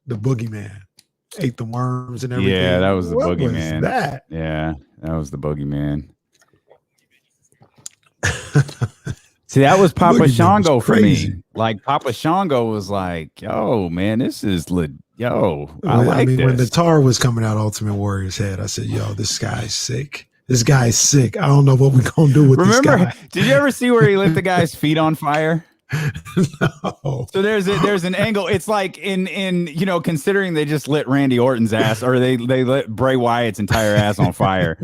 the boogeyman. Ate the worms and everything. Yeah, that was the what boogeyman. Was that? Yeah, that was the boogeyman. See, that was Papa Shango for me. Like Papa Shango was like, "Yo, man, this is yo." I mean, when the tar was coming out Ultimate Warrior's head, I said, "Yo, this guy's sick. This guy's sick. I don't know what we're gonna do with this guy." Did you ever see where he lit the guy's feet on fire? No. So there's an angle. It's like in considering they just lit Randy Orton's ass, or they lit Bray Wyatt's entire ass on fire.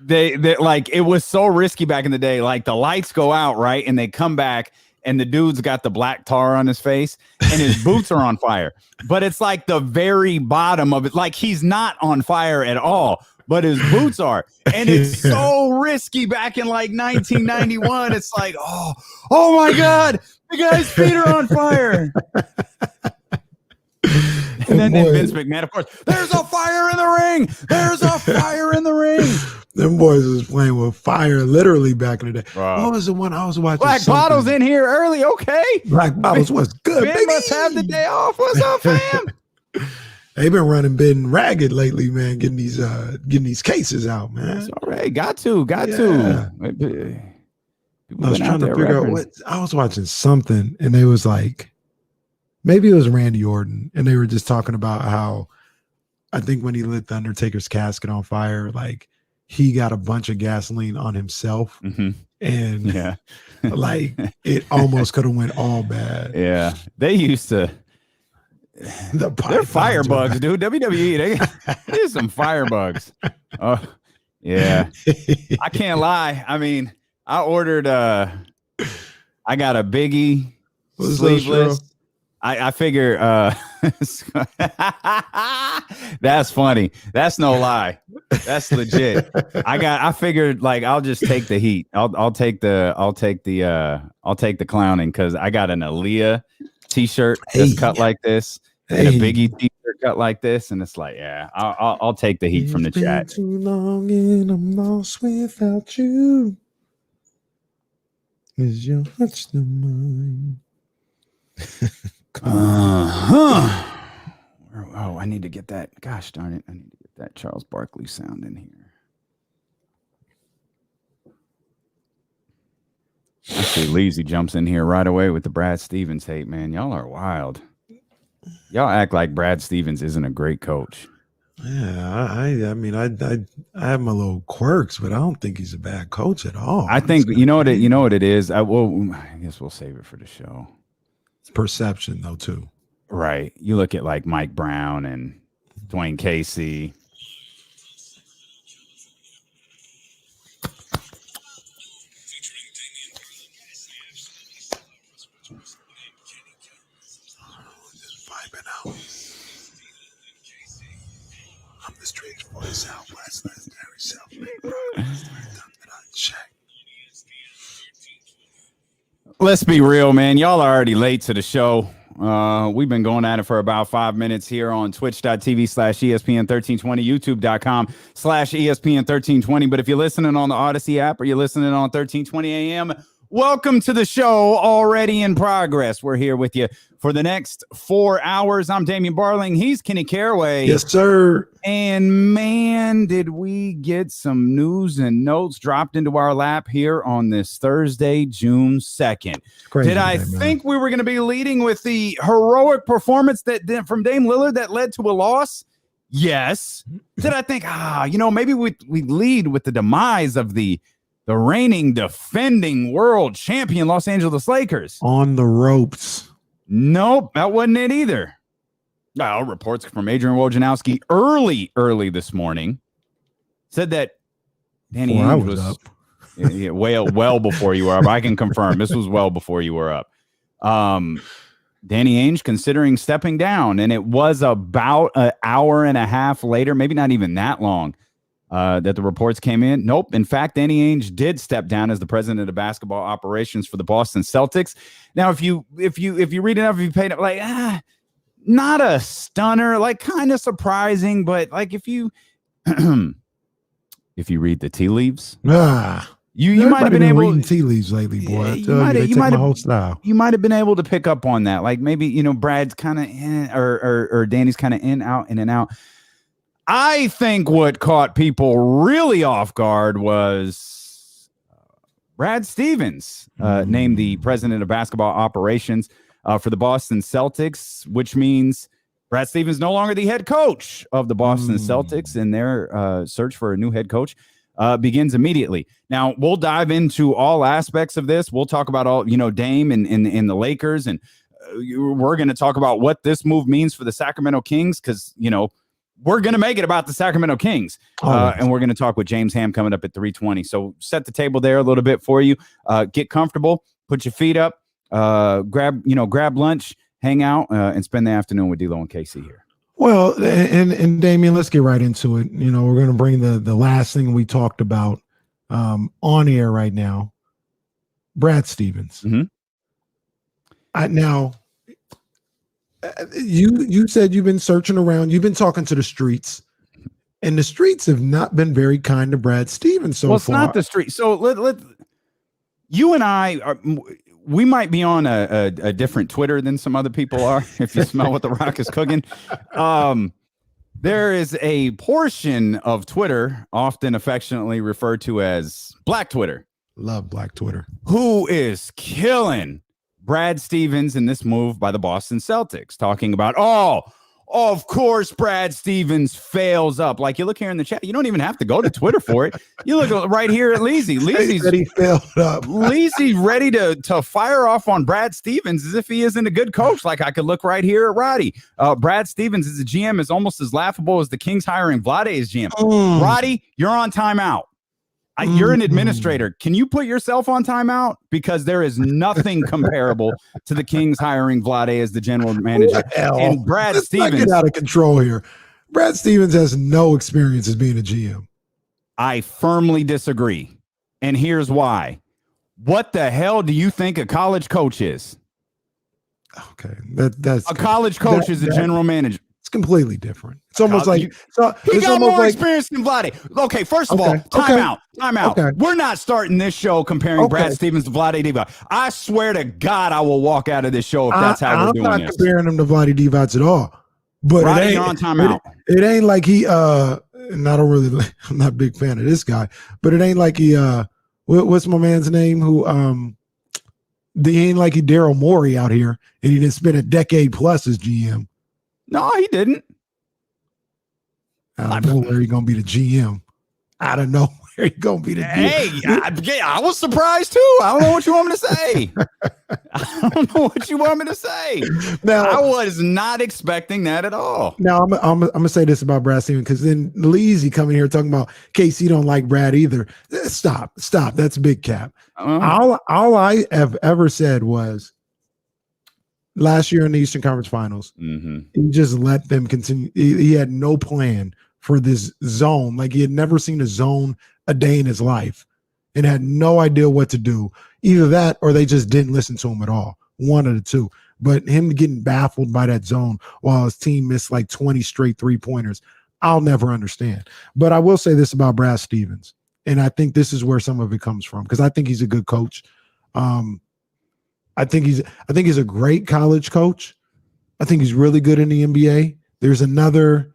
They like, it was so risky back in the day. Like the lights go out, right, and they come back, and the dude's got the black tar on his face, and his boots are on fire. But it's like the very bottom of it. Like he's not on fire at all, but his boots are. And it's so risky back in like 1991. It's like, oh my God, the guy's feet are on fire. And then Vince McMahon, of course, there's a fire in the ring. There's a fire in the ring. Them boys was playing with fire literally back in the day. What was the one I was watching? Black Bottles in here early, okay? Black Bottles was good. Ben must have the day off. What's up, fam? They've been ragged lately, man. Getting these cases out, man. That's all right. Got to. I was trying to figure out what I was watching something, and they was like, maybe it was Randy Orton, and they were just talking about how I think when he lit the Undertaker's casket on fire, like he got a bunch of gasoline on himself, and like it almost could have went all bad. Yeah, they used to. They're firebugs, dude. WWE, there's some firebugs. Oh, yeah. I can't lie. I mean, I ordered. I got a biggie sleeveless. I figure that's funny. That's no lie. That's legit. I figured like I'll just take the heat. I'll take the clowning because I got an Aaliyah t-shirt that's cut like this and a Biggie t-shirt cut like this, and it's like, yeah, I'll take the heat from the chat. Too long and I'm lost without you. Is your heart still mine? Oh, I need to get that. Gosh darn it. I need to get that Charles Barkley sound in here. I see Leezy jumps in here right away with the Brad Stevens hate, man. Y'all are wild. Y'all act like Brad Stevens isn't a great coach. Yeah, I mean, I have my little quirks, but I don't think he's a bad coach at all. I think you know what it is. I guess we'll save it for the show. Perception though too, right? You look at like Mike Brown and Dwayne Casey. Vibing out. I'm the strange voice out west. Legendary self. Check. Let's be real, man. Y'all are already late to the show. We've been going at it for about 5 minutes here on twitch.tv/ESPN1320, youtube.com/ESPN1320. But if you're listening on the Odyssey app or you're listening on 1320 AM, welcome to the show already in progress. We're here with you for the next 4 hours. I'm Damian Barling. He's Kenny Caraway. Yes, sir. And man, did we get some news and notes dropped into our lap here on this Thursday, June 2nd. Did I think we were going to be leading with the heroic performance from Dame Lillard that led to a loss? Yes. Did I think, maybe we lead with the demise of the reigning defending world champion Los Angeles Lakers? On the ropes. Nope, that wasn't it either. Well, reports from Adrian Wojnarowski early this morning said that Danny Ainge was up. well before you were up. I can confirm this was well before you were up. Danny Ainge considering stepping down, and it was about an hour and a half later, maybe not even that long, that the reports came in. Nope. In fact, Danny Ainge did step down as the president of basketball operations for the Boston Celtics. Now, if you read enough, if you paid up, like, not a stunner, like kind of surprising, but like if you read the tea leaves, You might have been able reading tea leaves lately, boy. Yeah, I tell you, they take my whole style. You might have been able to pick up on that. Like maybe, Brad's kind of in or Danny's kind of in and out. I think what caught people really off guard was Brad Stevens, named the president of basketball operations for the Boston Celtics, which means Brad Stevens no longer the head coach of the Boston Celtics, and their search for a new head coach begins immediately. Now, we'll dive into all aspects of this. We'll talk about all, Dame and the Lakers, and we're going to talk about what this move means for the Sacramento Kings, because, we're going to make it about the Sacramento Kings. And we're going to talk with James Ham coming up at 3:20. So set the table there a little bit for you. Get comfortable, put your feet up, grab lunch, hang out, and spend the afternoon with D'Lo and Casey here. Well, and Damian, let's get right into it. We're going to bring the last thing we talked about on air right now. Brad Stevens. Mm-hmm. Now, you said you've been searching around. You've been talking to the streets, and the streets have not been very kind to Brad Stevens so far. Well, it's not the street. So let you and I we might be on a different Twitter than some other people are. If you smell what the Rock is cooking, there is a portion of Twitter, often affectionately referred to as Black Twitter. Love Black Twitter. Who is killing Brad Stevens in this move by the Boston Celtics, talking about, of course, Brad Stevens fails up. Like, you look here in the chat, you don't even have to go to Twitter for it. You look right here at Leezy. He failed up. Leezy's ready to fire off on Brad Stevens as if he isn't a good coach. Like, I could look right here at Roddy. Brad Stevens as a GM is almost as laughable as the Kings hiring Vlade as GM. Roddy, you're on timeout. You're an administrator. Can you put yourself on timeout? Because there is nothing comparable to the Kings hiring Vlade as the general manager. And Brad Stevens. Get out of control here. Brad Stevens has no experience as being a GM. I firmly disagree. And here's why. What the hell do you think a college coach is? Okay. That's a college coach is a general manager. It's completely different. It's almost like he got more experience than Vlade. Okay, first of all, time out. Okay. We're not starting this show comparing Brad Stevens to Vlade Divac. I swear to God, I will walk out of this show if that's how we're doing this. I'm not comparing him to Vlade Divac at all. But Roddy, you're on timeout. It ain't like he and I'm not a big fan of this guy, but it ain't like he what's my man's name who he ain't like he Daryl Morey out here and he didn't spend a decade plus as GM. No, he didn't. I don't know where he's going to be the GM. I don't know where he's going to be the GM. Hey, I was surprised too. I don't know what you want me to say. Now, I was not expecting that at all. Now, I'm going to say this about Brad Stevens, because then Leezy coming here talking about KC don't like Brad either. Stop. That's big cap. All I have ever said was, last year in the Eastern Conference Finals, he just let them continue. He had no plan for this zone. Like, he had never seen a zone a day in his life and had no idea what to do. Either that or they just didn't listen to him at all. One of the two. But him getting baffled by that zone while his team missed like 20 straight three-pointers, I'll never understand. But I will say this about Brad Stevens, and I think this is where some of it comes from, because I think he's a good coach. I think he's a great college coach. I think he's really good in the NBA. There's another.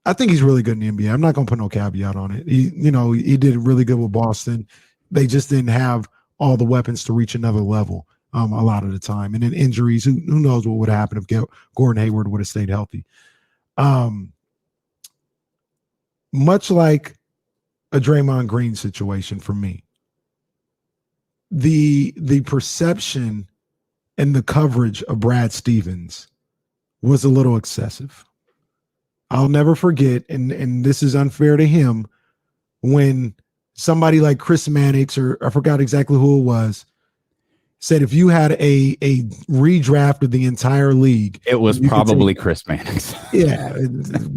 I think he's really good in the NBA. I'm not going to put no caveat on it. He did really good with Boston. They just didn't have all the weapons to reach another level a lot of the time. And then injuries. Who knows what would happen if Gordon Hayward would have stayed healthy. Much like a Draymond Green situation for me. The perception and the coverage of Brad Stevens was a little excessive. I'll never forget, and this is unfair to him, when somebody like Chris Mannix, or I forgot exactly who it was, said if you had a redraft of the entire league, it was probably Chris Mannix. Yeah,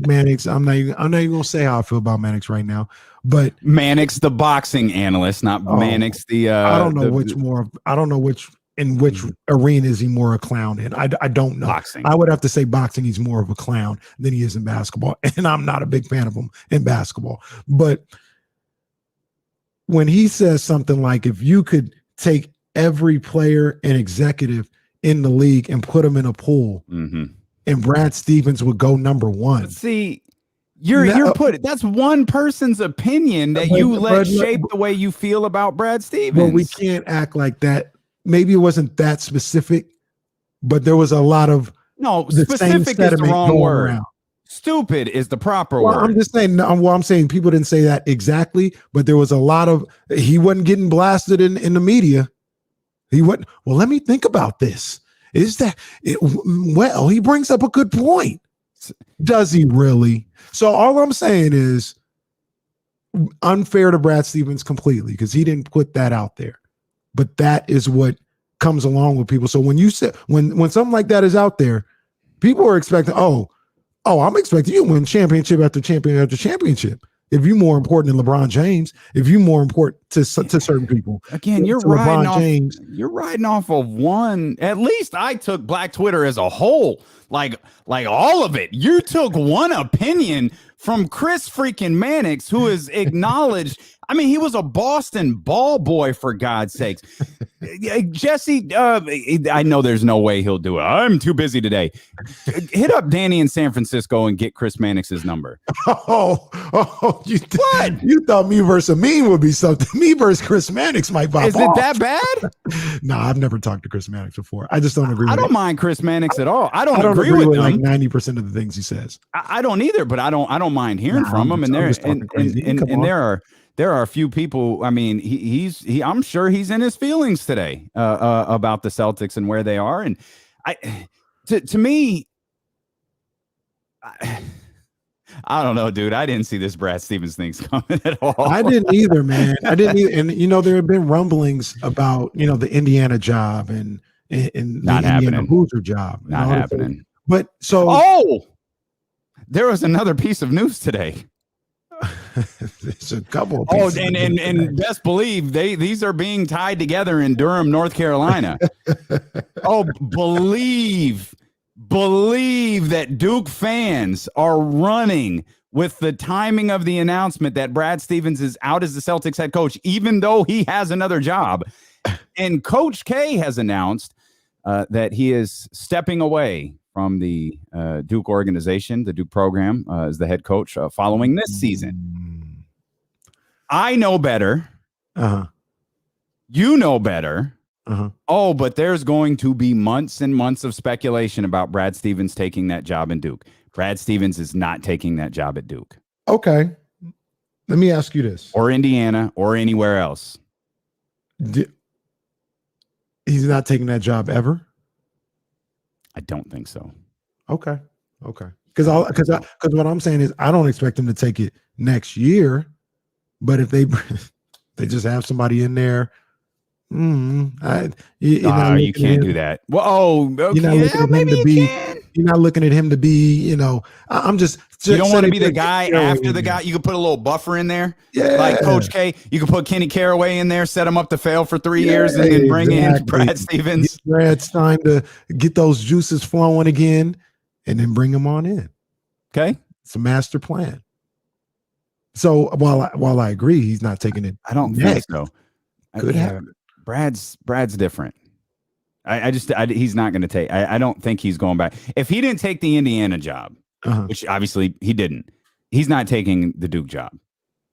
Mannix. I'm not even gonna say how I feel about Mannix right now, but Mannix, the boxing analyst, not Mannix. I don't know which arena is he more a clown in. I don't know. Boxing. I would have to say boxing. He's more of a clown than he is in basketball, and I'm not a big fan of him in basketball. But when he says something like, if you could take every player and executive in the league and put them in a pool, and Brad Stevens would go number one. See, you're putting, that's one person's opinion that you let shape the way you feel about Brad Stevens. Well, we can't act like that. Maybe it wasn't that specific, but there was a lot of specific is the wrong word. Around. Stupid is the proper word. I'm just saying. I'm saying people didn't say that exactly, but there was a lot of. He wasn't getting blasted in the media. He wasn't. Well, let me think about this. Is that it? Well, he brings up a good point. Does he really? So all I'm saying is unfair to Brad Stevens completely because he didn't put that out there. But that is what comes along with people. So when you say when something like that is out there, people are expecting, oh, I'm expecting you to win championship after championship after championship. If you're more important than LeBron James, if you're more important to certain people. Again, you're riding off of one. At least I took Black Twitter as a whole, like all of it. You took one opinion from Chris freaking Mannix, who is acknowledged. I mean, he was a Boston ball boy, for God's sakes. Jesse, I know there's no way he'll do it. I'm too busy today. Hit up Danny in San Francisco and get Chris Mannix's number. You thought me versus Amin would be something. Me versus Chris Mannix might pop off. Is it that bad? No, I've never talked to Chris Mannix before. I just don't agree with I don't mind Chris Mannix at all. I don't agree with him. Like 90% of the things he says. I don't either, but I don't mind hearing from him. And there are a few people. I mean, I'm sure he's in his feelings today about the Celtics and where they are. And to me, I don't know, dude. I didn't see this Brad Stevens thing coming at all. I didn't either, man. I didn't either. And there have been rumblings about the Indiana job and the Indiana Hoosier job. Not happening. But so there was another piece of news today. There's a couple of and best believe these are being tied together in Durham, North Carolina. Believe that Duke fans are running with the timing of the announcement that Brad Stevens is out as the Celtics head coach, even though he has another job. And Coach K has announced that he is stepping away from the Duke organization, the Duke program, as the head coach following this season. I know better. You know better. But there's going to be months and months of speculation about Brad Stevens taking that job in Duke. Brad Stevens is not taking that job at Duke. Okay. Let me ask you this. Or Indiana or anywhere else. He's not taking that job ever? I don't think so. Okay. Because what I'm saying is I don't expect him to take it next year, but if they just have somebody in there, you can't do that. Well, okay. You're not looking at him to be, I'm just you don't want to be the guy after the guy. You could put a little buffer in there. Yeah. Like Coach K. You could put Kenny Caraway in there, set him up to fail for 3 years, and then bring in Brad Stevens. Brad's time to get those juices flowing again and then bring him on in. Okay. It's a master plan. So while I agree, he's not taking it. I don't think so. Could happen. Brad's different. He's not going to take. I don't think he's going back. If he didn't take the Indiana job, which obviously he didn't, he's not taking the Duke job.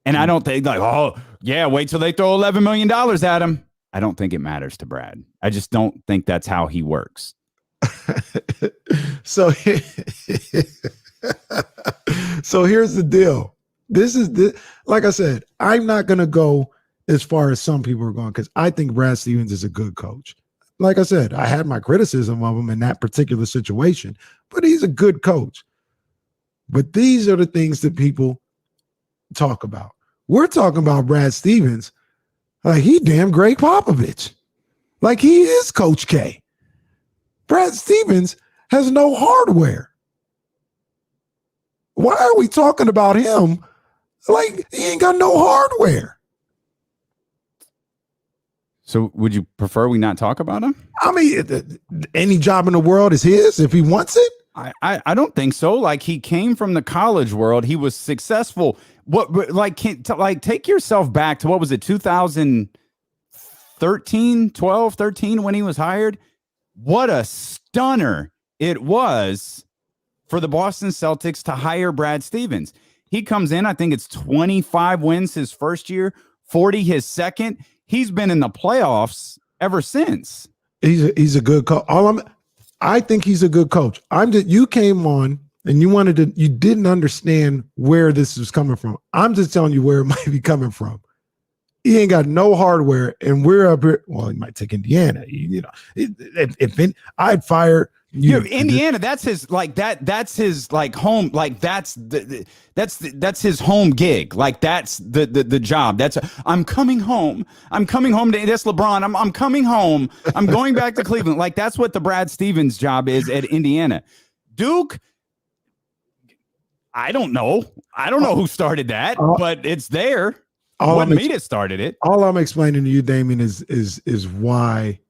And I don't think wait till they throw $11 million at him. I don't think it matters to Brad. I just don't think that's how he works. So here's the deal. Like I said, I'm not going to go as far as some people are going because I think Brad Stevens is a good coach. Like I said, I had my criticism of him in that particular situation, but he's a good coach. But these are the things that people talk about. We're talking about Brad Stevens like he damn Greg Popovich. Like he is Coach K. Brad Stevens has no hardware. Why are we talking about him like he ain't got no hardware? So would you prefer we not talk about him? I mean, any job in the world is his if he wants it. I don't think so. Like he came from the college world. He was successful take yourself back to what was it, 2013, 12, 13 when he was hired? What a stunner it was for the Boston Celtics to hire Brad Stevens. He comes in, I think it's 25 wins his first year, 40 his second. He's been in the playoffs ever since. He's a good coach. I think he's a good coach. You came on and you didn't understand where this was coming from. I'm just telling you where it might be coming from. He ain't got no hardware, and we're up here. Well, he might take Indiana. I'd fire Indiana. That's his That's his home. That's his home gig. That's the job. I'm coming home. I'm coming home to that's LeBron. I'm coming home. I'm going back to Cleveland. That's what the Brad Stevens job is at Indiana. Duke. I don't know. Who started that, but it's there. What made it started it? All I'm explaining to you, Damien, is why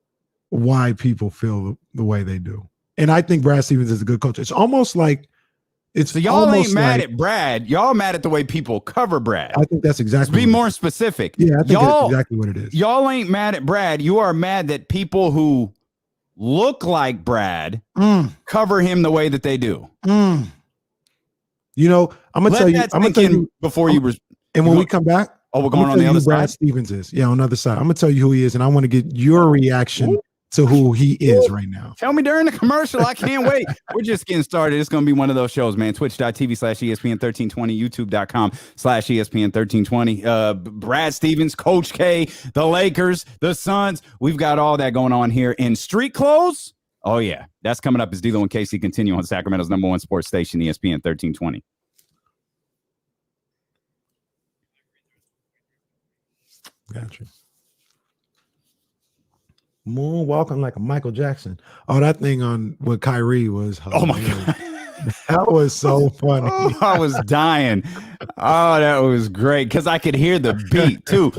people feel the way they do. And I think Brad Stevens is a good coach. It's almost like so y'all ain't mad at Brad. Y'all mad at the way people cover Brad. I think that's exactly. Be more specific. Yeah, I think that's exactly what it is. Y'all ain't mad at Brad. You are mad that people who look like Brad cover him the way that they do. I'm gonna tell you. I'm gonna tell you before you were. And when we come back. Oh, we're going on the other side. Brad Stevens is. Yeah, on the other side. I'm going to tell you who he is, and I want to get your reaction to who he is right now. Tell me during the commercial. I can't wait. We're just getting started. It's going to be one of those shows, man. Twitch.tv/ESPN1320, YouTube.com/ESPN1320. Brad Stevens, Coach K, the Lakers, the Suns. We've got all that going on here in street clothes. Oh, yeah. That's coming up as D'Lo and Casey continue on Sacramento's #1 sports station, ESPN 1320. Gotcha. Moonwalking like a Michael Jackson. Oh, that thing on with Kyrie was hilarious. Oh my God. That was so funny. Oh, I was dying. Oh, that was great because I could hear the beat too.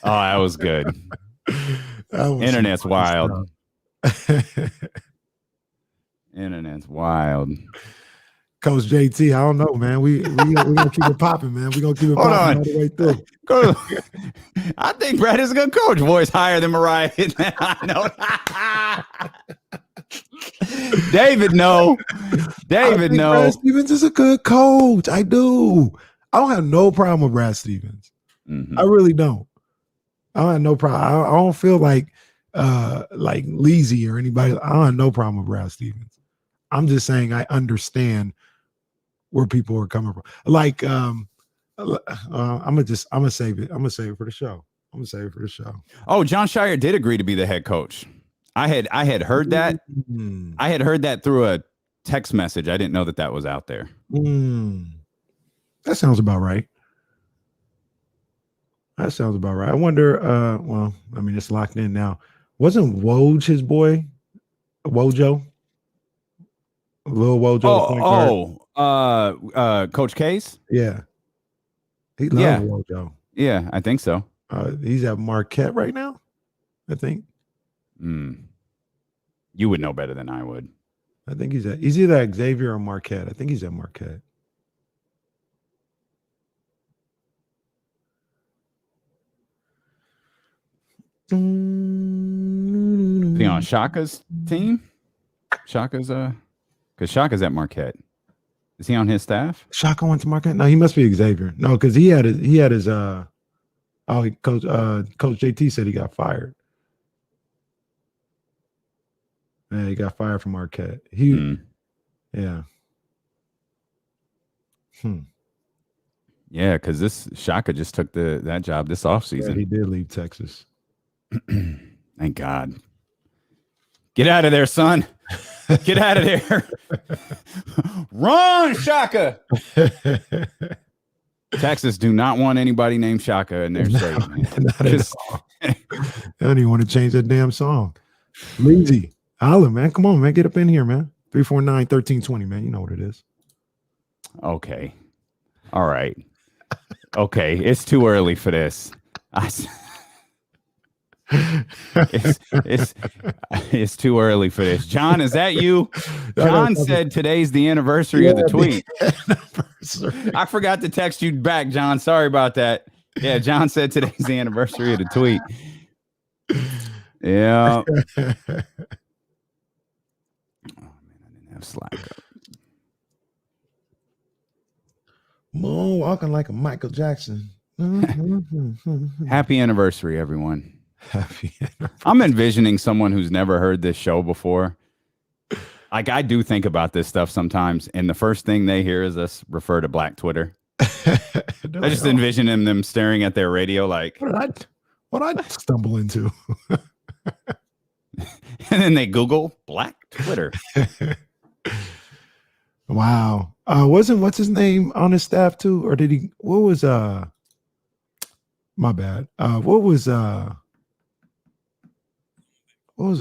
Oh, that was good. Internet's wild. Internet's wild. Coach JT, I don't know, man. We gonna keep it popping, man. We gonna keep it popping all the way through. I think Brad is a good coach. Voice higher than Mariah. I know. David, no. David, no. Brad Stevens is a good coach. I do. I don't have no problem with Brad Stevens. Mm-hmm. I really don't. I don't have no problem. I don't feel like Leezy or anybody. I don't have no problem with Brad Stevens. I'm just saying I understand where people are coming from. I'm gonna save it. I'm gonna save it for the show. Oh, John Shire did agree to be the head coach. I had heard that. Mm-hmm. I had heard that through a text message. I didn't know that was out there. That sounds about right. I wonder. Well, I mean, it's locked in now. Wasn't Woj his boy? Wojo. Lil Wojo. Coach Case. Yeah, he loves Wojo. Yeah, I think so. He's at Marquette right now, I think. You would know better than I would. I think he's either at Xavier or Marquette. I think he's at Marquette. Is he on Shaka's team? Shaka's because Shaka's at Marquette. Is he on his staff? Shaka went to Marquette? No, he must be Xavier. No, because he had his coach JT said he got fired. Yeah, he got fired from Marquette. Yeah. Yeah, because this Shaka just took that job this offseason. Yeah, he did leave Texas. Thank God. Get out of there, son. Get out of there. Run, Shaka. Texas do not want anybody named Shaka in their state. Not at all. I don't even want to change that damn song. Lazy. Holla, man. Come on, man. Get up in here, man. 349-1320, man. You know what it is. Okay. All right. Okay. It's too early for this. It's too early for this. John, is that you? John said today's the anniversary of the tweet. I forgot to text you back, John. Sorry about that. Yeah, John said today's the anniversary of the tweet. Yeah. Oh man, I didn't have Slack up. Moon walking like a Michael Jackson. Happy anniversary, everyone. Happy anniversary. I'm envisioning someone who's never heard this show before. Like, I do think about this stuff sometimes, and the first thing they hear is us refer to Black Twitter. I just envision them staring at their radio like, what I stumble into? And then they Google Black Twitter. Wow. What's his name on his staff too? Or did he, my bad. What was the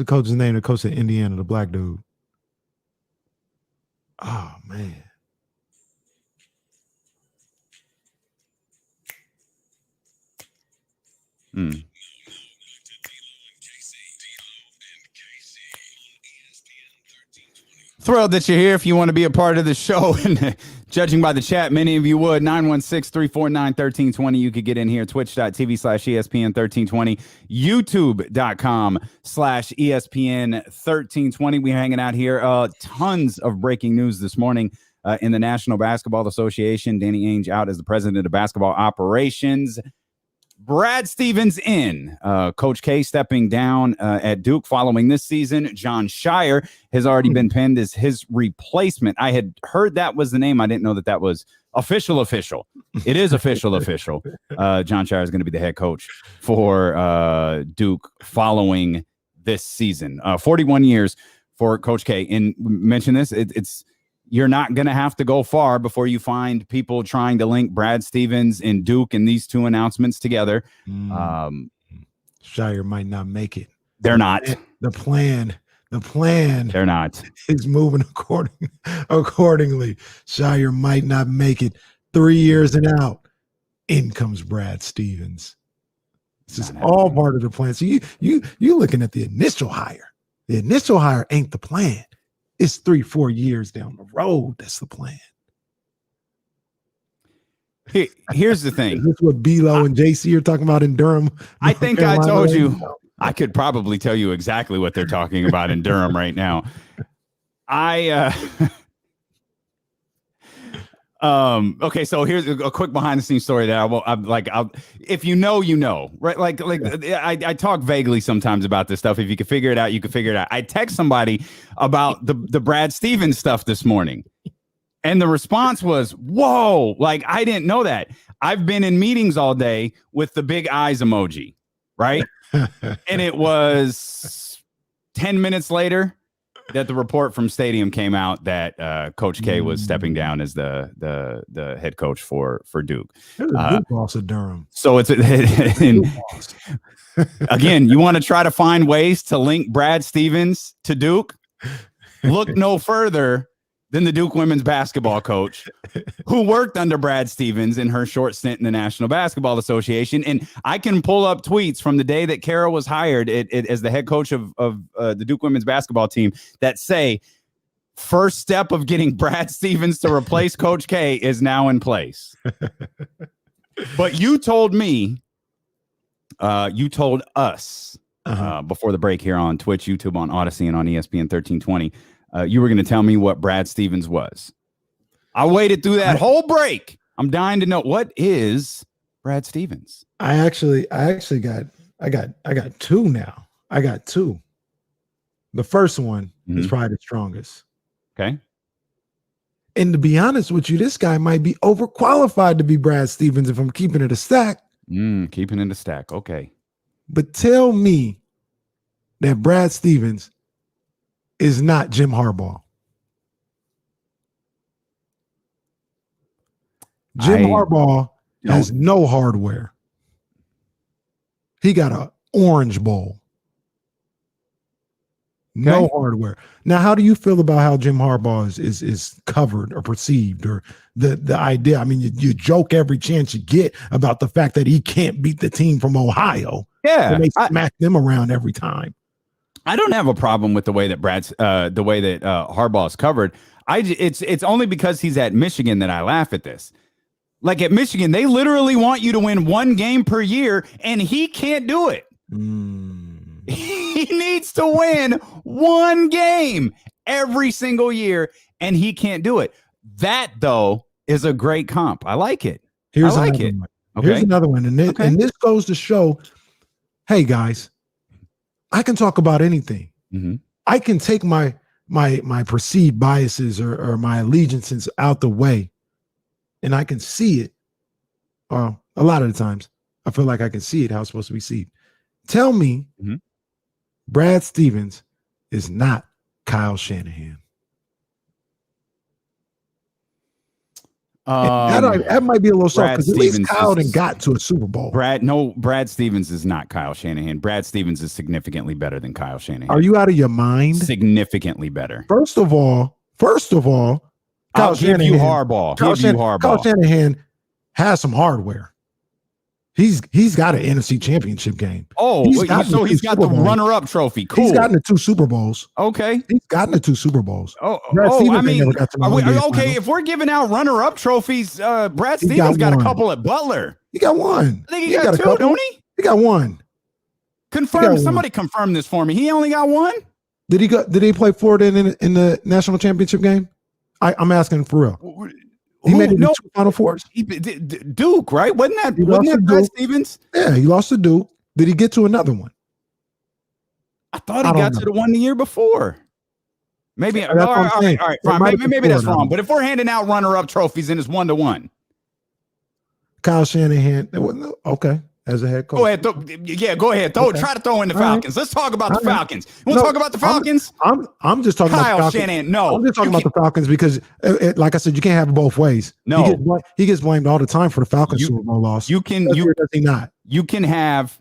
coach's name? The coach of Indiana, the black dude. Oh man. Thrilled that you're here. If you want to be a part of the show, and judging by the chat, many of you would. 916-349-1320. You could get in here. Twitch.tv/ESPN1320. YouTube.com/ESPN1320. We're hanging out here. Tons of breaking news this morning in the National Basketball Association. Danny Ainge out as the president of basketball operations. Brad Stevens in. Coach K stepping down at Duke following this season. John Shire has already been penned as his replacement. I had heard that was the name. I didn't know that was official. It is official. John Shire is going to be the head coach for Duke following this season. 41 years for Coach K. And mention this, it's you're not going to have to go far before you find people trying to link Brad Stevens and Duke and these two announcements together. Shire might not make it. They're not. The plan. They're not. Is moving accordingly. Shire might not make it. 3 years and out. In comes Brad Stevens. This is all part of the plan. So you looking at the initial hire. The initial hire ain't the plan. It's 3-4 years down the road. That's the plan. Here's the thing. Is this what B-Lo and JC are talking about in Durham? I think I told you. I could probably tell you exactly what they're talking about in Durham right now. Okay, so here's a quick behind the scenes story that if you know, you know, right? Like I talk vaguely sometimes about this stuff. If you can figure it out, you can figure it out. I text somebody about the Brad Stevens stuff this morning, and the response was, "Whoa!" Like, I didn't know that. I've been in meetings all day with the big eyes emoji, right? And it was 10 minutes later that the report from Stadium came out that Coach K was stepping down as the head coach for Duke. Duke boss of Durham. So it's again, you want to try to find ways to link Brad Stevens to Duke? Look no further than the Duke women's basketball coach who worked under Brad Stevens in her short stint in the National Basketball Association. And I can pull up tweets from the day that Kara was hired as the head coach of the Duke women's basketball team that say, first step of getting Brad Stevens to replace Coach K is now in place. But you told me, you told us before the break here on Twitch, YouTube, on Odyssey, and on ESPN 1320, you were going to tell me what Brad Stevens was. I waited through that whole break. I'm dying to know, what is Brad Stevens? I actually got two now. I got two. The first one is probably the strongest. Okay. And to be honest with you, this guy might be overqualified to be Brad Stevens if I'm keeping it a stack. Keeping it a stack. Okay. But tell me that Brad Stevens is not Jim Harbaugh. Jim Harbaugh has no hardware. He got an orange bowl. No hardware. Now, how do you feel about how Jim Harbaugh is covered or perceived, or the idea? I mean, you joke every chance you get about the fact that he can't beat the team from Ohio. Yeah. And they smack them around every time. I don't have a problem with the way that Harbaugh is covered. It's only because he's at Michigan that I laugh at this. Like at Michigan, they literally want you to win one game per year, and he can't do it. He needs to win one game every single year, and he can't do it. That, though, is a great comp. I like it. Here's another one. And this goes to show, hey, guys, I can talk about anything. Mm-hmm. I can take my perceived biases or my allegiances out the way, and I can see it. A lot of the times, I feel like I can see it how it's supposed to be seen. Tell me, Brad Stevens is not Kyle Shanahan. That might be a little soft because at least Kyle got to a Super Bowl. Brad Stevens is not Kyle Shanahan. Brad Stevens is significantly better than Kyle Shanahan. Are you out of your mind? Significantly better. First of all, I'll give you Harbaugh. Kyle Shanahan has some hardware. He's got an NFC Championship game. Oh, he's got the runner-up trophy. Cool. He's gotten the 2 Super Bowls. Okay. He's gotten the 2 Super Bowls. If we're giving out runner-up trophies, Brad Stevens got a couple at Butler. He got one. I think he got 2, don't he? He got one. Somebody confirm this for me. He only got one? Did he play Florida in the national championship game? I'm asking for real. He made it to 2 Final Fours. Duke, right? Wasn't that Brad Stevens? Yeah, he lost to Duke. Did he get to another one? I thought he got to the one the year before. Maybe. All right, fine. Maybe that's wrong. But if we're handing out runner-up trophies, then it's 1-1. Kyle Shanahan. Okay. As a head coach. Go ahead. Go ahead. Try to throw in the Falcons. Let's talk about the Falcons. You want to talk about the Falcons? I'm just talking about the Falcons. Shanahan. No. I'm just talking about the Falcons because, like I said, you can't have it both ways. No. He gets blamed all the time for the Falcons Super Bowl loss. Does he not? You can have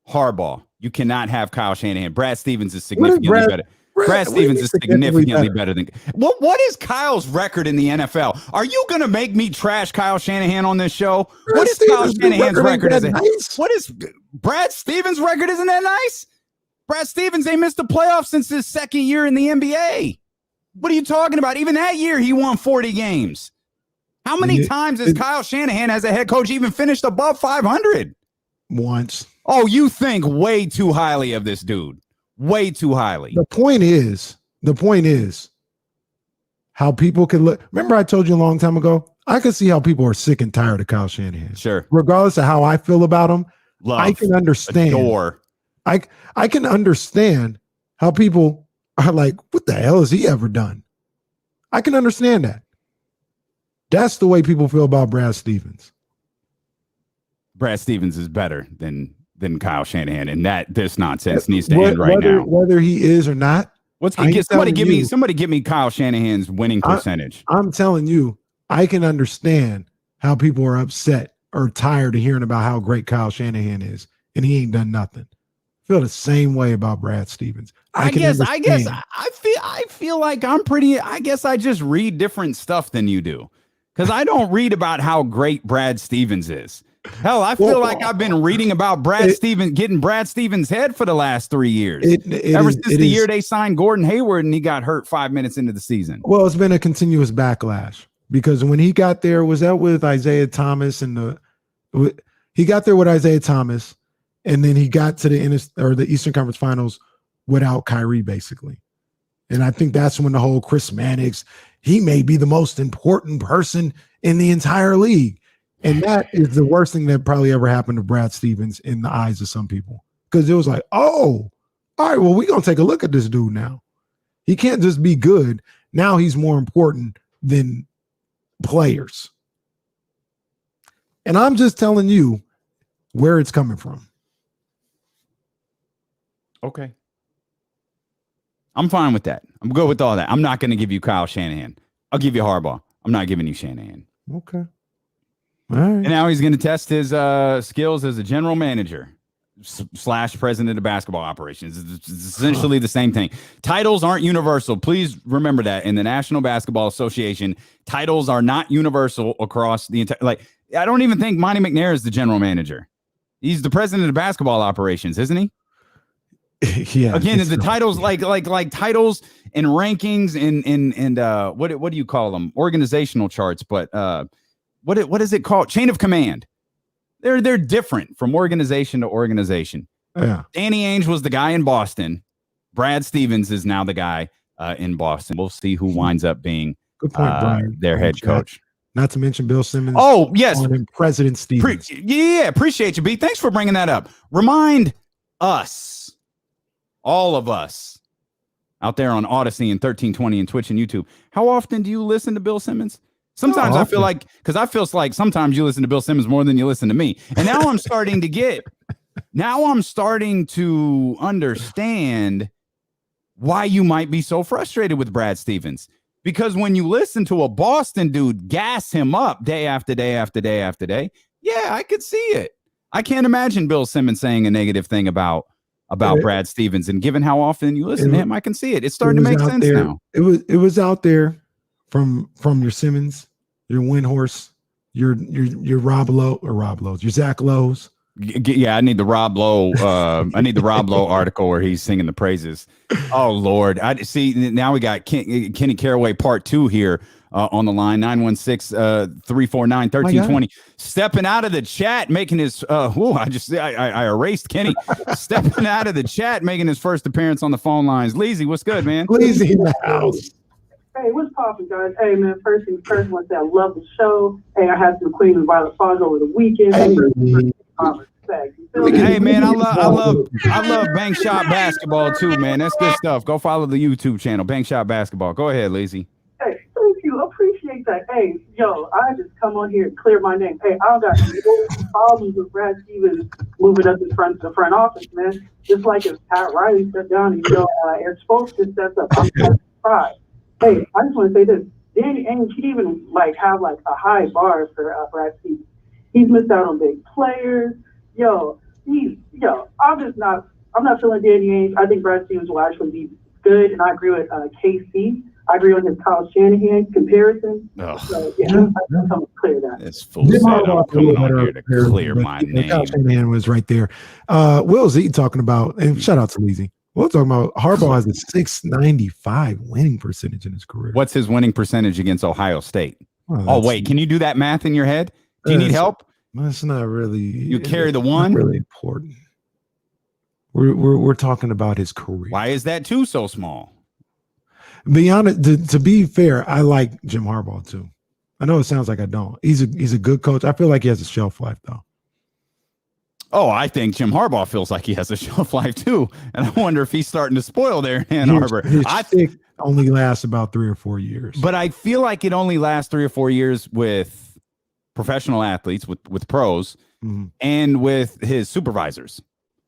Harbaugh. You cannot have Kyle Shanahan. Brad Stevens is significantly better. Brad Stevens is significantly better than what is Kyle's record in the NFL? Are you going to make me trash Kyle Shanahan on this show? What is Kyle Shanahan's record? What is Brad Stevens' record? Isn't that nice? Brad Stevens ain't missed the playoffs since his second year in the NBA. What are you talking about? Even that year, he won 40 games. How many times has Kyle Shanahan as a head coach even finished above 500? Once. Oh, you think way too highly of this dude. Way too highly. The point is how people can look. Remember I told you a long time ago, I can see how people are sick and tired of Kyle Shanahan. Sure. Regardless of how I feel about him, I can understand. Adore. I can understand how people are like, what the hell has he ever done? I can understand that. That's the way people feel about Brad Stevens. Brad Stevens is better than Kyle Shanahan, and this nonsense needs to end right now. Whether he is or not, somebody give me Kyle Shanahan's winning percentage. I'm telling you, I can understand how people are upset or tired of hearing about how great Kyle Shanahan is, and he ain't done nothing. I feel the same way about Brad Stevens. I feel like I guess I just read different stuff than you do, because I don't read about how great Brad Stevens is. Hell, I feel like I've been reading about getting Brad Stevens' head for the last 3 years. Ever since the year they signed Gordon Hayward and he got hurt 5 minutes into the season. Well, it's been a continuous backlash because when he got there, was that with Isaiah Thomas he got there with Isaiah Thomas, and then he got to the Eastern Conference Finals without Kyrie, basically. And I think that's when the whole Chris Mannix, he may be the most important person in the entire league. And that is the worst thing that probably ever happened to Brad Stevens in the eyes of some people. Because it was like, oh, all right, well, we're going to take a look at this dude now. He can't just be good. Now he's more important than players. And I'm just telling you where it's coming from. Okay. I'm fine with that. I'm good with all that. I'm not going to give you Kyle Shanahan. I'll give you Harbaugh. I'm not giving you Shanahan. Okay. All right. And now he's going to test his skills as a general manager / president of basketball operations. It's essentially the same thing. Titles aren't universal. Please remember that in the National Basketball Association, titles are not universal across the entire. Like, I don't even think Monty McNair is the general manager. He's the president of basketball operations, isn't he? Yeah. Again, the titles like titles and rankings and what do you call them? Organizational charts, but what is it called? Chain of command. They're different from organization to organization. Yeah. Danny Ainge was the guy in Boston. Brad Stevens is now the guy in Boston. We'll see who winds up being good point, Brian, their head coach. Not to mention Bill Simmons. Oh, yes. President Stevens. Appreciate you, B. Thanks for bringing that up. Remind us, all of us out there on Odyssey and 1320 and Twitch and YouTube, how often do you listen to Bill Simmons? Sometimes I feel like, because I feel like sometimes you listen to Bill Simmons more than you listen to me. And now I'm starting to understand why you might be so frustrated with Brad Stevens. Because when you listen to a Boston dude gas him up day after day after day after day, yeah, I could see it. I can't imagine Bill Simmons saying a negative thing about Brad Stevens. And given how often you listen to him, I can see it. It's starting to make sense now. It was out there from your Simmons, your Windhorse, your Rob Lowe's, your Zach Lowe's. Yeah, I need the Rob Lowe. I need the Rob Lowe article where he's singing the praises. Oh Lord, I see. Now we got Kenny Caraway Part 2 here on the line. 916-349-1320. Stepping out of the chat, making his. I erased Kenny. Stepping out of the chat, making his first appearance on the phone lines. Leezy, what's good, man? Leezy in the house. Hey, what's poppin', guys? Hey, man, first things first, I want to say I love the show. Hey, I had some McQueen and Violet Falls over the weekend. Hey, man, I love Bank Shot Basketball too, man. That's good stuff. Go follow the YouTube channel, Bank Shot Basketball. Go ahead, Lazy. Hey, thank you. Appreciate that. Hey, yo, I just come on here and clear my name. Hey, I don't got no problems with Brad Stevens moving up in front of the front office, man. Just like if Pat Riley stepped down and Eric Spoelstra stepped up, I'm surprised. Hey, I just want to say this. Danny Ainge, he even have a high bar for Brad Stevens. He's missed out on big players. I'm not feeling Danny Ainge. I think Brad Stevens will actually be good, and I agree with KC. I agree with his Kyle Shanahan comparison. So, I'm clear that. It's full set. I'm coming on here to clear my name. Kyle Shanahan was right there. Will Z talking about, and shout out to Leezy. We're talking about Harbaugh has a 695 winning percentage in his career. What's his winning percentage against Ohio State? Wait, can you do that math in your head? Do you need help? That's not really. You carry the one. Really important. We're talking about his career. Why is that two so small? Be honest. To be fair, I like Jim Harbaugh too. I know it sounds like I don't. He's a good coach. I feel like he has a shelf life though. Oh, I think Jim Harbaugh feels like he has a shelf life too, and I wonder if he's starting to spoil there in Ann Arbor. I think only lasts about 3 or 4 years. But I feel like it only lasts 3 or 4 years with professional athletes, with pros, and with his supervisors.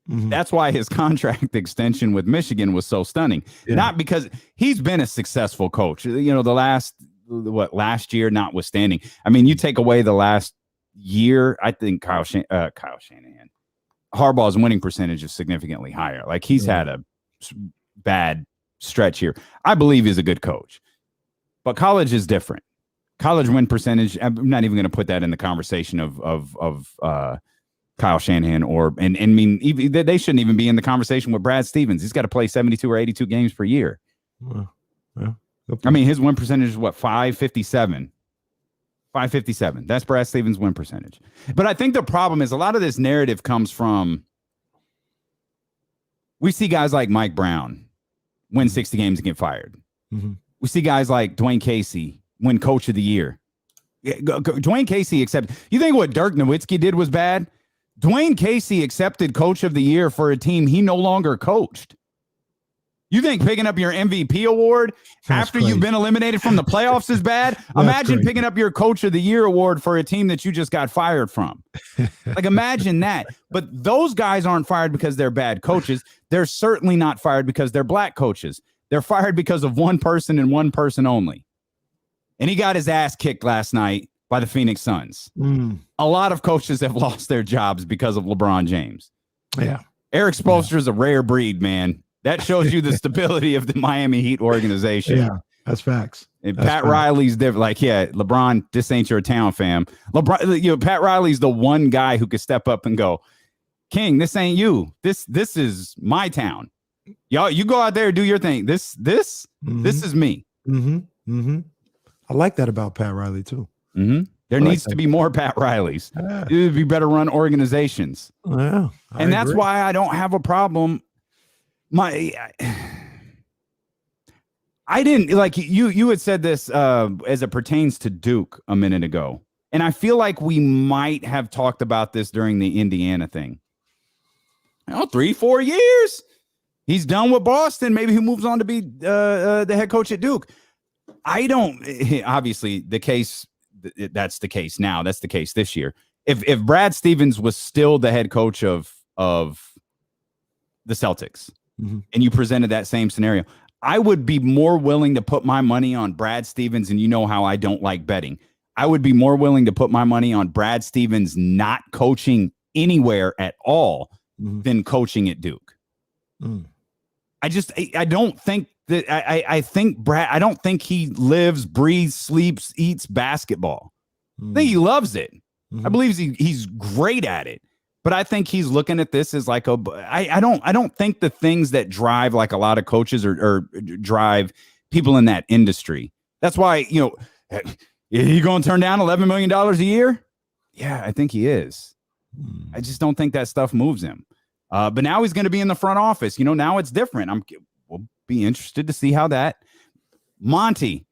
That's why his contract extension with Michigan was so stunning. Yeah. Not because he's been a successful coach. The last year notwithstanding. I mean, you take away the last year, I think Kyle Shanahan, Harbaugh's winning percentage is significantly higher. Like he's had a bad stretch here. I believe he's a good coach, but college is different. College win percentage. I'm not even going to put that in the conversation of Kyle Shanahan they shouldn't even be in the conversation with Brad Stevens. He's got to play 72 or 82 games per year. I mean, his win percentage is what, 557. 557. That's Brad Stevens' win percentage. But I think the problem is a lot of this narrative comes from, we see guys like Mike Brown win 60 games and get fired. We see guys like Dwayne Casey win Coach of the Year. Dwayne Casey you think what Dirk Nowitzki did was bad? Dwayne Casey accepted Coach of the Year for a team he no longer coached. You think picking up your MVP award after you've been eliminated from the playoffs is bad? Imagine picking up your Coach of the Year award for a team that you just got fired from. Like, imagine that. But those guys aren't fired because they're bad coaches. They're certainly not fired because they're black coaches. They're fired because of one person and one person only. And he got his ass kicked last night by the Phoenix Suns. A lot of coaches have lost their jobs because of LeBron James. Yeah. Eric Spoelstra is a rare breed, man. That shows you the stability of the Miami Heat organization. Yeah, that's facts. And Pat Riley's different. Like, yeah, LeBron, this ain't your town, fam. Pat Riley's the one guy who could step up and go, King, this ain't you. This is my town. Y'all, you go out there and do your thing. This is me. I like that about Pat Riley too. There needs to be more Pat Rileys. It would be better run organizations. Yeah, and that's why I don't have a problem. I didn't like you had said this as it pertains to Duke a minute ago. And I feel like we might have talked about this during the Indiana thing. 3-4 years. He's done with Boston. Maybe he moves on to be the head coach at Duke. I don't, obviously the case, that's the case now. That's the case this year. If Brad Stevens was still the head coach of the Celtics and you presented that same scenario, I would be more willing to put my money on Brad Stevens. And you know how I don't like betting. I would be more willing to put my money on Brad Stevens not coaching anywhere at all than coaching at Duke. I don't think that I think Brad, I don't think he lives, breathes, sleeps, eats basketball. I think he loves it. I believe he's great at it. But I think he's looking at this as like I don't think the things that drive like a lot of coaches or drive people in that industry. That's why, he going to turn down $11 million a year? Yeah, I think he is. I just don't think that stuff moves him. But now he's going to be in the front office. Now it's different. We'll be interested to see how that. Monty,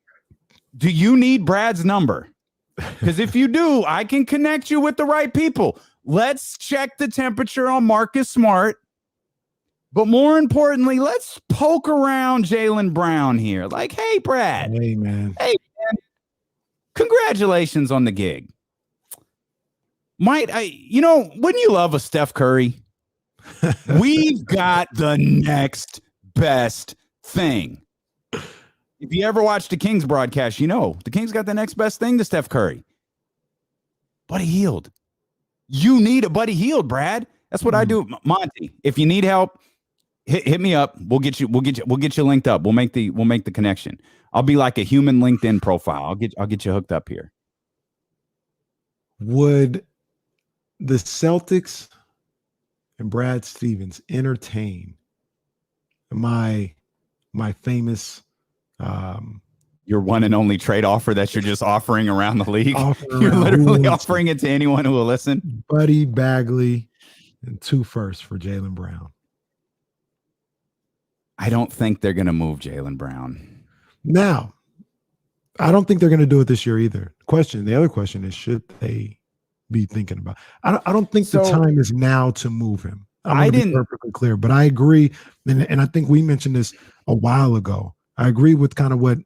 do you need Brad's number? Because if you do, I can connect you with the right people. Let's check the temperature on Marcus Smart. But more importantly, let's poke around Jaylon Brown here. Like, hey, Brad. Hey, man. Congratulations on the gig. Wouldn't you love a Steph Curry? We've got the next best thing. If you ever watched the Kings broadcast, the Kings got the next best thing to Steph Curry. Buddy Hield. You need a Buddy Hield, Brad. That's what I do. Monty, if you need help, hit me up. We'll get you linked up. We'll make the connection. I'll be like a human LinkedIn profile. I'll get you hooked up here. Would the Celtics and Brad Stevens entertain my famous your one and only trade offer that you're just offering around the league? You're literally offering it to anyone who will listen. Buddy Bagley and 2 firsts for Jaylon Brown. I don't think they're going to move Jaylon Brown. Now, I don't think they're going to do it this year either. The other question is, should they be thinking about? I don't think the time is now to move him. I didn't be perfectly clear, but I agree, and I think we mentioned this a while ago. I agree with kind of what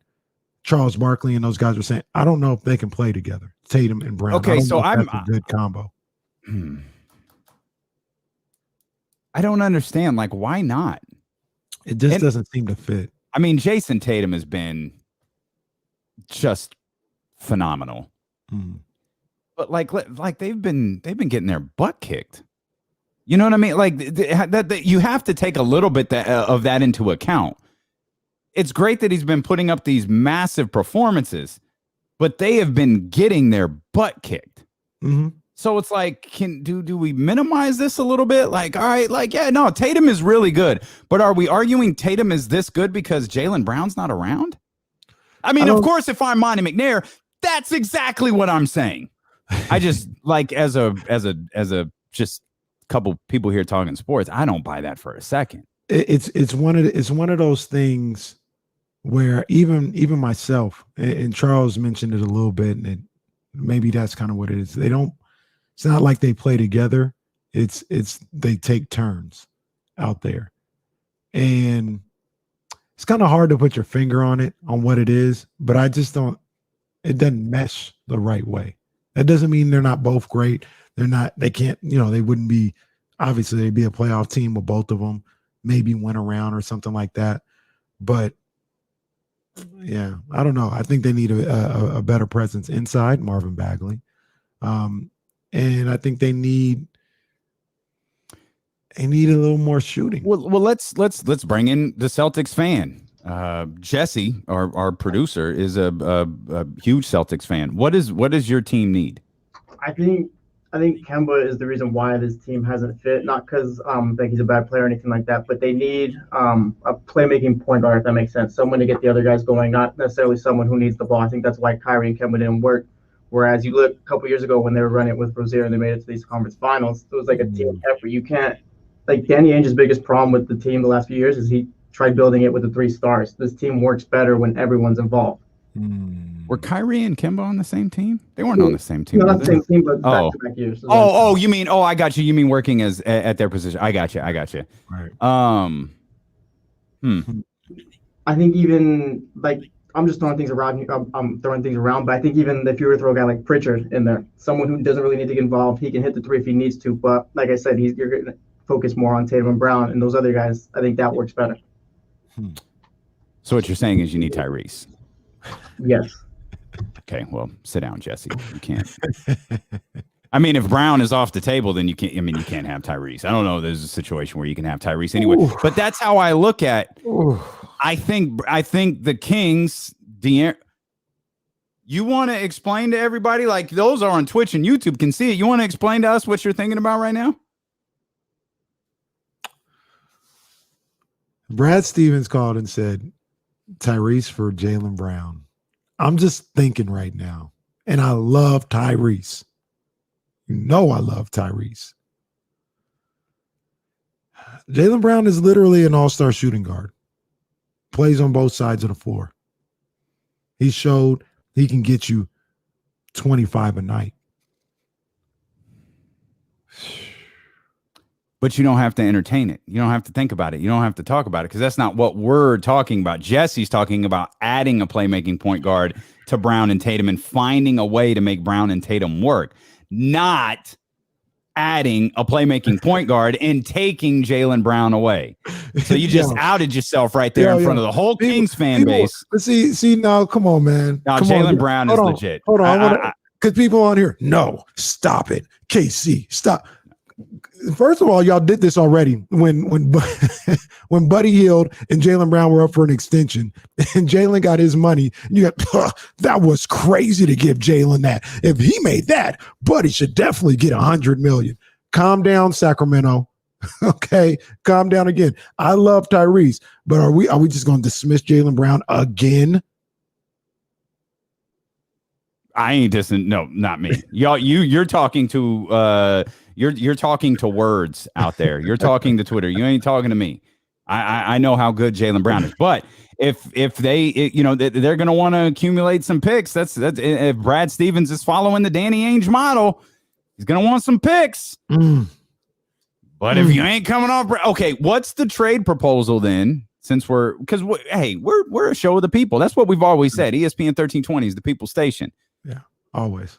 Charles Barkley and those guys were saying. I don't know if they can play together, Tatum and Brown. Okay, so that's a good combo. I don't understand. Like, why not? It just doesn't seem to fit. I mean, Jason Tatum has been just phenomenal. But like they've been getting their butt kicked. You know what I mean? Like that you have to take a little bit of that into account. It's great that he's been putting up these massive performances, but they have been getting their butt kicked. So it's like, do we minimize this a little bit? Like, all right, like, yeah, no, Tatum is really good, but are we arguing Tatum is this good because Jaylon Brown's not around? I mean, of course, if I'm Monty McNair, that's exactly what I'm saying. I just like as a just couple people here talking sports, I don't buy that for a second. It's one of those things where even myself and Charles mentioned it a little bit, and maybe that's kind of what it is. It's not like they play together. It's they take turns out there, and it's kind of hard to put your finger on what it is. But I just don't. It doesn't mesh the right way. That doesn't mean they're not both great. They can't. They wouldn't be. Obviously, they'd be a playoff team with both of them. Maybe win around or something like that. But yeah, I don't know. I think they need a better presence inside, Marvin Bagley. And I think they need a little more shooting. Well, let's bring in the Celtics fan. Jesse, our producer, is a huge Celtics fan. What does your team need? I think I think Kemba is the reason why this team hasn't fit. Not because like he's a bad player or anything like that, but they need a playmaking point guard, if that makes sense. Someone to get the other guys going, not necessarily someone who needs the ball. I think that's why Kyrie and Kemba didn't work. Whereas you look a couple years ago when they were running it with Rozier and they made it to these conference finals, it was like a team effort. You can't, like Danny Ainge's biggest problem with the team the last few years is he tried building it with the 3 stars. This team works better when everyone's involved. Were Kyrie and Kemba on the same team? They weren't on the same team. No, not the same team, but back-to-back years. You mean? I got you. You mean working as at their position? I got you. Right. I think even like I'm just throwing things around. I'm throwing things around, but I think even if you were to throw a guy like Pritchard in there, someone who doesn't really need to get involved, he can hit the 3 if he needs to. But like I said, you're going to focus more on Tatum and Brown and those other guys. I think that works better. So what you're saying is you need Tyrese. Yes. Okay, well, sit down, Jesse. You can't. I mean, if Brown is off the table, then you can't. I mean, you can't have Tyrese. I don't know. There's a situation where you can have Tyrese anyway. Ooh. But that's how I look at. Ooh. I think the Kings. You want to explain to everybody, like those are on Twitch and YouTube can see it. You want to explain to us what you're thinking about right now? Brad Stevens called and said Tyrese for Jaylon Brown. I'm just thinking right now, and I love Tyrese. You know I love Tyrese. Jaylon Brown is literally an all-star shooting guard. Plays on both sides of the floor. He showed he can get you 25 a night. But you don't have to entertain it. You don't have to think about it. You don't have to talk about it because that's not what we're talking about. Jesse's talking about adding a playmaking point guard to Brown and Tatum and finding a way to make Brown and Tatum work, not adding a playmaking point guard and taking Jaylon Brown away. So you just outed yourself right there in front of the whole Kings fan base. See, now, come on, man. Now, Jaylon Brown is legit. Hold on. Because people on here, no, stop it. KC, stop. First of all, y'all did this already when Buddy Hield and Jaylon Brown were up for an extension, and Jaylon got his money. You got that was crazy to give Jaylon that. If he made that, Buddy should definitely get $100 million. Calm down, Sacramento. Okay, calm down again. I love Tyrese, but are we just going to dismiss Jaylon Brown again? I ain't dissing. No, not me. You're talking to you're talking to words out there. You're talking to Twitter. You ain't talking to me. I know how good Jaylon Brown is, but if they they're going to want to accumulate some picks. That's if Brad Stevens is following the Danny Ainge model, he's going to want some picks. But if you ain't coming off, okay, what's the trade proposal then? Since we're a show of the people. That's what we've always said. ESPN 1320 is the people's station. Yeah, always.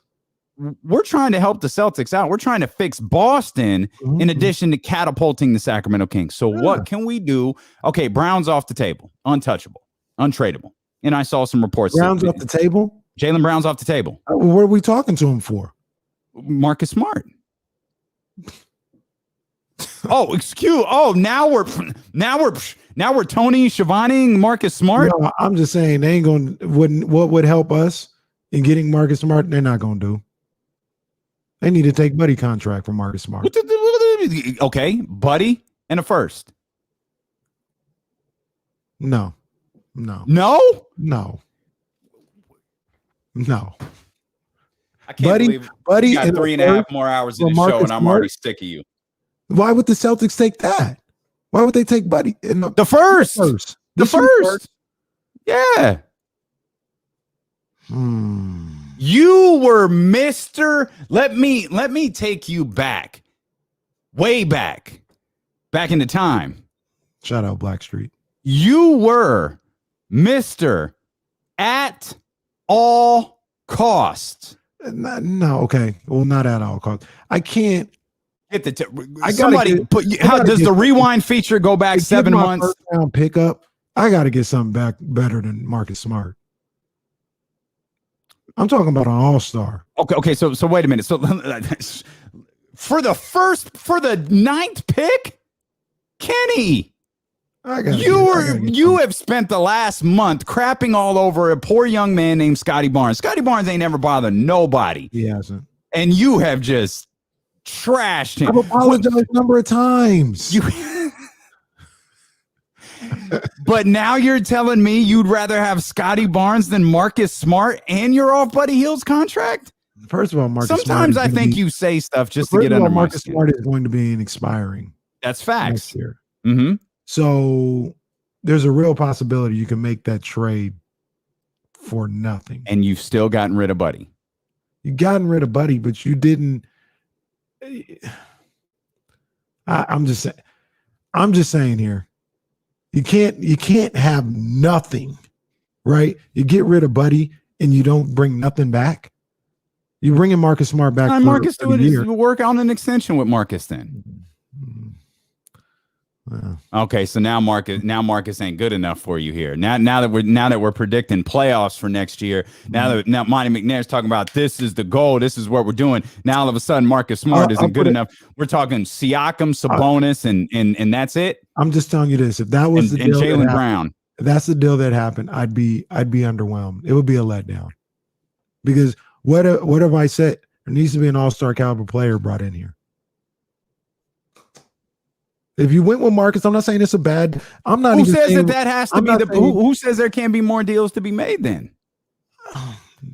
We're trying to help the Celtics out. We're trying to fix Boston in addition to catapulting the Sacramento Kings. So what can we do? Okay, Brown's off the table. Untouchable. Untradeable. And I saw some reports. Brown's off the table? Jaylon Brown's off the table. What are we talking to him for? Marcus Smart. Now we're Tony Schiavoneing Marcus Smart. No, I'm just saying they ain't going. What would help us in getting Marcus Smart? They're not going to do. They need to take Buddy contract from Marcus Smart. Okay, Buddy and a first. No. No. I can't believe Buddy you got 3.5 more hours in the show, and I'm already sick of you. Why would the Celtics take that? Why would they take Buddy? The first. The first. Yeah. You were Mr. Let me take you back. Way back. Back into time. Shout out Blackstreet. You were Mr. At all costs. No, okay. Well, not at all costs. I can't. Get the does the rewind feature go back 7 months? First round pickup. I got to get something back better than Marcus Smart. I'm talking about an all-star. Okay. So wait a minute. So for the 9th pick, Kenny, you have spent the last month crapping all over a poor young man named Scotty Barnes. Scotty Barnes ain't never bothered nobody. He hasn't. And you have just trashed him. I've apologized a number of times. But now you're telling me you'd rather have Scotty Barnes than Marcus Smart and you're off Buddy Hield's contract? First of all, Marcus Sometimes Smart I think you say stuff just to get under my Marcus skin. Smart is going to be an expiring. That's facts. Next year. Mm-hmm. So there's a real possibility you can make that trade for nothing. And you've still gotten rid of Buddy. You gotten rid of Buddy, but you didn't. I'm just saying here. You can't have nothing, right? You get rid of Buddy and you don't bring nothing back. You bring in Marcus Smart back. Marcus do it is work on an extension with Marcus then. Okay, so now Marcus ain't good enough for you here. Now that we're predicting playoffs for next year. Now Monty McNair's talking about this is the goal. This is what we're doing. Now all of a sudden Marcus Smart isn't good enough. We're talking Siakam, Sabonis, and that's it. I'm just telling you this. If that was the deal, Jaylon Brown. If that's the deal that happened, I'd be underwhelmed. It would be a letdown. Because what have I said? There needs to be an all-star caliber player brought in here. If you went with Marcus, I'm not saying it's a bad. I'm not. Who even says saying, that has to be the? Who says there can't be more deals to be made then?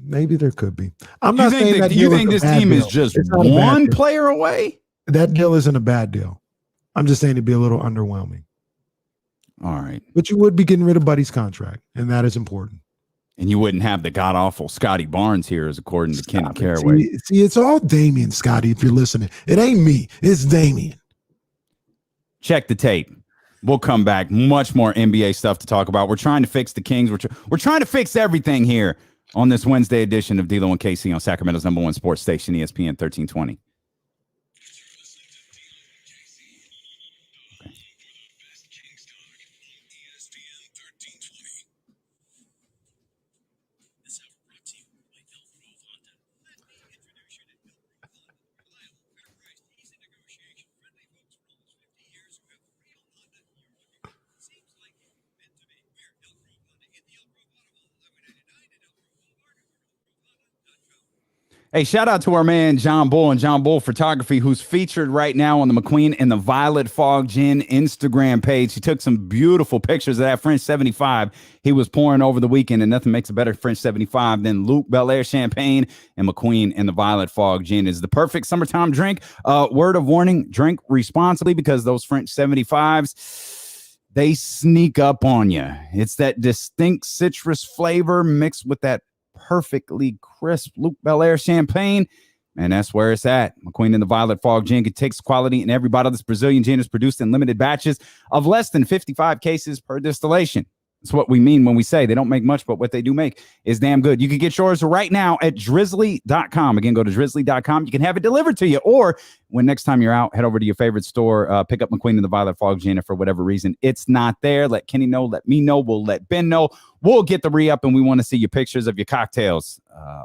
Maybe there could be. I'm not saying that. You think this team is just one player away? That deal isn't a bad deal. I'm just saying it'd be a little underwhelming. All right, but you would be getting rid of Buddy's contract, and that is important. And you wouldn't have the god awful Scotty Barnes here, as according to Kenny Caraway. See, it's all Damian, Scotty. If you're listening, it ain't me. It's Damian. Check the tape. We'll come back. Much more NBA stuff to talk about. We're trying to fix the Kings. We're trying to fix everything here on this Wednesday edition of D'Lo and KC on Sacramento's #1 sports station, ESPN 1320. Hey, shout out to our man, John Bull and John Bull Photography, who's featured right now on the McQueen and the Violet Fog Gin Instagram page. He took some beautiful pictures of that French 75 he was pouring over the weekend, and nothing makes a better French 75 than Luke Belaire Champagne, and McQueen and the Violet Fog Gin is the perfect summertime drink. Word of warning, drink responsibly because those French 75s, they sneak up on you. It's that distinct citrus flavor mixed with that perfectly crisp Luke Belaire champagne, and that's where it's at. McQueen and the Violet Fog Gin takes quality in every bottle. This Brazilian gin is produced in limited batches of less than 55 cases per distillation. That's what we mean when we say they don't make much, but what they do make is damn good. You can get yours right now at drizzly.com. Again, go to drizzly.com. You can have it delivered to you, or when next time you're out, head over to your favorite store, pick up McQueen and the Violet Fog Gin. If for whatever reason it's not there, let Kenny know, let me know, we'll let Ben know. We'll get the re-up, and we want to see your pictures of your cocktails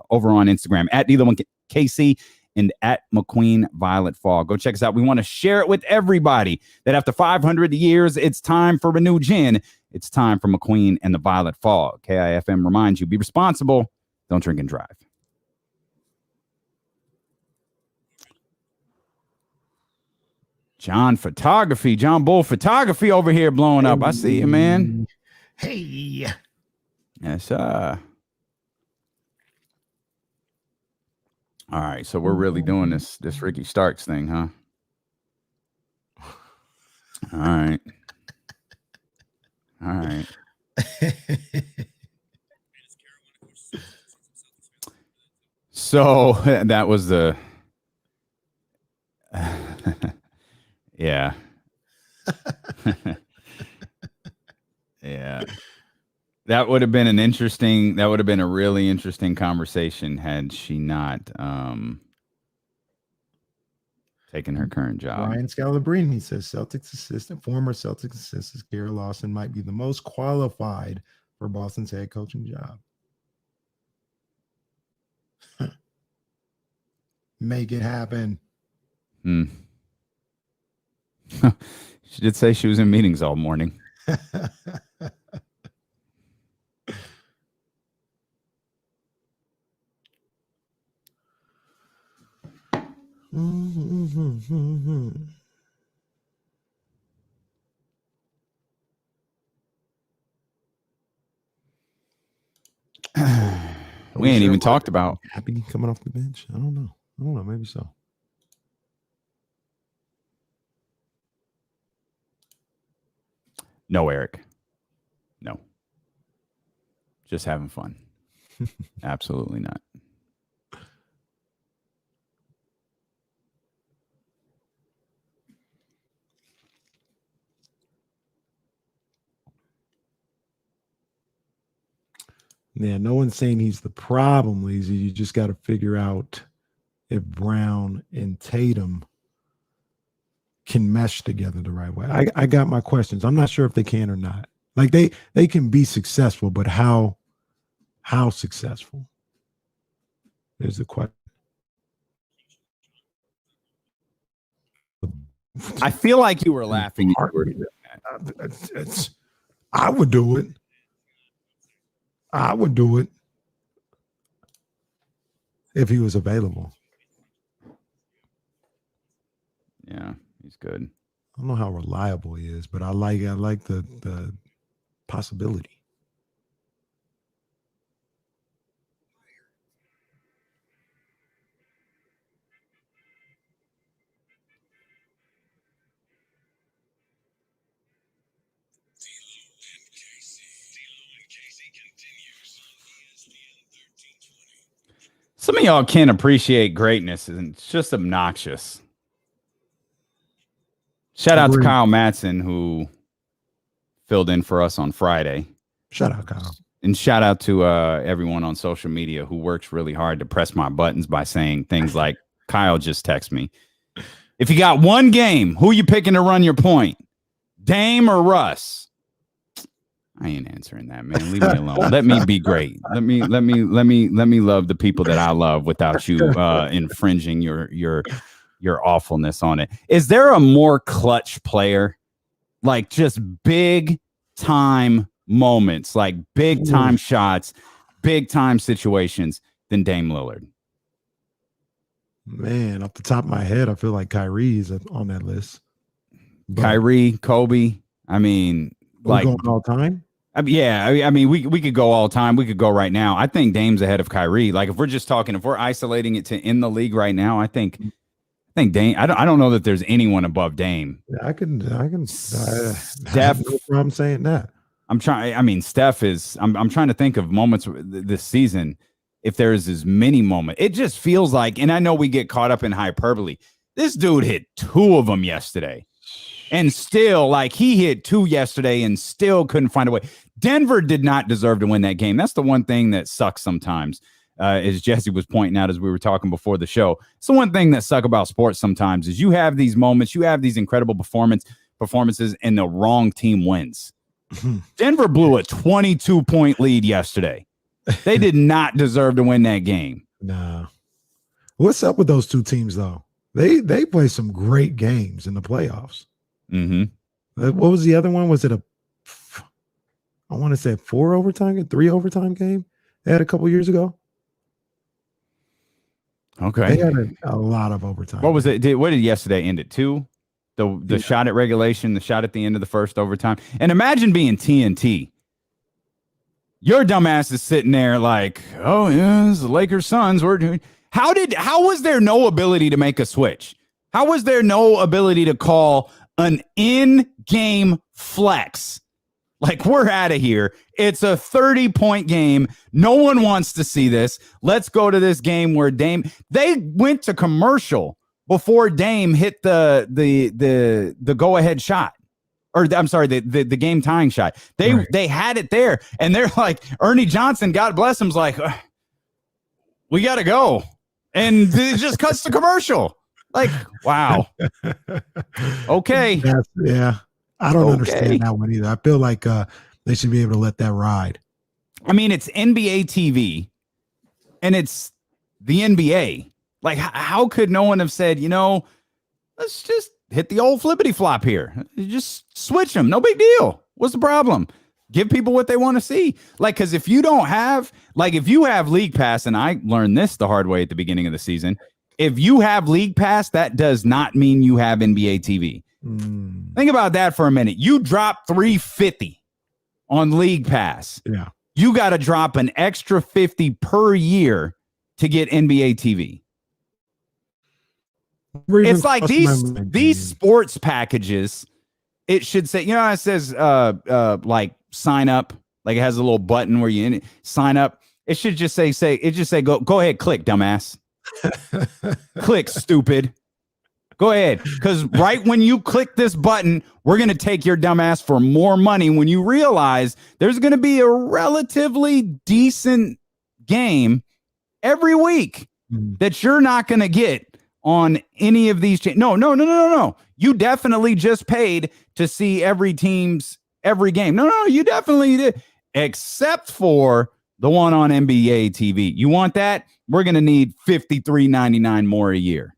over on Instagram at D'Lo1KC and at McQueen Violet Fog. Go check us out. We want to share it with everybody that after 500 years, it's time for a new gin. It's time for McQueen and the Violet Fog. KIFM reminds you, be responsible. Don't drink and drive. John Bull Photography over here blowing up. I see you, man. Hey. Yes, All right, so we're really doing this Ricky Starks thing, huh? All right. So that was the yeah. Yeah. That would have been a really interesting conversation had she not taken her current job. Ryan Scalabrine, he says former Celtics assistant Gary Lawson might be the most qualified for Boston's head coaching job. Make it happen. She did say she was in meetings all morning. We ain't even talked about Happy coming off the bench. I don't know. Maybe so. No, Eric. No. Just having fun. Absolutely not. Yeah, no one's saying he's the problem, Leezy. You just got to figure out if Brown and Tatum can mesh together the right way. I got my questions. I'm not sure if they can or not. Like they can be successful, but how successful? There's the question. I feel like you were laughing. I would do it. I would do it if he was available. Yeah, he's good. I don't know how reliable he is, but I like the possibility. Some of y'all can't appreciate greatness, and it's just obnoxious. Shout out to Kyle Matson, who filled in for us on Friday. Shout out, Kyle. And shout out to everyone on social media who works really hard to press my buttons by saying things like, Kyle just text me. If you got one game, who you picking to run your point? Dame or Russ? I ain't answering that, man. Leave me alone. Let me be great. Let me love the people that I love without you infringing your awfulness on it. Is there a more clutch player, like just big time moments, like big time shots, big time situations than Dame Lillard? Man, off the top of my head, I feel like Kyrie is on that list. But Kyrie, Kobe. I mean, like going all time. I mean, we could go all time. We could go right now. I think Dame's ahead of Kyrie. Like if we're isolating it to in the league right now, I think Dame. I don't know that there's anyone above Dame. Yeah, I can. Steph. No problem saying that. I'm trying. I mean, Steph is. I'm trying to think of moments this season. If there's as many moments, it just feels like. And I know we get caught up in hyperbole. This dude hit 2 of them yesterday. And still, like, he hit 2 yesterday and still couldn't find a way. Denver did not deserve to win that game. That's the one thing that sucks sometimes, as Jesse was pointing out as we were talking before the show. It's the one thing that sucks about sports sometimes is you have these moments, you have these incredible performances, and the wrong team wins. Denver blew a 22-point lead yesterday. They did not deserve to win that game. Nah. What's up with those 2 teams, though? They play some great games in the playoffs. Mm-hmm. What was the other one? Was it I want to say 3 overtime game they had a couple years ago? Okay. They had a lot of overtime. What was it? What did yesterday end at 2? The shot at regulation, the shot at the end of the first overtime. And imagine being TNT. Your dumbass is sitting there like, oh, yeah, it's the Lakers Suns. How was there no ability to make a switch? How was there no ability to call an in-game flex? Like, we're out of here. It's a 30-point game. No one wants to see this. Let's go to this game where Dame. They went to commercial before Dame hit the go-ahead shot. Or I'm sorry, the game tying shot. They had it there, and they're like, Ernie Johnson, God bless him's like, we got to go. And it just cuts to commercial. Like, wow. Okay. Yeah. I don't understand that one either. I feel like they should be able to let that ride. I mean, it's NBA TV and it's the NBA. Like, how could no one have said, let's just hit the old flippity flop here. Just switch them. No big deal. What's the problem? Give people what they want to see. Like, because if you have League Pass, and I learned this the hard way at the beginning of the season, If you have League Pass, that does not mean you have NBA TV. Think about that for a minute. You drop $350 on League Pass. Yeah. You got to drop an extra $50 per year to get NBA TV. It's like these sports packages. It should say, it says like sign up. Like it has a little button where you sign up. It should just say go ahead, click, dumbass. Click, stupid. Go ahead. Because right when you click this button, we're going to take your dumbass for more money when you realize there's going to be a relatively decent game every week that you're not going to get on any of these. No. You definitely just paid to see every team's every game. No, you definitely did. Except for the one on NBA TV. You want that? We're going to need $53.99 more a year.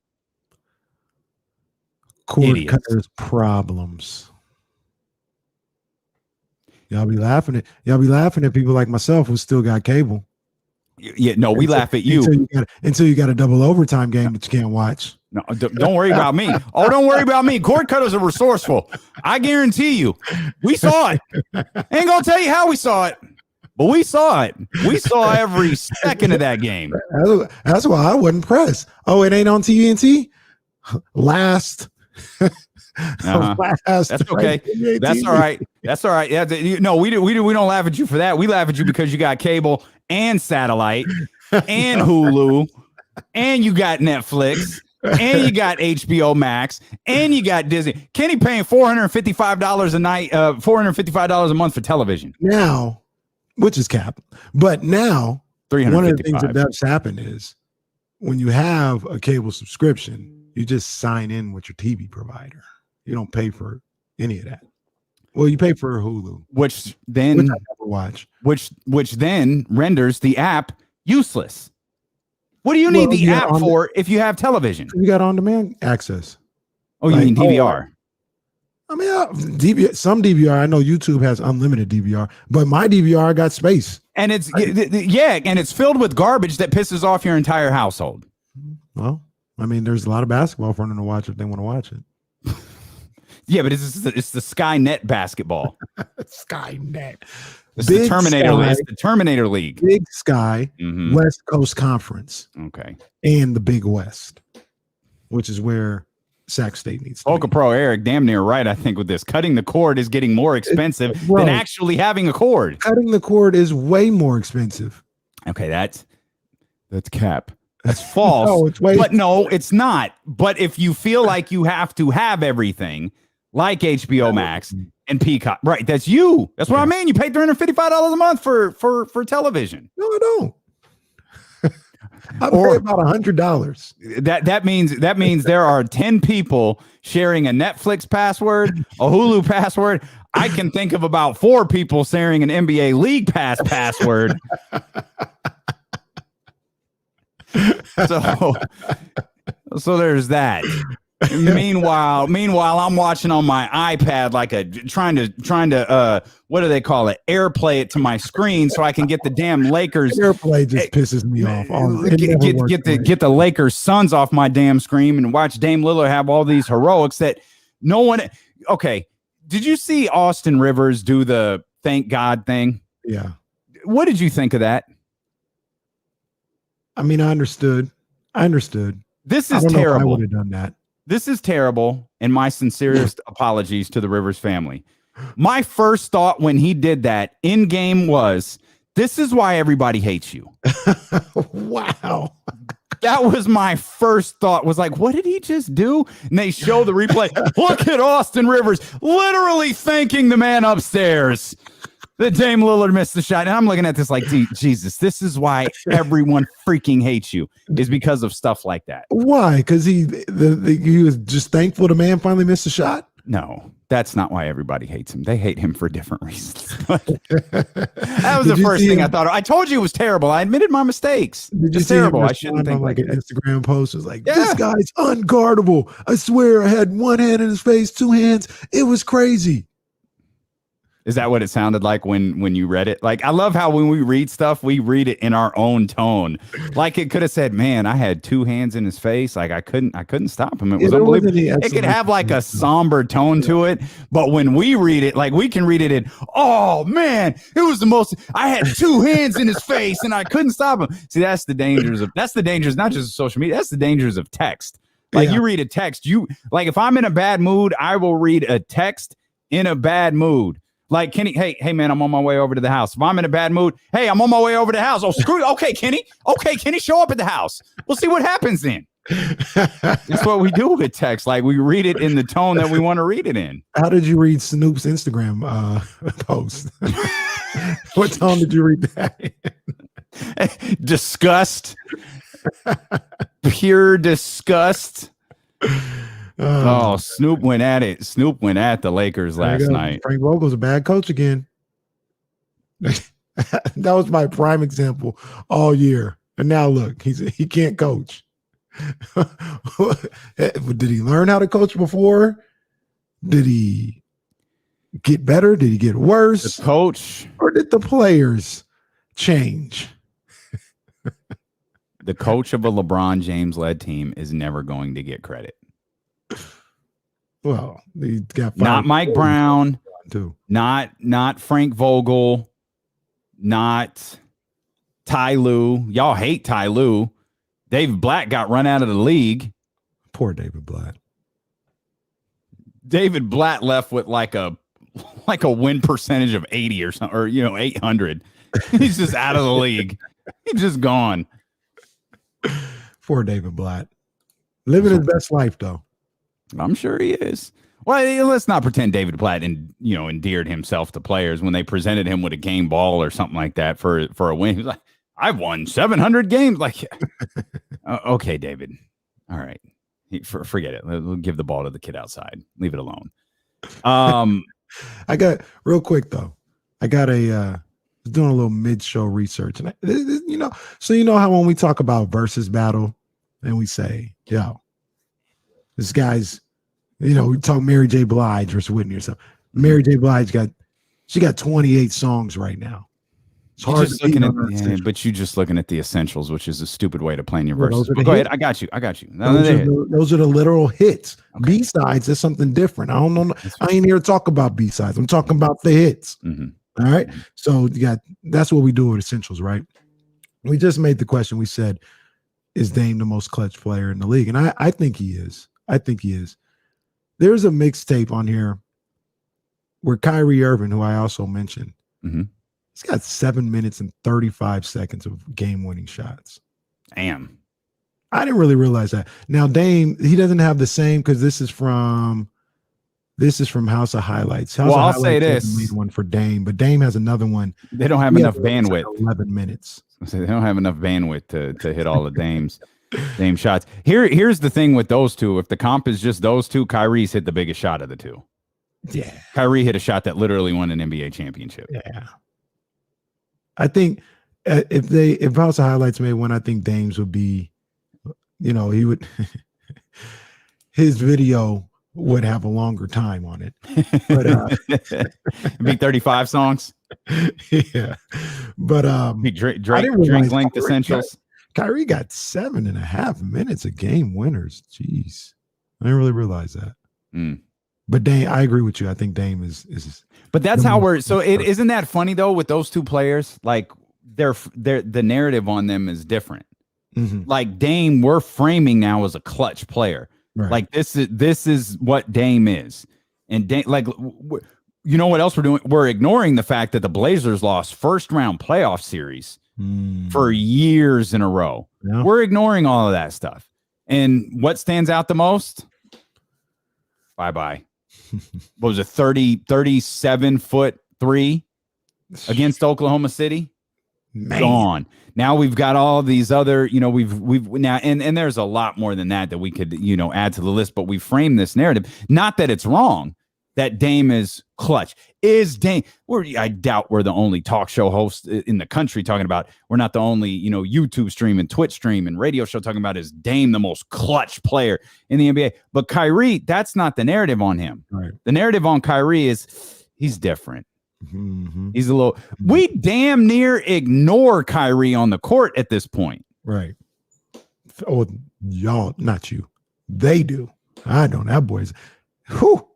Cord cutters problems. Y'all be laughing at people like myself who still got cable. Yeah, no, we laugh at you until you got a double overtime game that you can't watch. No, don't worry about me. Oh, don't worry about me. Cord cutters are resourceful. I guarantee you. We saw it. Ain't gonna tell you how we saw it, but we saw it. We saw every second of that game. That's why I wasn't pressed. Oh, it ain't on TNT? Last. That's okay. That's all right. That's all right. Yeah, no, we don't laugh at you for that. We laugh at you because you got cable and satellite and Hulu and you got Netflix and you got HBO Max and you got Disney. Kenny paying $455 a night, $455 a month for television now, which is cap. But now, one of the things that does happen is when you have a cable subscription, you just sign in with your TV provider. You don't pay for any of that. Well, you pay for Hulu, which then I never watch, which then renders the app useless. What do you need the app for if you have television? You got on-demand access. Oh, you mean DVR? I mean, some DVR. I know YouTube has unlimited DVR, but my DVR got space, and and it's filled with garbage that pisses off your entire household. Well, I mean, there's a lot of basketball for them to watch if they want to watch it. Yeah, but it's the Skynet basketball. Skynet. It's the Terminator. It's the Terminator League. Big Sky, West Coast Conference. Okay. And the Big West, which is where Sac State needs to Polka be. Pro Eric, damn near right, I think, with this. Cutting the cord is getting more expensive than actually having a cord. Cutting the cord is way more expensive. Okay, that's cap. That's false. No, it's not. But if you feel like you have to have everything, like HBO Max and Peacock, right? That's you. That's what I mean. You pay $355 a month for television. No, I don't. I pay about $100. That means there are 10 people sharing a Netflix password, a Hulu password. I can think of about 4 people sharing an NBA League Pass password. So there's that. Meanwhile, I'm watching on my iPad like trying to what do they call it? AirPlay it to my screen so I can get the damn Lakers. AirPlay just pisses me off. Get the Lakers Suns off my damn screen and watch Dame Lillard have all these heroics that no one. Okay, did you see Austin Rivers do the thank God thing? Yeah. What did you think of that? I mean, I understood. This is terrible. I would have done that. This is terrible, and my sincerest apologies to the Rivers family. My first thought when he did that in game was, this is why everybody hates you. Wow. That was my first thought, was like, what did he just do? And they show the replay. Look at Austin Rivers literally thanking the man upstairs that Dame Lillard missed the shot. And I'm looking at this like, Jesus, this is why everyone freaking hates you, is because of stuff like that. Why? Because he was just thankful the man finally missed the shot? No, that's not why everybody hates him. They hate him for different reasons. That was the first thing I thought of. I told you it was terrible. I admitted my mistakes. It's terrible. I shouldn't think like an Instagram post was like, this guy's unguardable. I swear I had one hand in his face, 2 hands. It was crazy. Is that what it sounded like when you read it? Like, I love how when we read stuff, we read it in our own tone. Like, it could have said, "Man, I had two hands in his face. Like, I couldn't stop him. It was unbelievable." It could have like a somber tone to it, but when we read it, like, we can read it in, "Oh man, it was the most. I had two hands in his face and I couldn't stop him." See, that's the dangers not just of social media. That's the dangers of text. Like, you read a text, like, if I'm in a bad mood, I will read a text in a bad mood. Like, Kenny, hey, man, I'm on my way over to the house. If I'm in a bad mood, hey, I'm on my way over to the house. Oh, screw it. Okay, Kenny, show up at the house. We'll see what happens then. That's what we do with text. Like, we read it in the tone that we want to read it in. How did you read Snoop's Instagram post? What tone did you read that in? Disgust. Pure disgust. Oh, Snoop went at it. Snoop went at the Lakers last night. Frank Vogel's a bad coach again. That was my prime example all year. And now look, he can't coach. Did he learn how to coach before? Did he get better? Did he get worse? The coach, or did the players change? The coach of a LeBron James-led team is never going to get credit. Well, he got not Mike Brown, too. Not Frank Vogel, not Ty Lue. Y'all hate Ty Lue. David Blatt got run out of the league. Poor David Blatt. David Blatt left with like a win percentage of 80 or something, or 800. He's just out of the league. He's just gone. Poor David Blatt. Living his best life, though. I'm sure he is. Well, let's not pretend David Blatt endeared himself to players when they presented him with a game ball or something like that for a win. He's like, "I've won 700 games." Like, okay, David. All right. Forget it. We'll give the ball to the kid outside. Leave it alone. I got real quick though. I got doing a little mid-show research, and so how when we talk about versus battle, and we say, "Yo, this guy's," we talk Mary J. Blige versus Whitney or something. Mary J. Blige got 28 songs right now. It's hard to looking at, but you're just looking at the essentials, which is a stupid way to plan your verses. Go ahead, I got you. Those are the literal hits. Okay. B-sides is something different. I don't know. I ain't here to talk about B-sides. I'm talking about the hits. Mm-hmm. All right. So that's what we do with essentials, right? We just made the question. We said, is Dame the most clutch player in the league? And I think he is. There's a mixtape on here where Kyrie Irving, who I also mentioned, mm-hmm. he's got 7 minutes and 35 seconds of game-winning shots. Damn. I didn't really realize that. Now, Dame, he doesn't have the same because this is from House of Highlights. I'll say this. Made one for Dame, but Dame has another one. They don't have enough bandwidth. 11 minutes. So they don't have enough bandwidth to hit all the Dame shots. Here's the thing with those two. If the comp is just those two, Kyrie's hit the biggest shot of the two. Yeah. Kyrie hit a shot that literally won an NBA championship. Yeah. I think if House of Highlights made one, I think Dame's would be, he would, his video would have a longer time on it. But it'd be 35 songs. Yeah. But drink length essentials. Kyrie got 7.5 minutes of game winners. Jeez. I didn't really realize that. Mm. But Dame, I agree with you. I think Dame is. But that's how we're. So isn't that funny though with those two players? Like the narrative on them is different. Mm-hmm. Like Dame, we're framing now as a clutch player. Right. Like this is what Dame is, and Dame, like you know what else we're doing? We're ignoring the fact that the Blazers lost first round playoff series for years in a row. Yeah. We're ignoring all of that stuff, and what stands out the most? Bye. What was it, 37-foot three against Oklahoma City? Man. Gone. Now we've got all these other, we've now, and there's a lot more than that we could, add to the list, but we frame this narrative. Not that it's wrong that Dame is clutch. Is Dame, I doubt we're the only talk show host in the country talking about, we're not the only, YouTube stream and Twitch stream and radio show talking about is Dame the most clutch player in the NBA. But Kyrie, that's not the narrative on him. Right. The narrative on Kyrie is he's different. Mm-hmm. He's a little. We damn near ignore Kyrie on the court at this point. Right. Oh, y'all, not you. They do. I don't. That boy's. Whew,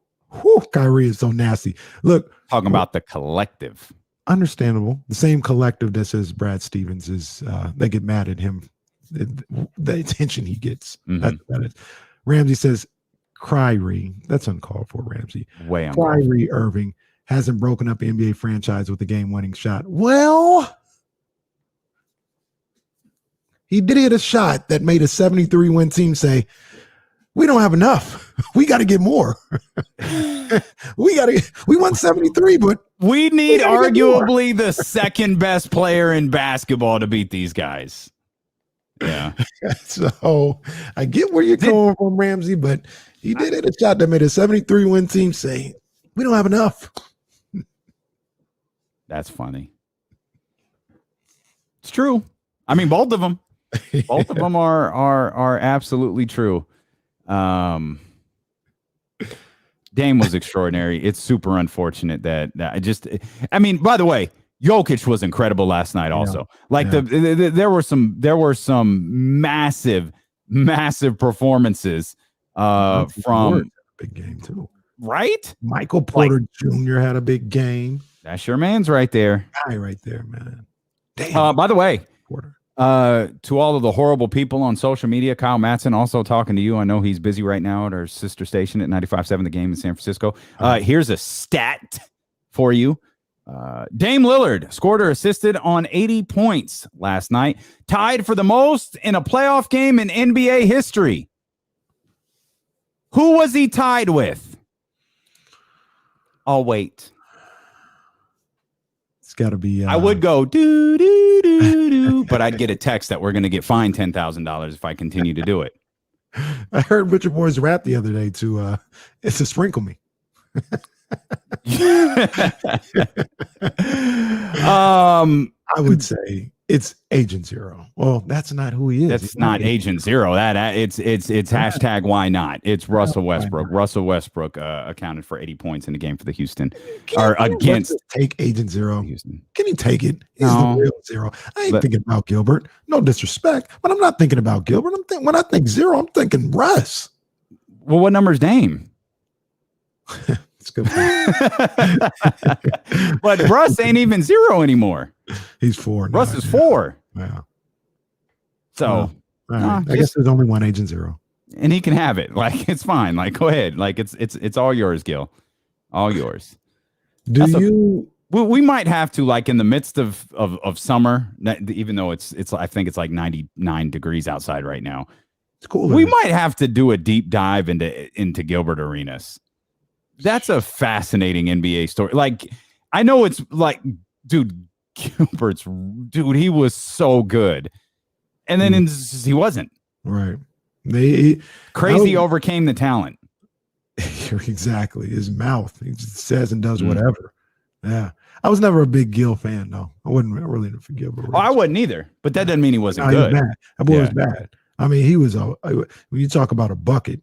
Kyrie is so nasty. Look, talking about the collective. Understandable. The same collective that says Brad Stevens is. They get mad at him. The attention he gets. Mm-hmm. That is. Ramsey says, Kyrie. That's uncalled for. Ramsey. Way uncalled. Kyrie Irving hasn't broken up the NBA franchise with a game-winning shot. Well, he did hit a shot that made a 73-win team say, we don't have enough. We got to get more. We won 73, but we need arguably the second best player in basketball to beat these guys. Yeah. So I get where you're going from, Ramsey, but he did hit a shot that made a 73-win team say, we don't have enough. That's funny. It's true. I mean, both of them. Both of them are absolutely true. Dame was extraordinary. It's super unfortunate that I mean, by the way, Jokic was incredible last night also. There were some massive performances from big game too. Right? Michael Porter Jr. had a big game. That's your man's right there. Guy right there, man. Damn. By the way, Porter. To all of the horrible people on social media, Kyle Matson also talking to you. I know he's busy right now at our sister station at 95.7 The Game in San Francisco. Here's a stat for you. Dame Lillard scored or assisted on 80 points last night, tied for the most in a playoff game in NBA history. Who was he tied with? I'll wait. It's got to be. I would go do do do do, but I'd get a text that we're going to get fined $10,000 if I continue to do it. I heard Butcher Boy's rap the other day to it's a sprinkle me. I would say it's Agent Zero. Well, that's not who he is. That's not Agent Zero. It's hashtag why not. It's Russell Westbrook. Russell Westbrook accounted for 80 points in the game for the Houston. Take Agent Zero. Houston. Can he take it? He's the real Zero. I ain't thinking about Gilbert. No disrespect, but I'm not thinking about Gilbert. When I think Zero, I'm thinking Russ. Well, what number's Dame? It's good. But Russ ain't even 0 anymore. He's 4 now. Russ is 4. Yeah. So I guess there's only one Agent Zero. And he can have it. Like, it's fine. Like, go ahead. Like, it's all yours, Gil. All yours. We might have to, like, in the midst of summer, even though it's I think it's like 99 degrees outside right now. It's cool. We might have to do a deep dive into Gilbert Arenas. That's a fascinating NBA story. Like, I know it's like, Gilbert's he was so good. And then he wasn't. Right. Crazy overcame the talent. Exactly. His mouth. He just says and does whatever. Yeah. I was never a big Gil fan, though. I wasn't really for Gilbert. I wasn't either. But that doesn't mean he wasn't good. He was bad. That boy was bad. I mean, he was when you talk about a bucket,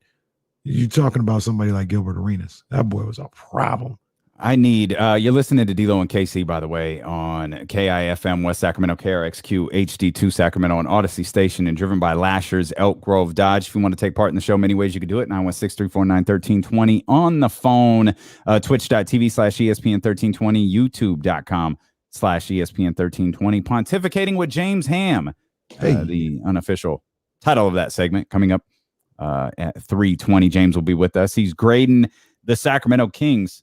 you're talking about somebody like Gilbert Arenas. That boy was a problem. I need you're listening to D-Lo and KC, by the way, on KIFM West Sacramento, KRXQ HD2 Sacramento, on Odyssey Station, and driven by Lashers, Elk Grove Dodge. If you want to take part in the show, many ways you can do it. 916-349-1320 on the phone, twitch.tv/ESPN1320, youtube.com/ESPN1320. Pontificating with James Ham, the unofficial title of that segment, coming up at 3:20. James will be with us. He's grading the Sacramento Kings.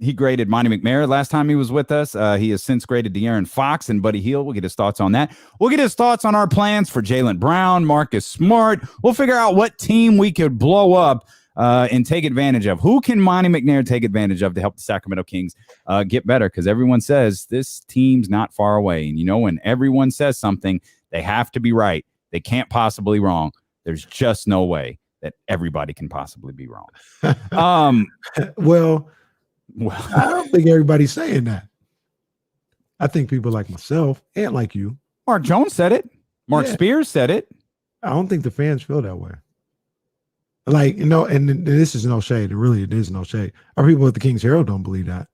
He graded Monty McNair last time he was with us. He has since graded De'Aaron Fox and Buddy Hield. We'll get his thoughts on that. We'll get his thoughts on our plans for Jaylon Brown, Marcus Smart. We'll figure out what team we could blow up and take advantage of. Who can Monty McNair take advantage of to help the Sacramento Kings get better? Because everyone says this team's not far away. And, when everyone says something, they have to be right. They can't possibly be wrong. There's just no way that everybody can possibly be wrong. Well, I don't think everybody's saying that. I think people like myself and like you. Mark Jones said it. Mark Spears said it. I don't think the fans feel that way. Like, and this is no shade. It is no shade. Our people at the Kings Herald don't believe that.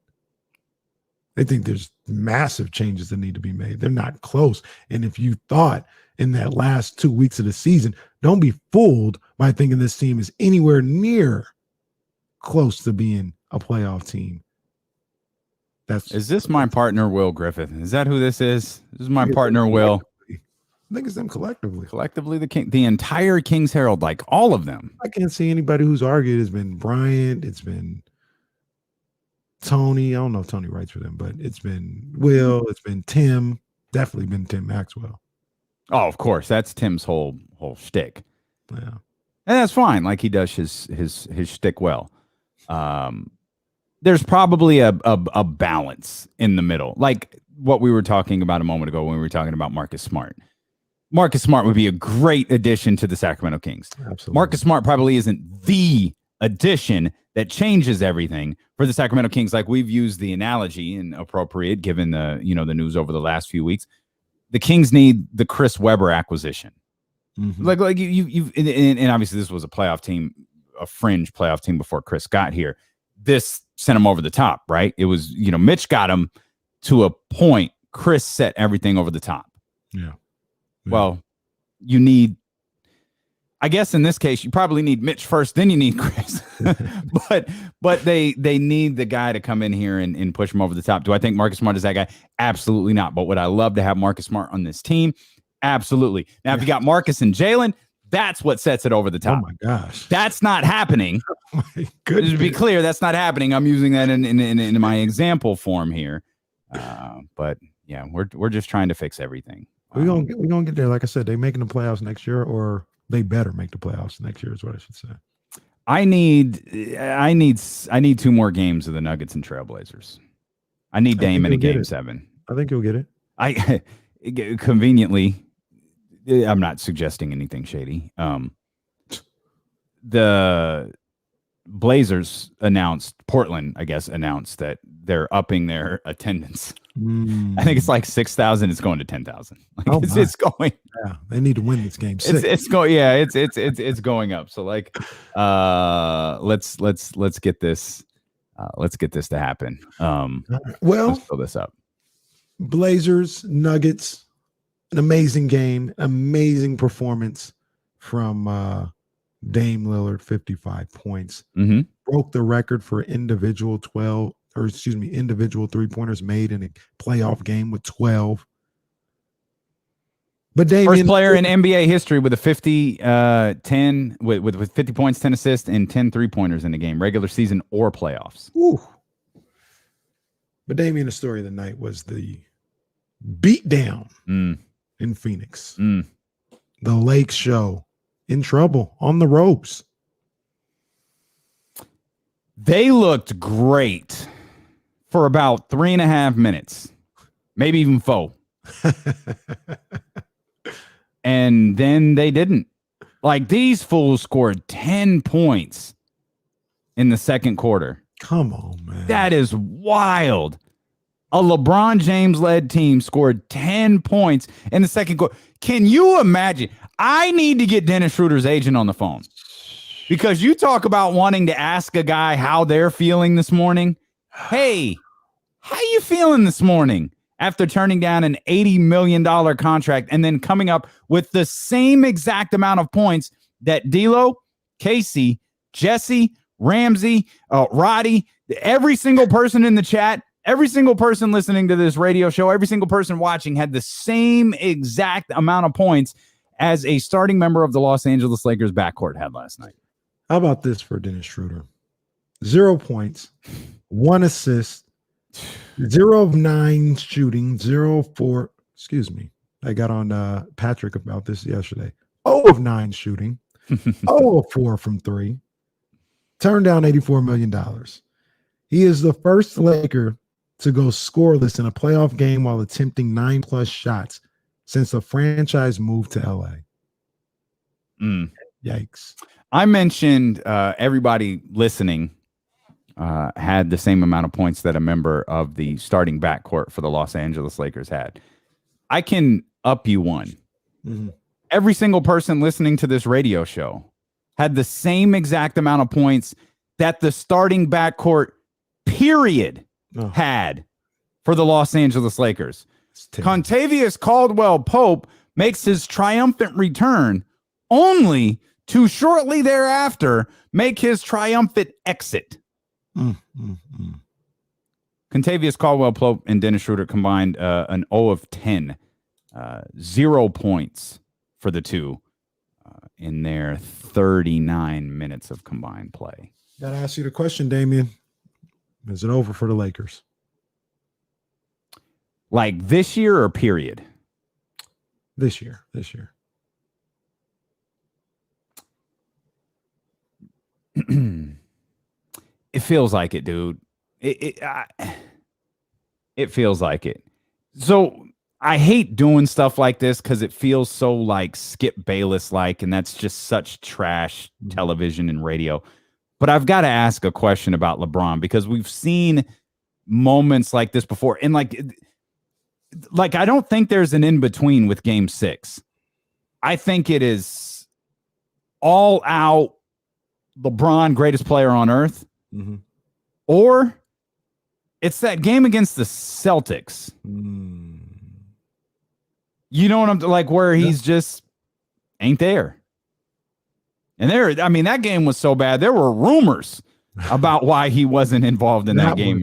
They think there's massive changes that need to be made. They're not close. And if you thought in that last 2 weeks of the season, don't be fooled by thinking this team is anywhere near close to being a playoff team. Is this my partner, Will Griffith? Is that who this is? This is my partner, Will. I think it's them collectively. Collectively, the entire King's Herald, like all of them. I can't see anybody who's argued. It's been Bryant. It's been Tony. I don't know if Tony writes for them, but it's been Will. It's been Tim. Definitely been Tim Maxwell. Oh, of course. That's Tim's whole shtick. Yeah. And that's fine. Like he does his shtick well. There's probably a balance in the middle. Like what we were talking about a moment ago when we were talking about Marcus Smart. Marcus Smart would be a great addition to the Sacramento Kings. Absolutely. Marcus Smart probably isn't the addition that changes everything for the Sacramento Kings. Like we've used the analogy and appropriate given the news over the last few weeks. The Kings need the Chris Webber acquisition. Mm-hmm. Like you and obviously this was a playoff team, a fringe playoff team before Chris got here. This sent him over the top, right? It was, Mitch got him to a point. Chris set everything over the top. Yeah. Well, you need, I guess in this case, you probably need Mitch first, then you need Chris. but they need the guy to come in here and push him over the top. Do I think Marcus Smart is that guy? Absolutely not. But would I love to have Marcus Smart on this team? Absolutely. Now, if you got Marcus and Jaylon, that's what sets it over the top. Oh my gosh. That's not happening. Oh my goodness. To be clear, that's not happening. I'm using that in my example form here. But yeah, we're just trying to fix everything. We're gonna get there. Like I said, they making the playoffs next year, or they better make the playoffs next year, is what I should say. I need 2 more games of the Nuggets and Trailblazers. I need Dame in a game 7. I think you'll get it. I conveniently, I'm not suggesting anything shady. The Blazers Portland, I guess, announced that they're upping their attendance. I think it's like 6,000. It's going to 10,000. Like it's going. Yeah, they need to win this game. It's going. Yeah, it's going up. So like, let's get this. Let's get this to happen. Well, let's fill this up. Blazers, Nuggets, an amazing game, amazing performance from Dame Lillard, 55 points. Mm-hmm. Broke the record for individual individual three-pointers made in a playoff game with 12. But Damian, first player in NBA history with a 50-10 with 50 points, 10 assists, and 10 three-pointers in the game, regular season or playoffs. Ooh. But Damian, the story of the night was the beatdown in Phoenix. The Lake Show in trouble on the ropes. They looked great for about 3.5 minutes, maybe even 4. And then they didn't. Like, these fools scored 10 points in the second quarter. Come on, man. That is wild. A LeBron James-led team scored 10 points in the second quarter. Can you imagine? I need to get Dennis Schroeder's agent on the phone. Because you talk about wanting to ask a guy how they're feeling this morning. Hey, how you feeling this morning after turning down an $80 million contract and then coming up with the same exact amount of points that D'Lo, Casey, Jesse, Ramsey, Roddy, every single person in the chat, every single person listening to this radio show, every single person watching had the same exact amount of points as a starting member of the Los Angeles Lakers backcourt had last night. How about this for Dennis Schroeder? 0 points, 1 assist, 0 of 9 shooting, 0 of 4. Excuse me. I got on Patrick about this yesterday. 0 of 9 shooting, 0 of 4 from 3. Turned down $84 million. He is the first Laker to go scoreless in a playoff game while attempting 9+ shots since the franchise moved to LA. Yikes. I mentioned everybody listening had the same amount of points that a member of the starting backcourt for the Los Angeles Lakers had. I can up you one. Mm-hmm. Every single person listening to this radio show had the same exact amount of points that the starting backcourt period had for the Los Angeles Lakers. Contavious Caldwell-Pope makes his triumphant return, only to shortly thereafter make his triumphant exit. Contavious Caldwell-Pope and Dennis Schroeder combined an 0 of 10, 0 points for the two in their 39 minutes of combined play. Gotta ask you the question, Damian. Is it over for the Lakers? Like this year or period? This year. It feels like it, dude. It feels like it. So I hate doing stuff like this because it feels so like Skip Bayless-like, and that's just such trash television and radio. But I've got to ask a question about LeBron because we've seen moments like this before. And like I don't think there's an in-between with Game 6. I think it is all out LeBron, greatest player on earth. Mm-hmm. Or it's that game against the Celtics. You know what I'm like, where he's just ain't there. And that game was so bad. There were rumors about why he wasn't involved in that game.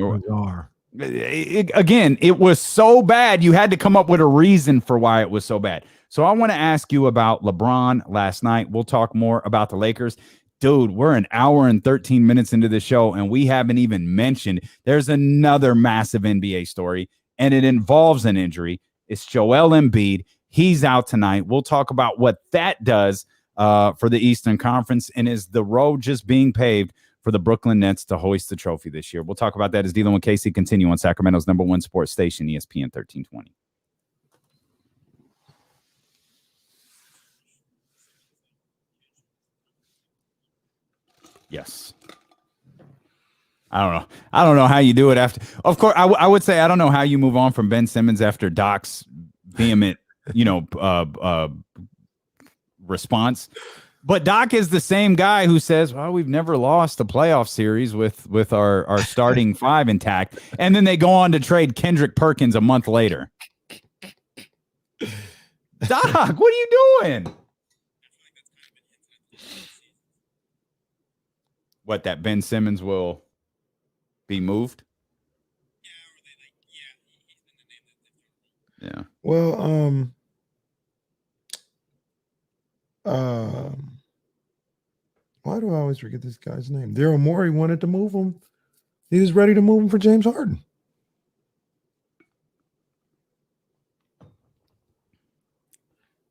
Again, it was so bad. You had to come up with a reason for why it was so bad. So I want to ask you about LeBron last night. We'll talk more about the Lakers. Dude, we're an hour and 13 minutes into the show, and we haven't even mentioned there's another massive NBA story, and it involves an injury. It's Joel Embiid. He's out tonight. We'll talk about what that does for the Eastern Conference, and is the road just being paved for the Brooklyn Nets to hoist the trophy this year. We'll talk about that as Dealing with Casey continue on Sacramento's #1 sports station, ESPN 1320. Yes. I don't know how you do it after. Of course, I would say I don't know how you move on from Ben Simmons after Doc's vehement, response. But Doc is the same guy who says, well, we've never lost a playoff series with our starting five intact. And then they go on to trade Kendrick Perkins a month later. Doc, what are you doing? What, that Ben Simmons will be moved? Yeah. Well, why do I always forget this guy's name? Daryl Morey wanted to move him. He was ready to move him for James Harden.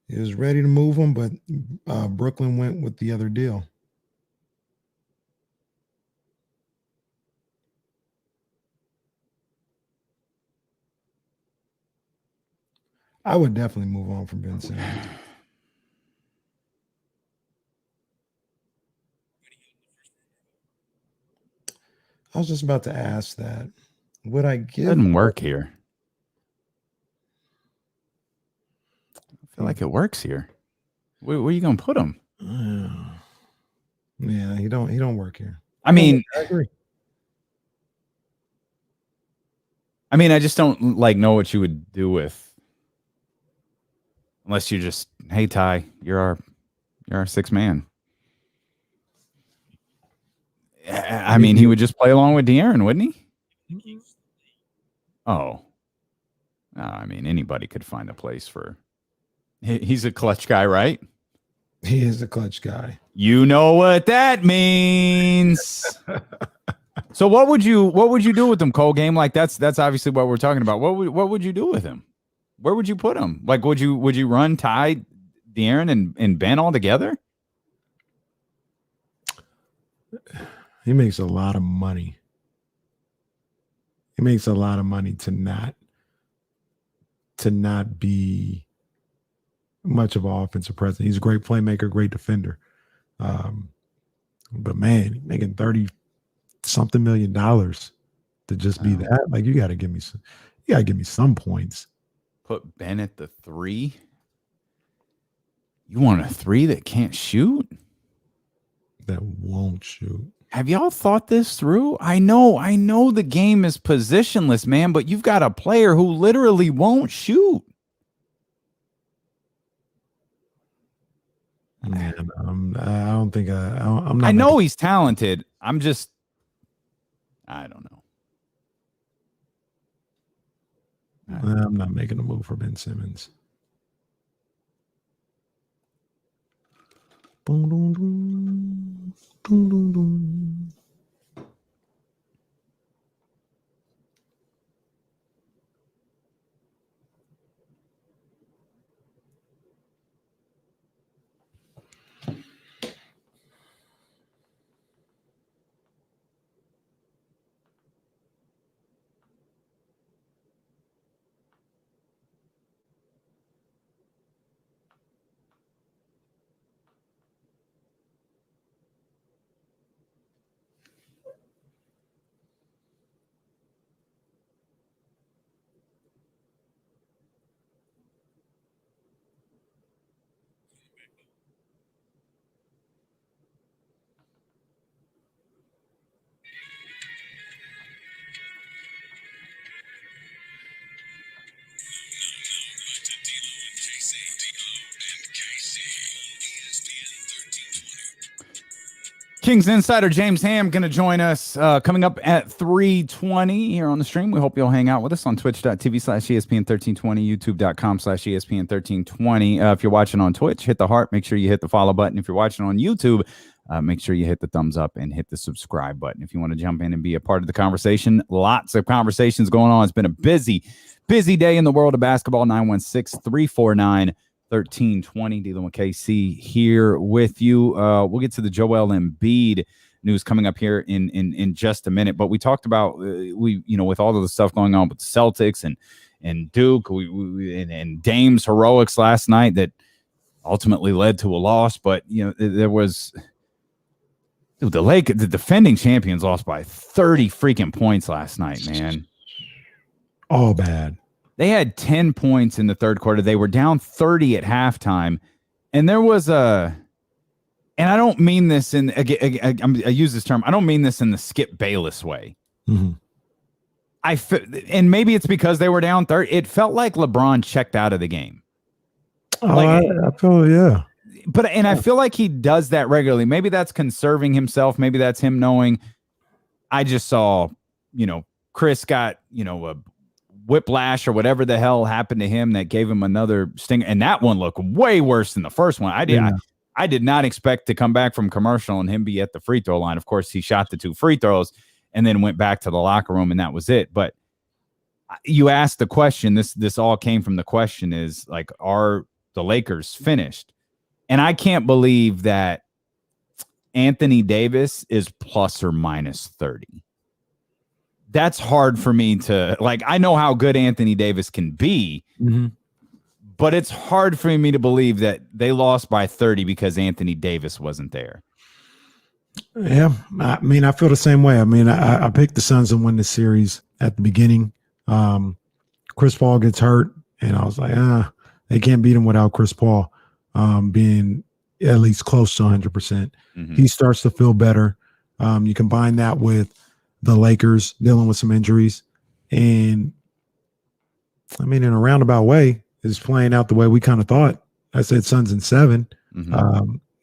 He was ready to move him, but Brooklyn went with the other deal. I would definitely move on from Ben Simmons. I was just about to ask that. Would I give? Doesn't work here. I feel like it works here. Where are you gonna put him? Yeah, he don't work here. I mean, I agree. I just don't know what you would do with, unless you just, hey Ty, you're our sixth man. He would just play along with De'Aaron, wouldn't he? Oh. Anybody could find a place for. He's a clutch guy, right? He is a clutch guy. You know what that means. So what would you do with him, Cole? Game like that's obviously what we're talking about. What would you do with him? Where would you put him? Like, would you run Ty, De'Aaron, and Ben all together? He makes a lot of money. He makes a lot of money to not be much of an offensive presence. He's a great playmaker, great defender. But man, making $30-something million to just be that. Like, you gotta give me some points. Put Ben at the 3. You want a 3 that can't shoot? That won't shoot. Have y'all thought this through? I know the game is positionless, man, but you've got a player who literally won't shoot. Man, I don't think I'm not. I know he's talented. I don't know. I'm not making a move for Ben Simmons. Boom, boom, boom. Boom, boom, boom. Kings Insider James Ham going to join us coming up at 3:20 here on the stream. We hope you'll hang out with us on twitch.tv/ESPN1320, youtube.com/ESPN1320. If you're watching on Twitch, hit the heart. Make sure you hit the follow button. If you're watching on YouTube, make sure you hit the thumbs up and hit the subscribe button. If you want to jump in and be a part of the conversation, lots of conversations going on. It's been a busy day in the world of basketball. 916-349-1320. Dealing with KC here with you. We'll get to the Joel Embiid news coming up here in just a minute. But we talked about with all of the stuff going on with the Celtics and Duke, and Dame's heroics last night that ultimately led to a loss. But there was the defending champions lost by 30 freaking points last night, man. All bad. They had 10 points in the third quarter. They were down 30 at halftime. And there was and I don't mean this I use this term. I don't mean this in the Skip Bayless way. Mm-hmm. And maybe it's because they were down 30. It felt like LeBron checked out of the game. Oh, I feel, yeah. And I feel like he does that regularly. Maybe that's conserving himself. Maybe that's him knowing. I just saw, Chris got, a whiplash or whatever the hell happened to him that gave him another sting, and that one looked way worse than the first one. I did not expect to come back from commercial and him be at the free throw line. Of course, he shot the 2 free throws and then went back to the locker room, and that was it. But you asked the question. This all came from the question: is like, are the Lakers finished? And I can't believe that Anthony Davis is plus or minus 30. That's hard for me to like. I know how good Anthony Davis can be, but it's hard for me to believe that they lost by 30 because Anthony Davis wasn't there. Yeah, I mean, I feel the same way. I mean, I picked the Suns to win the series at the beginning. Chris Paul gets hurt, and I was like, they can't beat him without Chris Paul being at least close to 100%. He starts to feel better. You combine that with the Lakers dealing with some injuries, and I mean, in a roundabout way, is playing out the way we kind of thought. I said Suns in 7.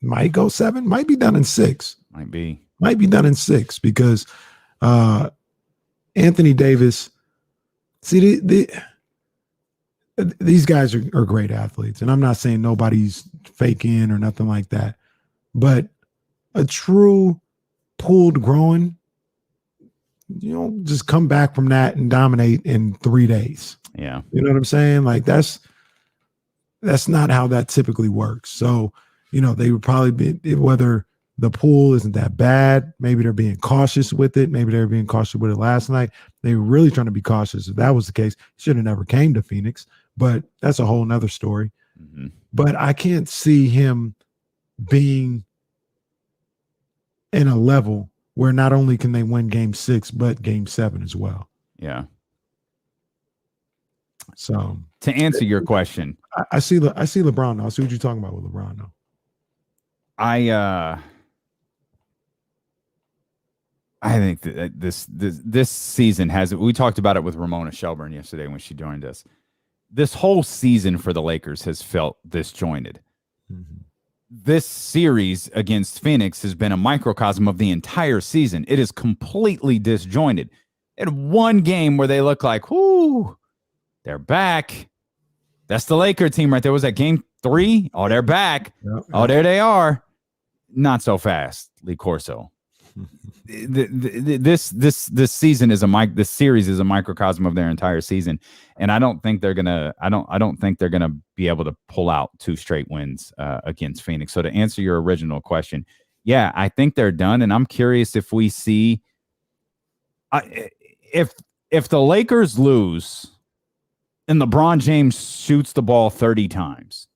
Might go 7, might be done in 6. Might be done in 6 because Anthony Davis, see, these guys are great athletes, and I'm not saying nobody's faking or nothing like that, but a true pulled groin, just come back from that and dominate in 3 days. Yeah. You know what I'm saying? Like that's not how that typically works. So, they would probably be, whether the pool isn't that bad, maybe they're being cautious with it. Maybe they were being cautious with it last night. They were really trying to be cautious. If that was the case, should have never came to Phoenix, but that's a whole nother story. But I can't see him being in a level where not only can they win game 6, but game 7 as well. Yeah. So to answer your question, I see LeBron now. I see what you're talking about with LeBron now. I think that this season has. We talked about it with Ramona Shelburne yesterday when she joined us. This whole season for the Lakers has felt disjointed. Mm-hmm. This series against Phoenix has been a microcosm of the entire season. It is completely disjointed. It had one game where they look like, whoo, they're back. That's the Laker team right there. Was that game 3? Oh, they're back. Yep. Oh, there they are. Not so fast, Lee Corso. This season is this series is a microcosm of their entire season, and I don't think they're gonna. I don't think they're gonna be able to pull out 2 straight wins against Phoenix. So to answer your original question, yeah, I think they're done, and I'm curious if we see if the Lakers lose and LeBron James shoots the ball 30 times,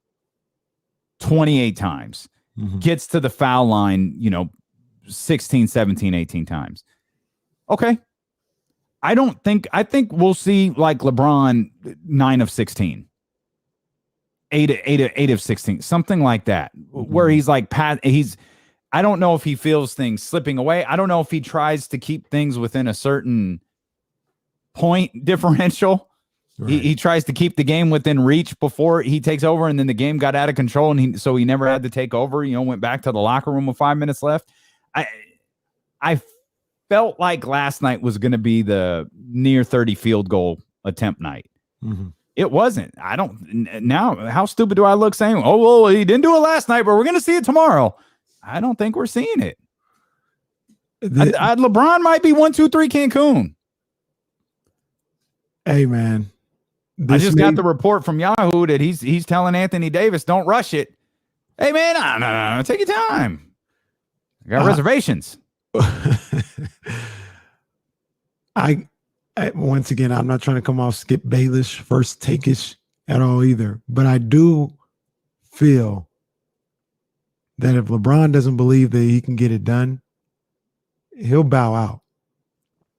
28 times, gets to the foul line, 16, 17, 18 times. Okay. I think we'll see like LeBron 9 of 16. 8 of 16, something like that, where he's like, I don't know if he feels things slipping away. I don't know if he tries to keep things within a certain point differential. Right. He tries to keep the game within reach before he takes over, and then the game got out of control, and so he never had to take over. Went back to the locker room with 5 minutes left. I felt like last night was going to be the near 30 field goal attempt night. Mm-hmm. It wasn't. Now, how stupid do I look saying, oh, well, he didn't do it last night, but we're going to see it tomorrow? I don't think we're seeing it. LeBron might be 1, 2, 3 Cancun. Hey, man. I just got the report from Yahoo that he's telling Anthony Davis, don't rush it. Hey, man, no, take your time. I got reservations. I once again, I'm not trying to come off Skip Bayless, first take-ish at all either, but I do feel that if LeBron doesn't believe that he can get it done, he'll bow out.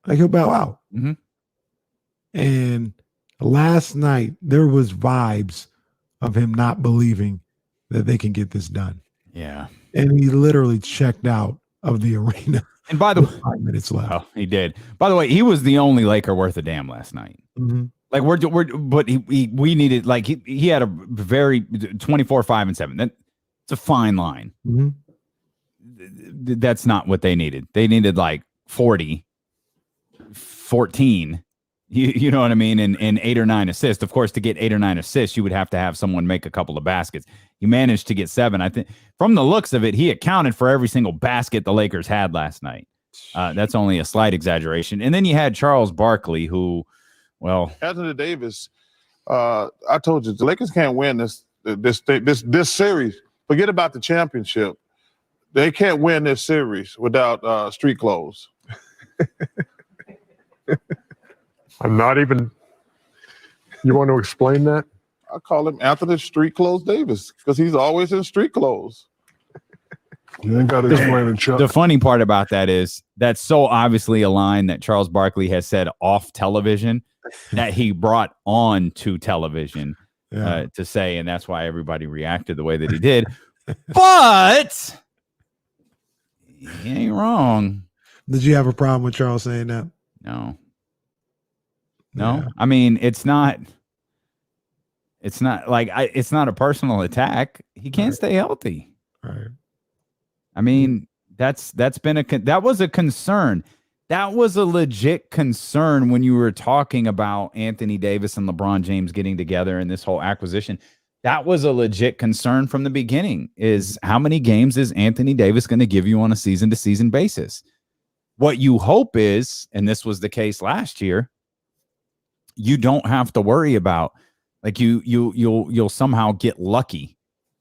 Like, he'll bow out. Mm-hmm. And last night, there was vibes of him not believing that they can get this done. Yeah. And he literally checked out of the arena. And by the way, 5 minutes left. Oh, he did. By the way, he was the only Laker worth a damn last night. Mm-hmm. Like but we needed, like, he had a very 24, 5, and 7. It's a fine line. Mm-hmm. That's not what they needed. They needed like 40, 14. You know what I mean? And 8 or 9 assists. Of course, to get 8 or 9 assists, you would have to have someone make a couple of baskets. He managed to get 7. I think from the looks of it, he accounted for every single basket the Lakers had last night. That's only a slight exaggeration. And then you had Charles Barkley, who, well, Anthony Davis. I told you the Lakers can't win this series. Forget about the championship. They can't win this series without street clothes. I'm not even. You want to explain that? I call him Anthony Street Clothes Davis because he's always in street clothes. You ain't got to explain it, Chuck. The funny part about that is that's so obviously a line that Charles Barkley has said off television that he brought on to television to say, and that's why everybody reacted the way that he did. But he ain't wrong. Did you have a problem with Charles saying that? No. Yeah. I mean, it's not like it's not a personal attack. He can't stay healthy. Right. I mean, that was a concern. That was a legit concern when you were talking about Anthony Davis and LeBron James getting together and this whole acquisition. That was a legit concern from the beginning, is how many games is Anthony Davis going to give you on a season-to-season basis? What you hope is, and this was the case last year, you don't have to worry about, like, you'll somehow get lucky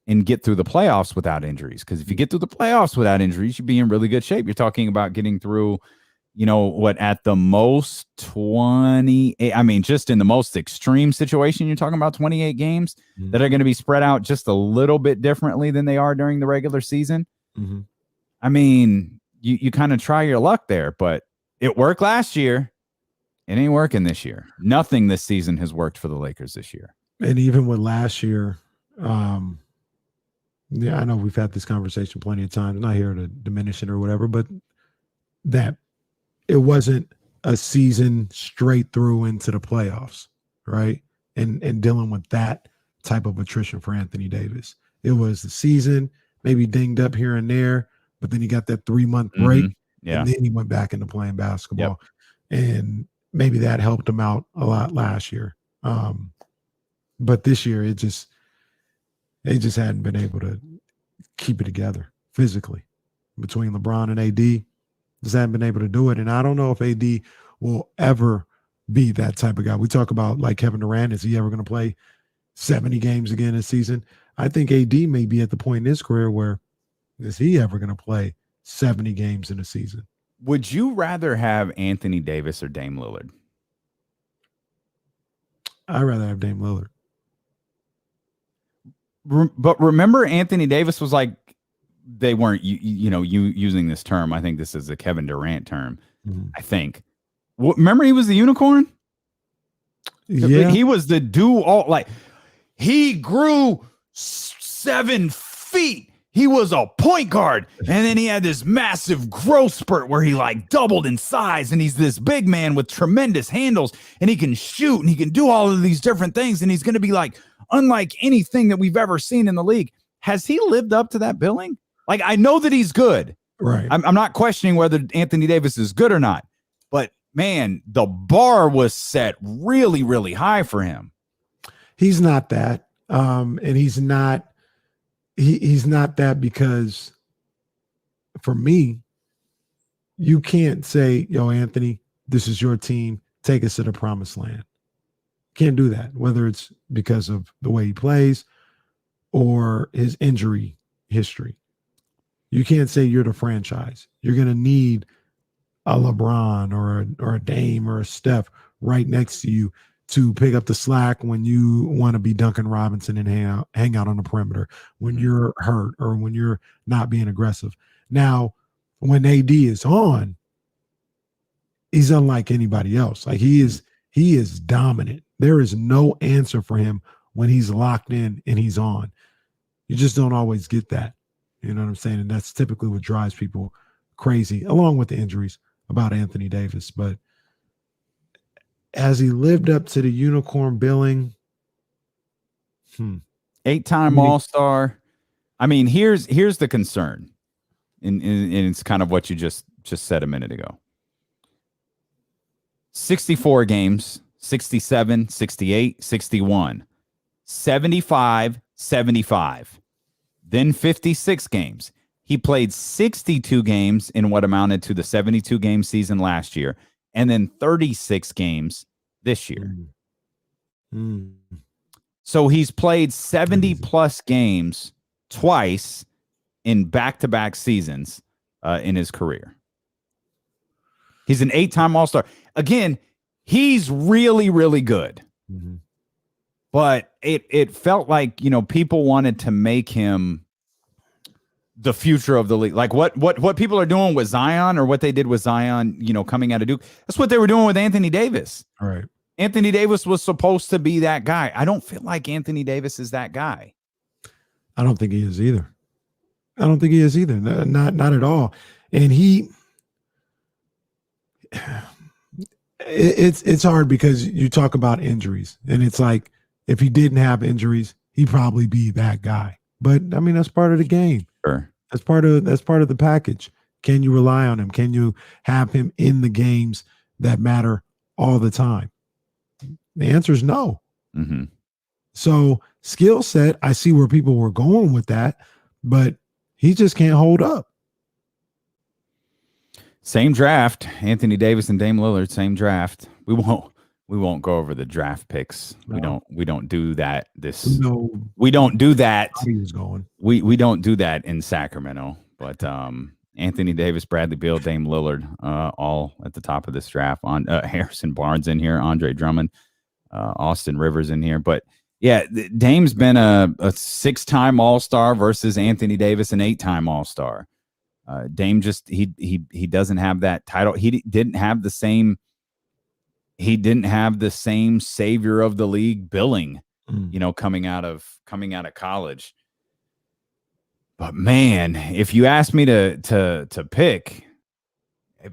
and get through the playoffs without injuries. Because if you get through the playoffs without injuries, you'd be in really good shape. You're talking about getting through, at the most 28. I mean, just in the most extreme situation, you're talking about 28 games that are going to be spread out just a little bit differently than they are during the regular season. Mm-hmm. I mean, you kind of try your luck there, but it worked last year. It ain't working this year. Nothing this season has worked for the Lakers this year. And even with last year, I know we've had this conversation plenty of times. I'm not here to diminish it or whatever, but that it wasn't a season straight through into the playoffs, right? And dealing with that type of attrition for Anthony Davis. It was the season, maybe dinged up here and there, but then he got that 3-month break, and then he went back into playing basketball. And maybe that helped him out a lot last year. But this year, they just hadn't been able to keep it together physically between LeBron and AD. Just hadn't been able to do it. And I don't know if AD will ever be that type of guy. We talk about like Kevin Durant. Is he ever going to play 70 games again this season? I think AD may be at the point in his career where is he ever going to play 70 games in a season? Would you rather have Anthony Davis or Dame Lillard? I'd rather have Dame Lillard. But remember, Anthony Davis was like, they weren't, using this term. I think this is a Kevin Durant term. I think. Remember, he was the unicorn. Yeah, he was the do-all. Like, he grew 7 feet. He was a point guard, and then he had this massive growth spurt where he like doubled in size, and he's this big man with tremendous handles, and he can shoot, and he can do all of these different things, and he's going to be like unlike anything that we've ever seen in the league. Has he lived up to that billing? Like, I know that he's good. Right. I'm not questioning whether Anthony Davis is good or not, but man, the bar was set really, really high for him. He's not that. And he's not that because for me, you can't say, yo, Anthony, this is your team. Take us to the promised land. Can't do that, whether it's because of the way he plays or his injury history. You can't say you're the franchise. You're going to need a LeBron or a Dame or a Steph right next to you to pick up the slack when you want to be Duncan Robinson and hang out on the perimeter, when you're hurt or when you're not being aggressive. Now, when AD is on, he's unlike anybody else. Like he is dominant. There is no answer for him when he's locked in and he's on. You just don't always get that. You know what I'm saying? And that's typically what drives people crazy, along with the injuries about Anthony Davis. But has he lived up to the unicorn billing? 8-time All-Star. I mean, here's the concern. And it's kind of what you just said a minute ago. 64 games, 67, 68, 61, 75, 75. Then 56 games. He played 62 games in what amounted to the 72-game season last year, and then 36 games this year. So he's played 70-plus games twice in back-to-back seasons in his career. He's an 8-time All-Star. Again, he's really, really good. But it felt like, people wanted to make him the future of the league. Like what people are doing with Zion, or what they did with Zion, coming out of Duke. That's what they were doing with Anthony Davis. All right. Anthony Davis was supposed to be that guy. I don't feel like Anthony Davis is that guy. I don't think he is either. Not at all. And it's hard because you talk about injuries, and it's like, if he didn't have injuries, he'd probably be that guy. But I mean, that's part of the game. Sure. That's part of the package. Can you rely on him? Can you have him in the games that matter all the time? The answer is no. So skill set, I see where people were going with that, but he just can't hold up. Same draft, Anthony Davis and Dame Lillard, same draft. We won't go over the draft picks. No. We don't do that. We don't do that. He was going. We don't do that in Sacramento. But Anthony Davis, Bradley Beal, Dame Lillard, all at the top of this draft. On Harrison Barnes in here, Andre Drummond, Austin Rivers in here. But yeah, Dame's been a 6-time All-Star versus Anthony Davis, an 8-time All-Star. Dame just he doesn't have that title. He didn't have the same savior of the league billing, coming out of college. But man, if you ask me to pick,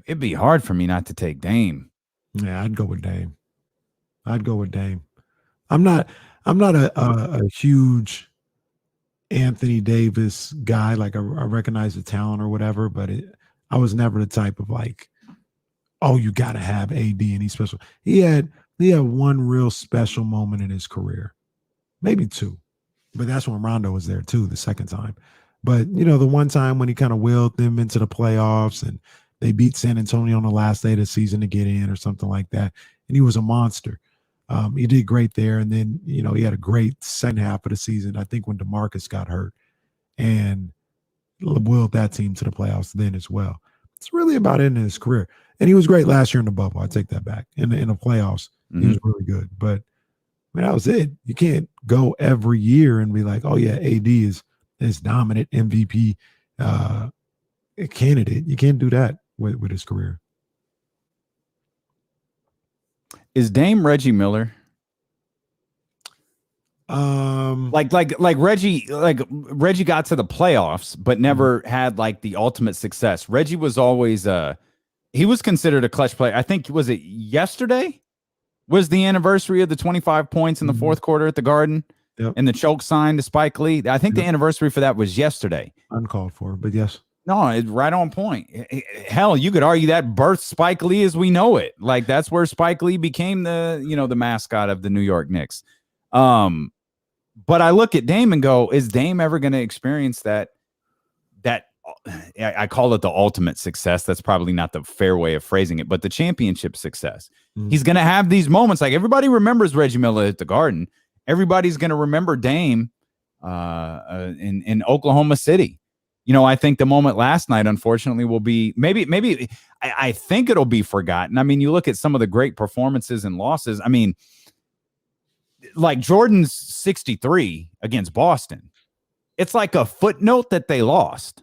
it'd be hard for me not to take Dame. Yeah, I'd go with Dame. I'm not a huge Anthony Davis guy. Like I recognize the talent or whatever, but I was never the type of like, oh, you got to have AD and he's special. He had one real special moment in his career, maybe two, but that's when Rondo was there too, the second time. But the one time when he kind of willed them into the playoffs and they beat San Antonio on the last day of the season to get in or something like that, and he was a monster. He did great there, and then he had a great second half of the season. I think when DeMarcus got hurt, and willed that team to the playoffs then as well. It's really about ending his career. And he was great last year in the bubble. I take that back. In the playoffs, he was really good. But that was it. You can't go every year and be like, oh yeah, AD is dominant MVP candidate. You can't do that with his career. Is Dame Reggie Miller? Like Reggie got to the playoffs, but never had like the ultimate success. Reggie was always he was considered a clutch player. I think, was it yesterday? Was the anniversary of the 25 points in the fourth quarter at the Garden and the choke sign to Spike Lee? I think the anniversary for that was yesterday. Uncalled for, but yes. No, it's right on point. Hell, you could argue that birthed Spike Lee as we know it. Like that's where Spike Lee became the mascot of the New York Knicks. But I look at Dame and go, is Dame ever going to experience that I call it the ultimate success. That's probably not the fair way of phrasing it, but the championship success. He's going to have these moments. Like everybody remembers Reggie Miller at the Garden. Everybody's going to remember Dame in Oklahoma City. I think the moment last night, unfortunately, will be maybe I think it'll be forgotten. I mean, you look at some of the great performances and losses. I mean, like Jordan's 63 against Boston. It's like a footnote that they lost.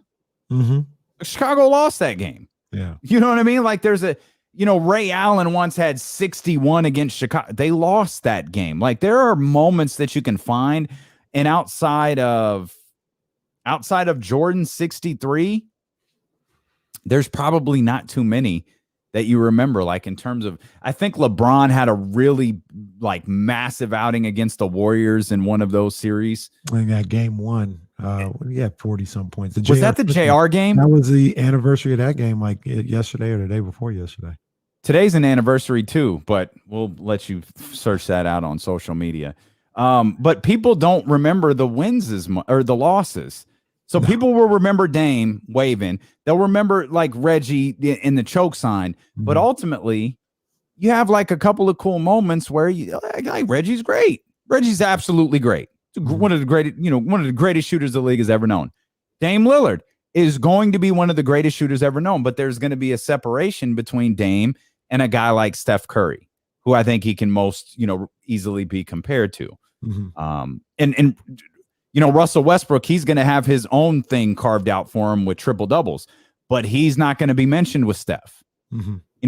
Chicago lost that game. Yeah. You know what I mean? Like there's Ray Allen once had 61 against Chicago. They lost that game. Like there are moments that you can find, and outside of Jordan's 63, there's probably not too many that you remember. Like in terms of, I think LeBron had a really like massive outing against the Warriors in one of those series. In that game one, he had 40-some points. Was that the JR game? That was the anniversary of that game, like yesterday or the day before yesterday. Today's an anniversary too, but we'll let you search that out on social media. But people don't remember the wins or the losses. So people will remember Dame waving. They'll remember like Reggie in the choke sign. But ultimately, you have like a couple of cool moments where like Reggie's great. Reggie's absolutely great. One of the greatest shooters the league has ever known. Dame Lillard is going to be one of the greatest shooters ever known. But there's going to be a separation between Dame and a guy like Steph Curry, who I think he can most easily be compared to. Russell Westbrook, he's going to have his own thing carved out for him with triple doubles, but he's not going to be mentioned with Steph.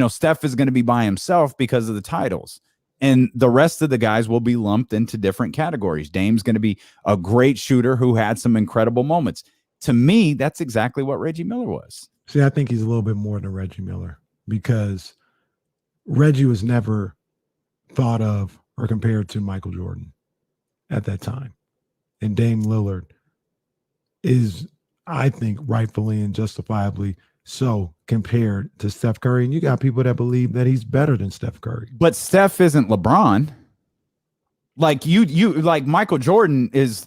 Steph is going to be by himself because of the titles, and the rest of the guys will be lumped into different categories. Dame's going to be a great shooter who had some incredible moments. To me, that's exactly what Reggie Miller was. See, I think he's a little bit more than Reggie Miller because Reggie was never thought of or compared to Michael Jordan at that time. And Dame Lillard is, I think, rightfully and justifiably so compared to Steph Curry. And you got people that believe that he's better than Steph Curry. But Steph isn't LeBron. Like like Michael Jordan is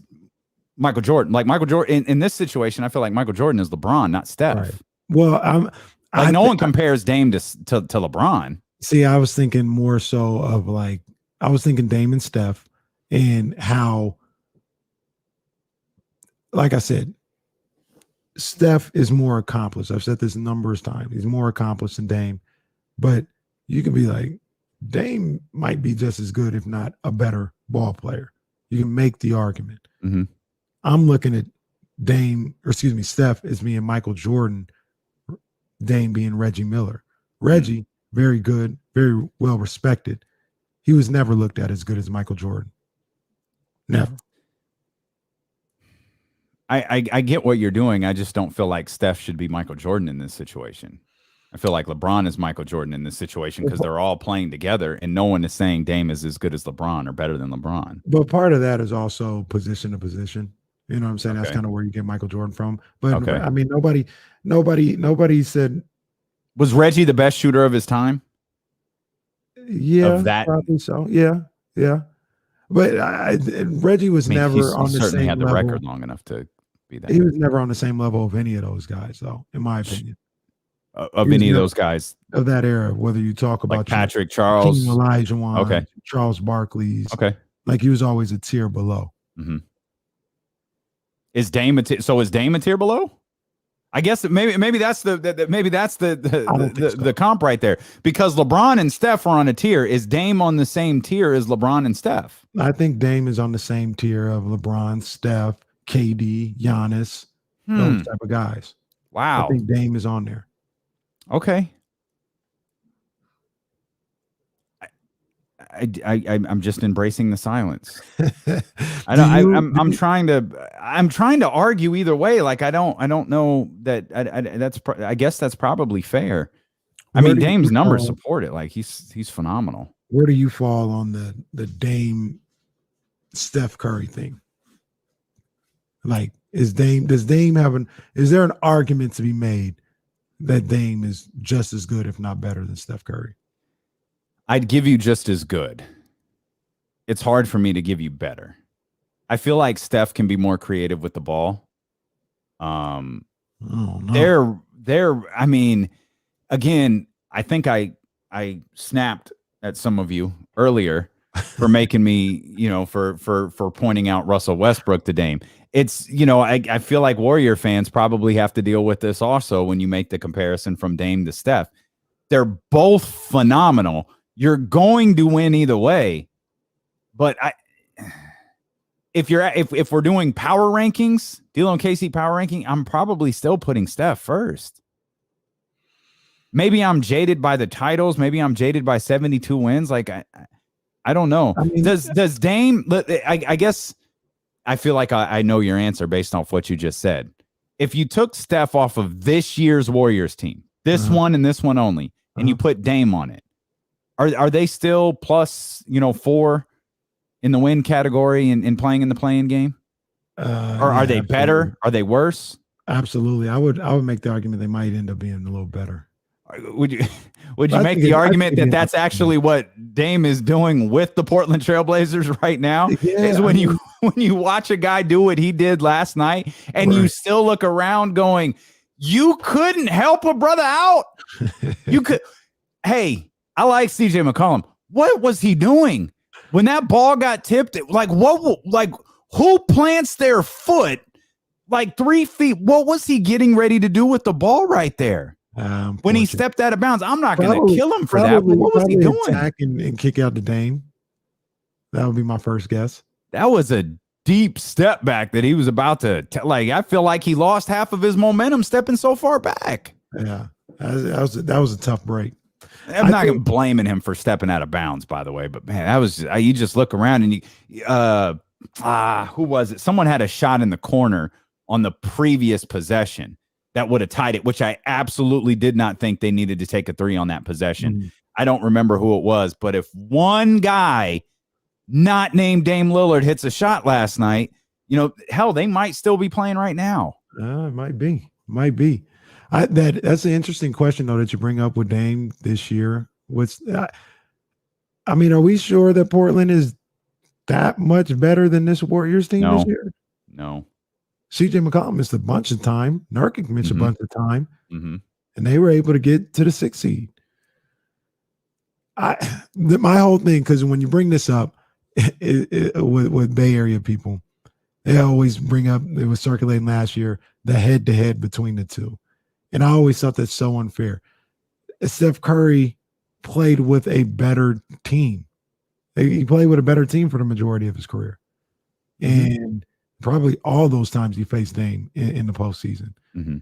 Michael Jordan. Like Michael Jordan in this situation, I feel like Michael Jordan is LeBron, not Steph. Right. Well, no one compares Dame to LeBron. See, I was thinking more so of I was thinking Dame and Steph and how, like I said, Steph is more accomplished. I've said this numerous times. He's more accomplished than Dame. But you can be like, Dame might be just as good, if not a better ball player. You can make the argument. I'm looking at Steph as being Michael Jordan, Dame being Reggie Miller. Reggie, very good, very well respected. He was never looked at as good as Michael Jordan. Never. I get what you're doing. I just don't feel like Steph should be Michael Jordan in this situation. I feel like LeBron is Michael Jordan in this situation because they're all playing together, and no one is saying Dame is as good as LeBron or better than LeBron. But part of that is also position to position. You know what I'm saying? Okay. That's kind of where you get Michael Jordan from. But I mean, nobody said. Was Reggie the best shooter of his time? Yeah, probably so. Yeah. But Reggie was never on the same level. He certainly had the record long enough to be that. He was never on the same level of any of those guys, though, in my opinion. Of any of those guys of that era, whether you talk about like Patrick, Charles, King Olajuwon, Charles Barkley's, like he was always a tier below. Mm-hmm. Is Dame a tier below? I guess maybe that's the comp right there, because LeBron and Steph are on a tier. Is Dame on the same tier as LeBron and Steph? I think Dame is on the same tier of LeBron, Steph, KD, Giannis, those type of guys. Wow, I think Dame is on there. Okay. I'm just embracing the silence. I'm trying to argue either way. Like I don't know that I guess that's probably fair. I mean, Dame's numbers support it. Like he's phenomenal. Where do you fall on the Dame Steph Curry thing? Like is there an argument to be made that Dame is just as good, if not better, than Steph Curry? I'd give you just as good. It's hard for me to give you better. I feel like Steph can be more creative with the ball. I mean, again, I think I snapped at some of you earlier for making me, for pointing out Russell Westbrook to Dame. It's, I feel like Warrior fans probably have to deal with this also when you make the comparison from Dame to Steph. They're both phenomenal. You're going to win either way. But if we're doing power rankings, D'Lo and KC power ranking, I'm probably still putting Steph first. Maybe I'm jaded by the titles. Maybe I'm jaded by 72 wins. Like I don't know. I mean, does Dame? I guess I feel like I know your answer based off what you just said. If you took Steph off of this year's Warriors team, this one and this one only, and you put Dame on it, are they still plus 4 in the win category and playing in the play-in game? Or are they better? Are they worse? Absolutely. I would make the argument they might end up being a little better. Would you make the argument that that's actually what Dame is doing with the Portland Trailblazers right now? Yeah, is when you watch a guy do what he did last night and you still look around going, you couldn't help a brother out. You could. Hey, I like CJ McCollum. What was he doing when that ball got tipped? Who plants their foot like 3 feet? What was he getting ready to do with the ball right there? When he stepped out of bounds, I'm not going to kill him for that. But what was he doing? Attack and kick out the Dame. That would be my first guess. That was a deep step back that he was about to. I feel like he lost half of his momentum stepping so far back. Yeah, that was a tough break. I'm not blaming him for stepping out of bounds, by the way. But man, that was you just look around and who was it? Someone had a shot in the corner on the previous possession that would have tied it, which I absolutely did not think they needed to take a 3 on that possession. Mm-hmm. I don't remember who it was, but if one guy not named Dame Lillard hits a shot last night, hell, they might still be playing right now. It might be. That's an interesting question, though, that you bring up with Dame this year. Are we sure that Portland is that much better than this Warriors team this year? No. CJ McCollum missed a bunch of time. Nurkic missed a bunch of time. Mm-hmm. And they were able to get to the 6th seed. My whole thing, because when you bring this up with Bay Area people, they always bring up, it was circulating last year, the head-to-head between the two. And I always thought that's so unfair. Steph Curry played with a better team. He played with a better team for the majority of his career. And probably all those times he faced Dame in the postseason. Mm-hmm.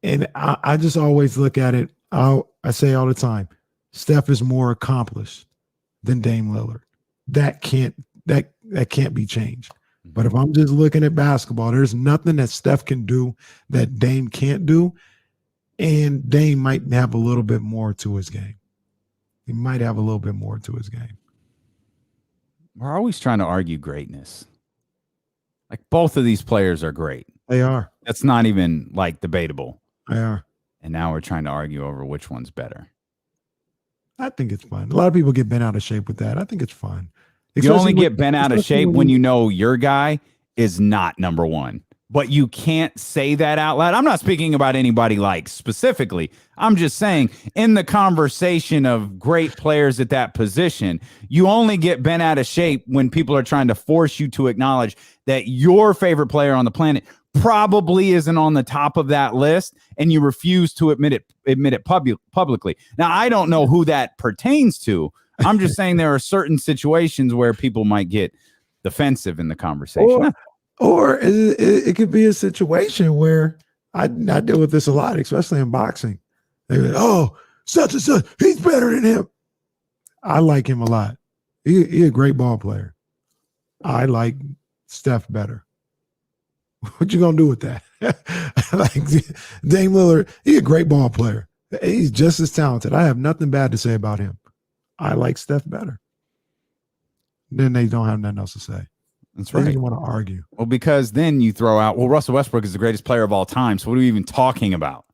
And I just always look at it. I say all the time, Steph is more accomplished than Dame Lillard. That can't be changed. But if I'm just looking at basketball, there's nothing that Steph can do that Dame can't do. And Dame might have a little bit more to his game. He might have a little bit more to his game. We're always trying to argue greatness. Like both of these players are great. They are. That's not even like debatable. They are. And now we're trying to argue over which one's better. I think it's fun. A lot of people get bent out of shape with that. I think it's fun. You only get bent out of shape when you know your guy is not number one. But you can't say that out loud. I'm not speaking about anybody like specifically. I'm just saying in the conversation of great players at that position, you only get bent out of shape when people are trying to force you to acknowledge that your favorite player on the planet probably isn't on the top of that list, and you refuse to admit it publicly. Now, I don't know who that pertains to. I'm just saying there are certain situations where people might get defensive in the conversation. Or it could be a situation where I deal with this a lot, especially in boxing. They're like, oh, such and such, he's better than him. I like him a lot. He's a great ball player. I like Steph better. What you gonna do with that? Like Dame Lillard, he's a great ball player. He's just as talented. I have nothing bad to say about him. I like Steph better. Then they don't have nothing else to say. That's right. They just want to argue. Well, because then you throw out, well, Russell Westbrook is the greatest player of all time. So what are we even talking about?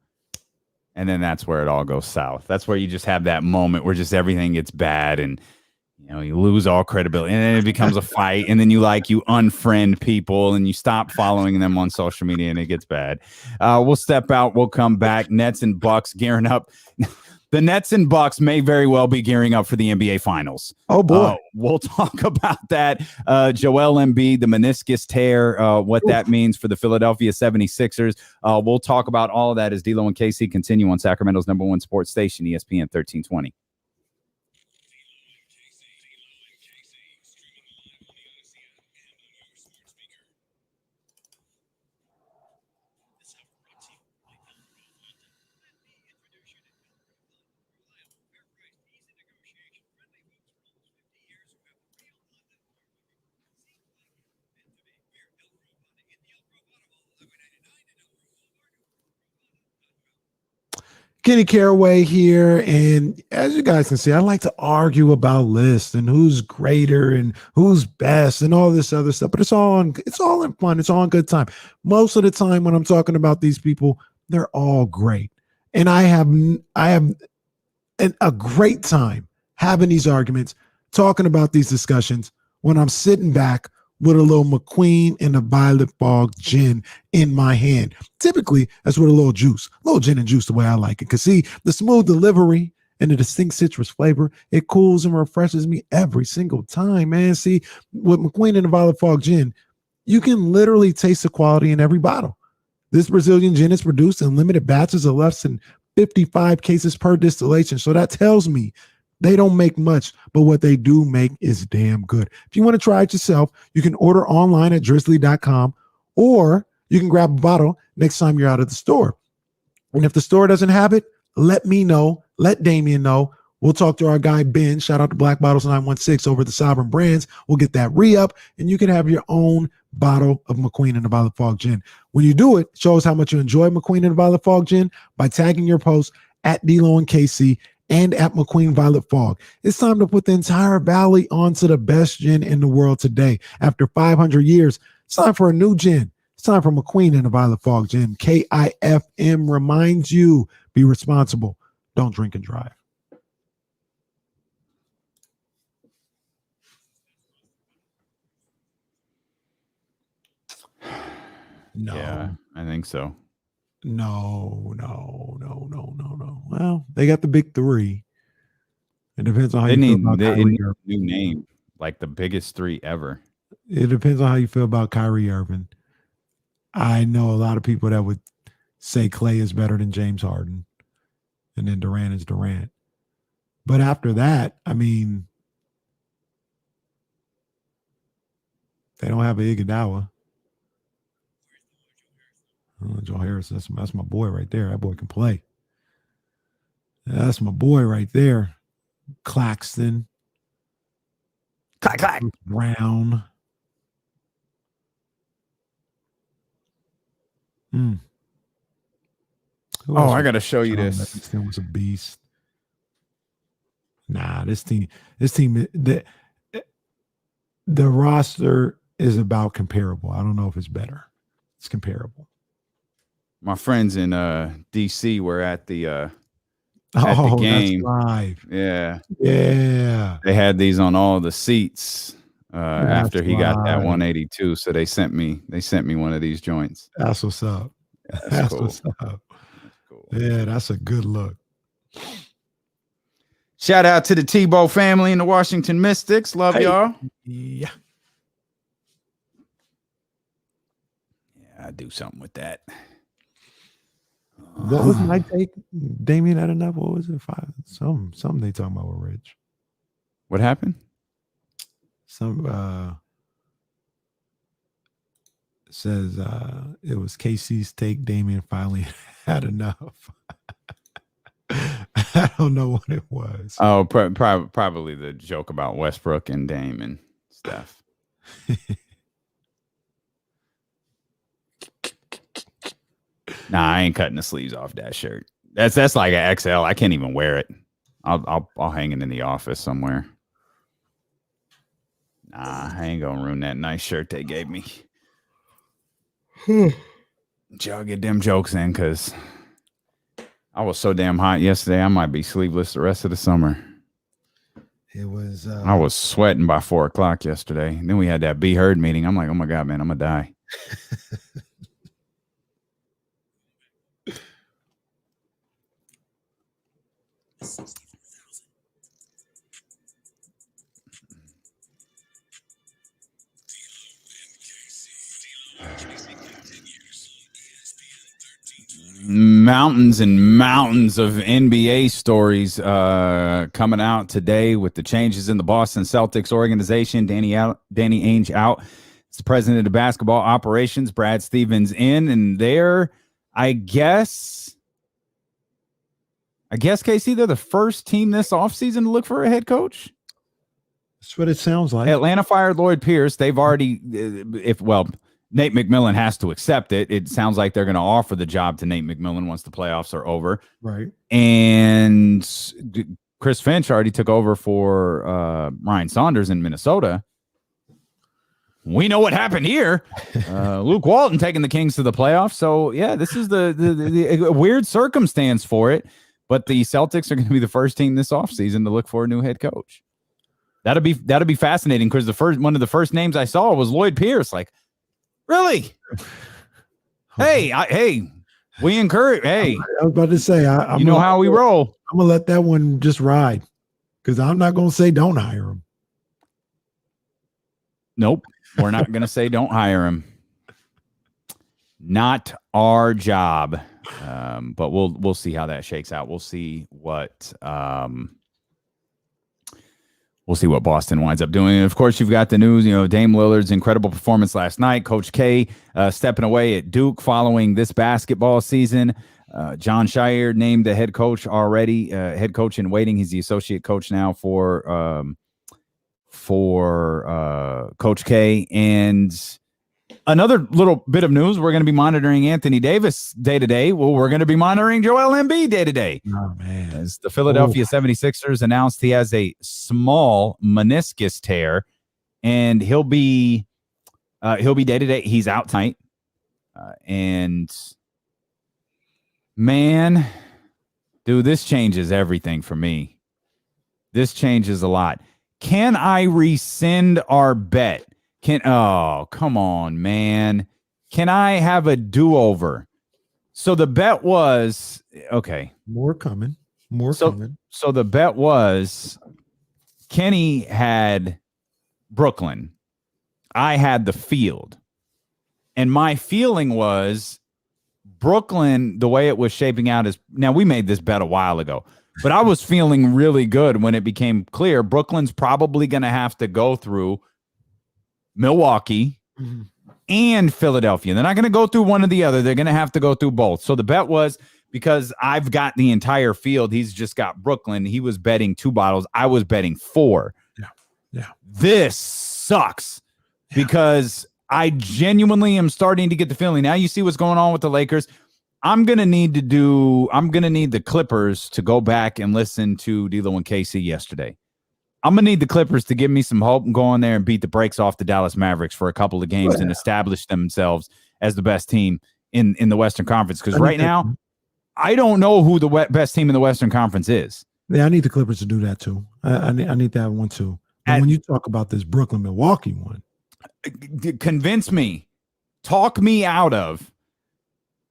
And then that's where it all goes south. That's where you just have that moment where just everything gets bad and you lose all credibility. And then it becomes a fight. And then you unfriend people and you stop following them on social media and it gets bad. We'll step out. We'll come back. Nets and Bucks gearing up. The Nets and Bucks may very well be gearing up for the NBA Finals. Oh, boy. We'll talk about that. Joel Embiid, the meniscus tear, what that means for the Philadelphia 76ers. We'll talk about all of that as D'Lo and KC continue on Sacramento's #1 sports station, ESPN 1320. Kenny Caraway here, and as you guys can see, I like to argue about lists and who's greater and who's best and all this other stuff. But it's all in fun. It's all in good time. Most of the time when I'm talking about these people, they're all great, and I have a great time having these arguments, talking about these discussions when I'm sitting back with a little McQueen and a Violet Fog gin in my hand. Typically, that's with a little juice, a little gin and juice the way I like it. Because see, the smooth delivery and the distinct citrus flavor, it cools and refreshes me every single time, man. See, with McQueen and the Violet Fog gin, you can literally taste the quality in every bottle. This Brazilian gin is produced in limited batches of less than 55 cases per distillation. So that tells me they don't make much, but what they do make is damn good. If you want to try it yourself, you can order online at drizzly.com, or you can grab a bottle next time you're out of the store. And if the store doesn't have it, let me know. Let Damien know. We'll talk to our guy, Ben. Shout out to Black Bottles 916 over at the Sovereign Brands. We'll get that re-up, and you can have your own bottle of McQueen and the Violet Fog gin. When you do it, show us how much you enjoy McQueen and the Violet Fog gin by tagging your post at D'Lo and KC and at McQueen Violet Fog. It's time to put the entire valley onto the best gin in the world today. After 500 years, it's time for a new gin. It's time for McQueen and the Violet Fog gin. KIFM reminds you, be responsible. Don't drink and drive. No. Yeah, I think so. No. Well, they got the big three. It depends on how you feel about Kyrie Irving. New name, like the biggest three ever. It depends on how you feel about Kyrie Irving. I know a lot of people that would say Clay is better than James Harden, and then Durant is Durant. But after that, I mean, they don't have an Iguodala. Joe Harris, that's my boy right there. That boy can play. That's my boy right there. Claxton. Clack. Brown. Oh, I got to show you this. This team was a beast. Nah, this team, the roster is about comparable. I don't know if it's better. It's comparable. My friends in DC were at the That's game. live. Yeah. Yeah. They had these on all the seats after he got that 182. So they sent me one of these joints. That's what's up. That's cool. What's up. Cool. Yeah, that's a good look. Shout out to the Tebow family and the Washington Mystics. Love y'all. Yeah. Yeah, I do something with that. What was my take? Damien had enough. What was it? Something they talking about with Rich. What happened? Says it was KC's take. Damien finally had enough. I don't know what it was. Oh, probably the joke about Westbrook and Dame and stuff. Nah, I ain't cutting the sleeves off that shirt. That's like an XL. I can't even wear it. I'll hang it in the office somewhere. Nah, I ain't gonna ruin that nice shirt they gave me. Y'all get them jokes in, because I was so damn hot yesterday. I might be sleeveless the rest of the summer. It was. I was sweating by 4 o'clock yesterday. And then we had that Be Heard meeting. I'm like, oh my God, man, I'm gonna die. Mountains and mountains of NBA stories coming out today with the changes in the Boston Celtics organization. Danny Ainge out. It's the president of basketball operations. Brad Stevens in, and they're, I guess, KC, they're the first team this offseason to look for a head coach. That's what it sounds like. Atlanta fired Lloyd Pierce. They've already, Nate McMillan has to accept it. It sounds like they're going to offer the job to Nate McMillan once the playoffs are over. Right. And Chris Finch already took over for Ryan Saunders in Minnesota. We know what happened here. Luke Walton taking the Kings to the playoffs. So, yeah, this is the weird circumstance for it. But the Celtics are going to be the first team this offseason to look for a new head coach. That'll be fascinating, because one of the first names I saw was Lloyd Pierce. Like, really? Hey, we encourage. Hey, I was about to say, you know how we roll. I'm gonna let that one just ride, because I'm not gonna say don't hire him. Nope, we're not gonna say don't hire him. Not our job. But we'll see how that shakes out. We'll see what Boston winds up doing. And of course, you've got the news, Dame Lillard's incredible performance last night. Coach K stepping away at Duke following this basketball season. John Shire named the head coach already, head coach in waiting. He's the associate coach now for Coach K. And another little bit of news, we're going to be monitoring Anthony Davis day-to-day. Well, we're going to be monitoring Joel Embiid day-to-day. Oh, man. As the Philadelphia 76ers announced he has a small meniscus tear, and he'll be day-to-day. He's out tonight. And, man, dude, this changes everything for me. This changes a lot. Can I rescind our bet? Oh, come on, man. Can I have a do-over? So the bet was, okay. More coming. So the bet was Kenny had Brooklyn. I had the field. And my feeling was Brooklyn, the way it was shaping out is, now we made this bet a while ago, but I was feeling really good when it became clear Brooklyn's probably going to have to go through Milwaukee and Philadelphia. They're not going to go through one or the other. They're going to have to go through both. So the bet was, because I've got the entire field, he's just got Brooklyn. He was betting 2 bottles. I was betting 4. Yeah. This sucks because I genuinely am starting to get the feeling. Now you see what's going on with the Lakers. I'm gonna need the Clippers to go back and listen to D'Lo and KC yesterday. I'm gonna need the Clippers to give me some hope and go on there and beat the brakes off the Dallas Mavericks for a couple of games and establish themselves as the best team in the Western Conference. Because right now, I don't know who the best team in the Western Conference is. Yeah, I need the Clippers to do that too. I need that one too. But when you talk about this Brooklyn-Milwaukee one, convince me, talk me out of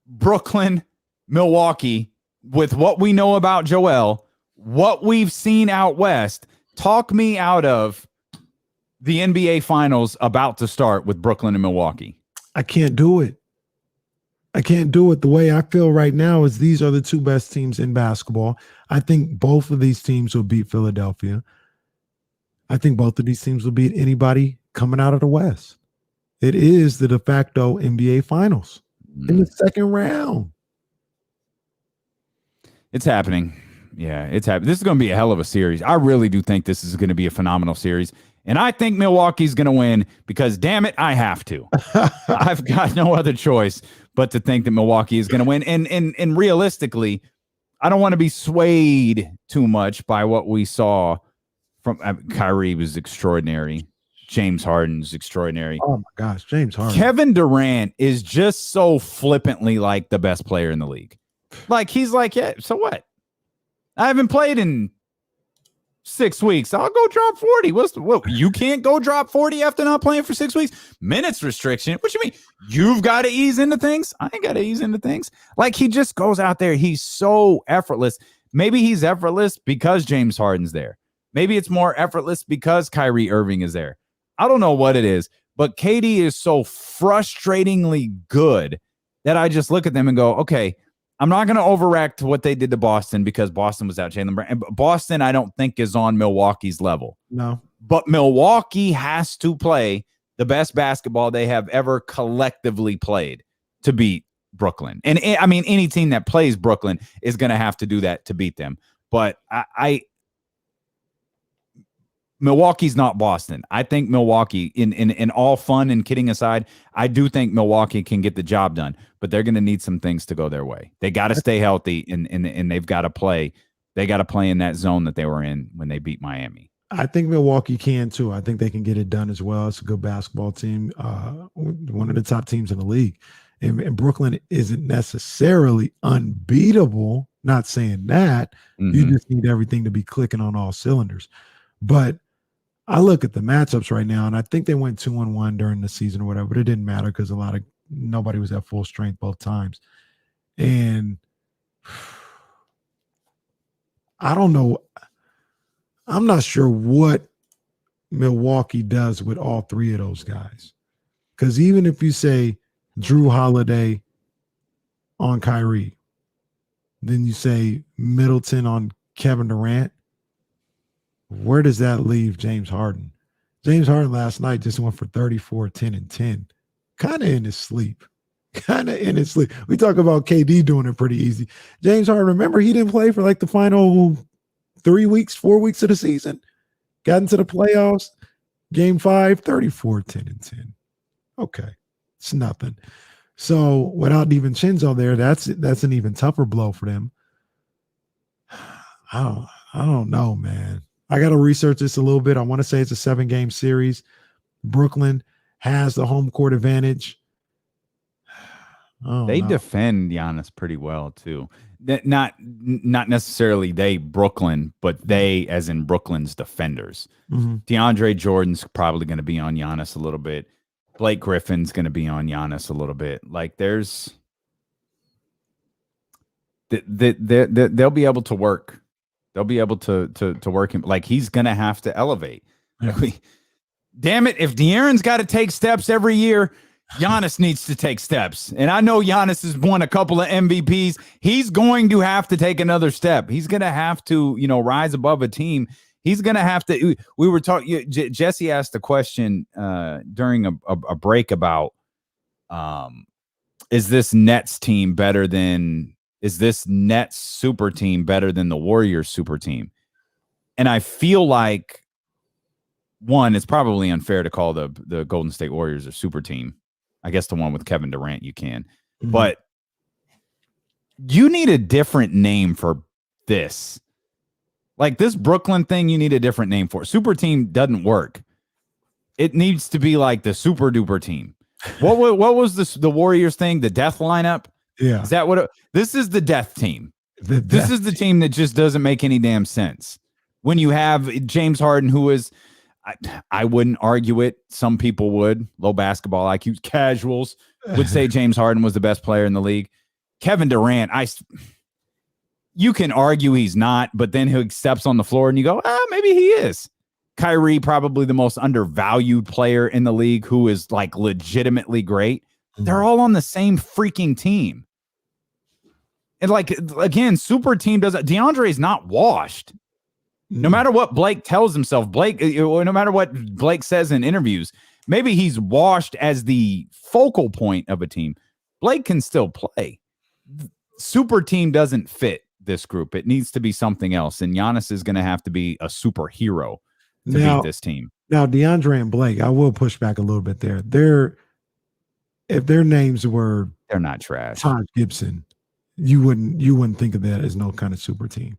Brooklyn, Milwaukee, with what we know about Joel, what we've seen out west. Talk me out of the NBA Finals about to start with Brooklyn and Milwaukee. I can't do it. The way I feel right now is these are the two best teams in basketball. I think both of these teams will beat Philadelphia. I think both of these teams will beat anybody coming out of the West. It is the de facto NBA Finals in the second round. It's happening. Yeah, it's happening. This is going to be a hell of a series. I really do think this is going to be a phenomenal series. And I think Milwaukee's going to win because, damn it, I have to. I've got no other choice but to think that Milwaukee is going to win. And realistically, I don't want to be swayed too much by what we saw from Kyrie was extraordinary. James Harden's extraordinary. Oh, my gosh, James Harden. Kevin Durant is just so flippantly like the best player in the league. Like, he's like, yeah, so what? I haven't played in 6 weeks. I'll go drop 40. What? You can't go drop 40 after not playing for 6 weeks? Minutes restriction. What you mean? You've got to ease into things? I ain't got to ease into things. Like, he just goes out there. He's so effortless. Maybe he's effortless because James Harden's there. Maybe it's more effortless because Kyrie Irving is there. I don't know what it is, but KD is so frustratingly good that I just look at them and go, okay, I'm not going to overreact to what they did to Boston because Boston was out Jaylon Brown. And Boston, I don't think, is on Milwaukee's level. No. But Milwaukee has to play the best basketball they have ever collectively played to beat Brooklyn. And I mean, any team that plays Brooklyn is going to have to do that to beat them. But Milwaukee's not Boston. I think Milwaukee, in all fun and kidding aside, I do think Milwaukee can get the job done, but they're going to need some things to go their way. They got to stay healthy, and they've got to play. They got to play in that zone that they were in when they beat Miami. I think Milwaukee can too. I think they can get it done as well. It's a good basketball team, one of the top teams in the league. And Brooklyn isn't necessarily unbeatable. Not saying that. Mm-hmm. You just need everything to be clicking on all cylinders. But I look at the matchups right now, and I think they went 2-1 during the season or whatever, but it didn't matter because nobody was at full strength both times. And I don't know. I'm not sure what Milwaukee does with all three of those guys. Because even if you say Drew Holiday on Kyrie, then you say Middleton on Kevin Durant, where does that leave James Harden? James Harden last night just went for 34, 10, and 10. Kind of in his sleep. We talk about KD doing it pretty easy. James Harden, remember, he didn't play for like the final 4 weeks of the season. Got into the playoffs. Game 5, 34, 10, and 10. Okay. It's nothing. So without DiVincenzo there, that's an even tougher blow for them. I don't know, man. I got to research this a little bit. I want to say it's a 7-game series. Brooklyn has the home court advantage. They defend Giannis pretty well too. Not necessarily Brooklyn, but they as in Brooklyn's defenders. Mm-hmm. DeAndre Jordan's probably going to be on Giannis a little bit. Blake Griffin's going to be on Giannis a little bit. Like there's they'll be able to work. They'll be able to work him. Like he's going to have to elevate. Yeah. Damn it. If De'Aaron's got to take steps every year, Giannis needs to take steps. And I know Giannis has won a couple of MVPs. He's going to have to take another step. He's going to have to, rise above a team. He's going to have to. We were talking. Jesse asked a question during a break about, is this Nets super team better than the Warriors super team? And I feel like, one, it's probably unfair to call the Golden State Warriors a super team. I guess the one with Kevin Durant you can. Mm-hmm. But you need a different name for this. Like this Brooklyn thing, you need a different name for. Super team doesn't work. It needs to be like the super duper team. What was the Warriors thing? The death lineup? Yeah. Is that what this is? The death team. This is the team that just doesn't make any damn sense. When you have James Harden, who is, I wouldn't argue it. Some people would. Low basketball IQ casuals would say James Harden was the best player in the league. Kevin Durant, you can argue he's not, but then he steps on the floor and you go, maybe he is. Kyrie, probably the most undervalued player in the league, who is like legitimately great. They're all on the same freaking team. And like, again, super team DeAndre is not washed. No matter what Blake tells himself, no matter what Blake says in interviews, maybe he's washed as the focal point of a team. Blake can still play. Super team doesn't fit this group. It needs to be something else. And Giannis is going to have to be a superhero to beat this team. Now, DeAndre and Blake, I will push back a little bit there. If their names were, they're not trash. Taj Gibson, you wouldn't think of that as no kind of super team.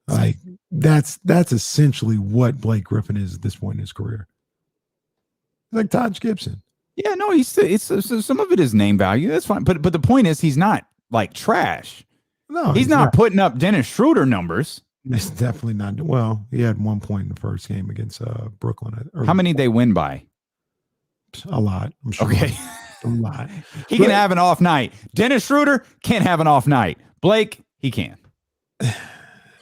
Like that's essentially what Blake Griffin is at this point in his career. Like Taj Gibson. Yeah, no, it's some of it is name value. That's fine, but the point is he's not like trash. No, he's not putting up Dennis Schroeder numbers. It's definitely not. Well, he had 1 point in the first game against Brooklyn. How many they win by? A lot. I'm sure. Okay. A lot. He can have an off night. Dennis Schroeder can't have an off night. Blake, he can.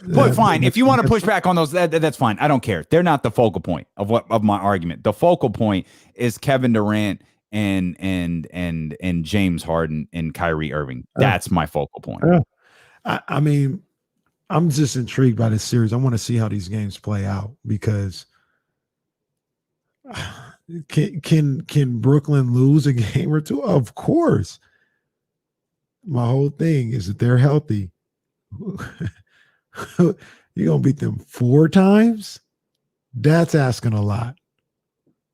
But fine. If you want to push back on those, that's fine. I don't care. They're not the focal point of my argument. The focal point is Kevin Durant and James Harden and Kyrie Irving. That's my focal point. I mean, I'm just intrigued by this series. I want to see how these games play out because can Brooklyn lose a game or two? Of course. My whole thing is that they're healthy. You're gonna beat them 4 times? That's asking a lot.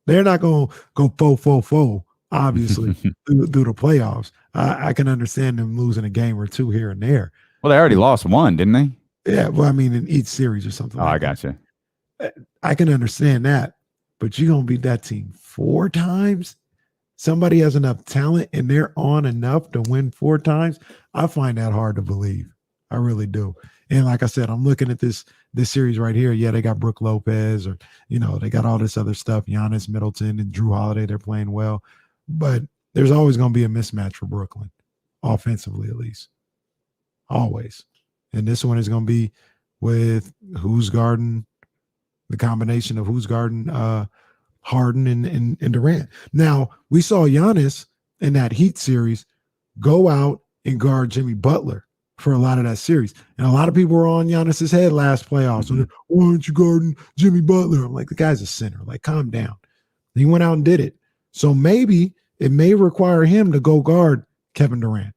They're not gonna go 4-4-4, obviously, through the playoffs. I can understand them losing a game or two here and there. Well, they already lost 1, didn't they? Yeah, well, I mean, in each series or something. I got you. I can understand that, but you're gonna beat that team 4 times. Somebody has enough talent and they're on enough to win 4 times. I find that hard to believe. I really do. And like I said, I'm looking at this series right here. Yeah, they got Brook Lopez, or they got all this other stuff. Giannis, Middleton, and Drew Holiday. They're playing well, but there's always going to be a mismatch for Brooklyn, offensively at least. Always. And this one is going to be with who's guarding, the combination of who's guarding Harden and Durant. Now, we saw Giannis in that Heat series go out and guard Jimmy Butler for a lot of that series. And a lot of people were on Giannis's head last playoffs. Why aren't you guarding Jimmy Butler? I'm like, the guy's a center. Like, calm down. He went out and did it. So maybe it may require him to go guard Kevin Durant.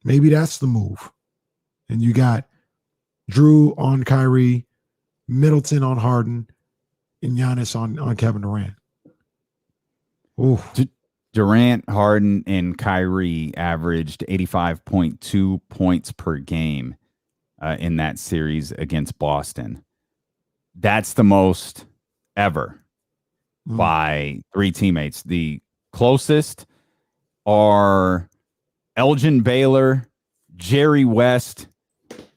Maybe that's the move. And you got Drew on Kyrie, Middleton on Harden, and Giannis on Kevin Durant. Ooh. Durant, Harden, and Kyrie averaged 85.2 points per game in that series against Boston. That's the most ever by 3 teammates. The closest are Elgin Baylor, Jerry West,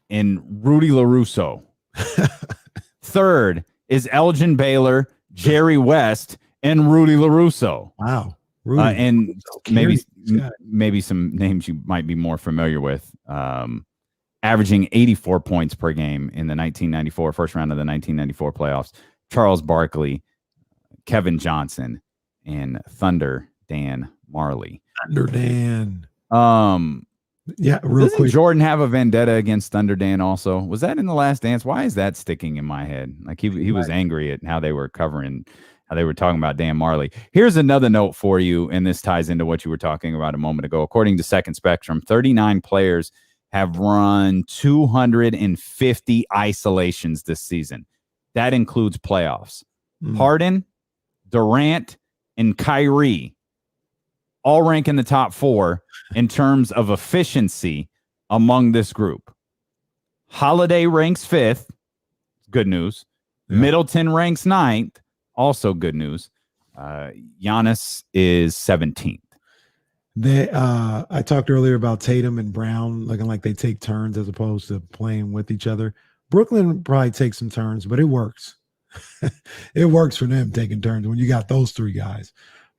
and Rudy LaRusso. Third is Elgin Baylor, Jerry West, and Rudy LaRusso. Wow. And maybe some names you might be more familiar with. Averaging 84 points per game in the 1994 first round of the 1994 playoffs. Charles Barkley, Kevin Johnson, and Thunder Dan Marley. Thunder Dan. Yeah, real quick. Jordan have a vendetta against Thunder Dan also? Was that in The Last Dance? Why is that sticking in my head? Like he was angry at how they were covering, how they were talking about Dan Marley. Here's another note for you, and this ties into what you were talking about a moment ago. According to Second Spectrum, 39 players have run 250 isolations this season. That includes playoffs. Harden, Durant, and Kyrie all rank in the top 4 in terms of efficiency among this group. Holiday ranks 5th. Good news. Yeah. Middleton ranks 9th. Also good news. Giannis is 17th. I talked earlier about Tatum and Brown looking like they take turns as opposed to playing with each other. Brooklyn probably takes some turns, but it works. It works for them taking turns when you got those 3 guys.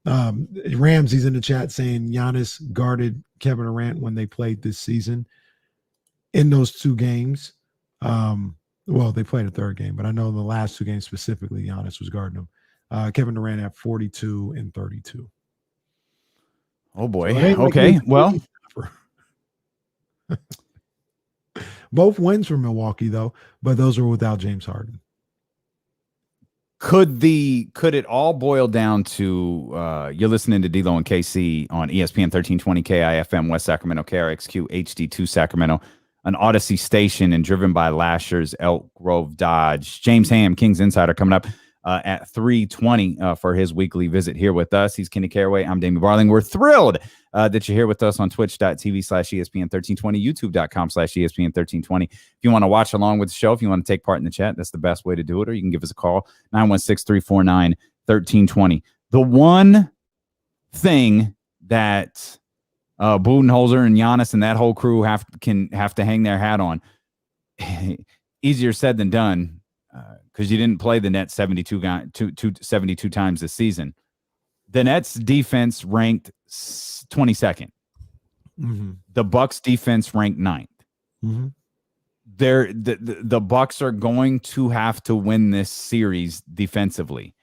Ramsey's in the chat saying Giannis guarded Kevin Durant when they played this season in those 2 games. Well, they played a 3rd game, but I know in the last 2 games specifically, Giannis was guarding them. Kevin Durant at 42 and 32. Oh boy. So okay. Well, both wins for Milwaukee though, but those were without James Harden. Could it all boil down to you're listening to D-Lo and KC on ESPN 1320 KIFM West Sacramento, KRXQ HD2 Sacramento, an Odyssey station, and driven by Lashers, Elk Grove Dodge. James Ham, Kings Insider, coming up at 3:20 for his weekly visit here with us. He's Kenny Caraway. I'm Damien Barling. We're thrilled that you're here with us on twitch.tv/ESPN1320, youtube.com/ESPN1320. If you want to watch along with the show, if you want to take part in the chat, that's the best way to do it, or you can give us a call, 916-349-1320. The one thing that Budenholzer and Giannis and that whole crew have to hang their hat on, easier said than done, because you didn't play the Nets 72 times this season. The Nets defense ranked 22nd. Mm-hmm. The Bucks defense ranked 9th. Mm-hmm. The Bucks are going to have to win this series defensively.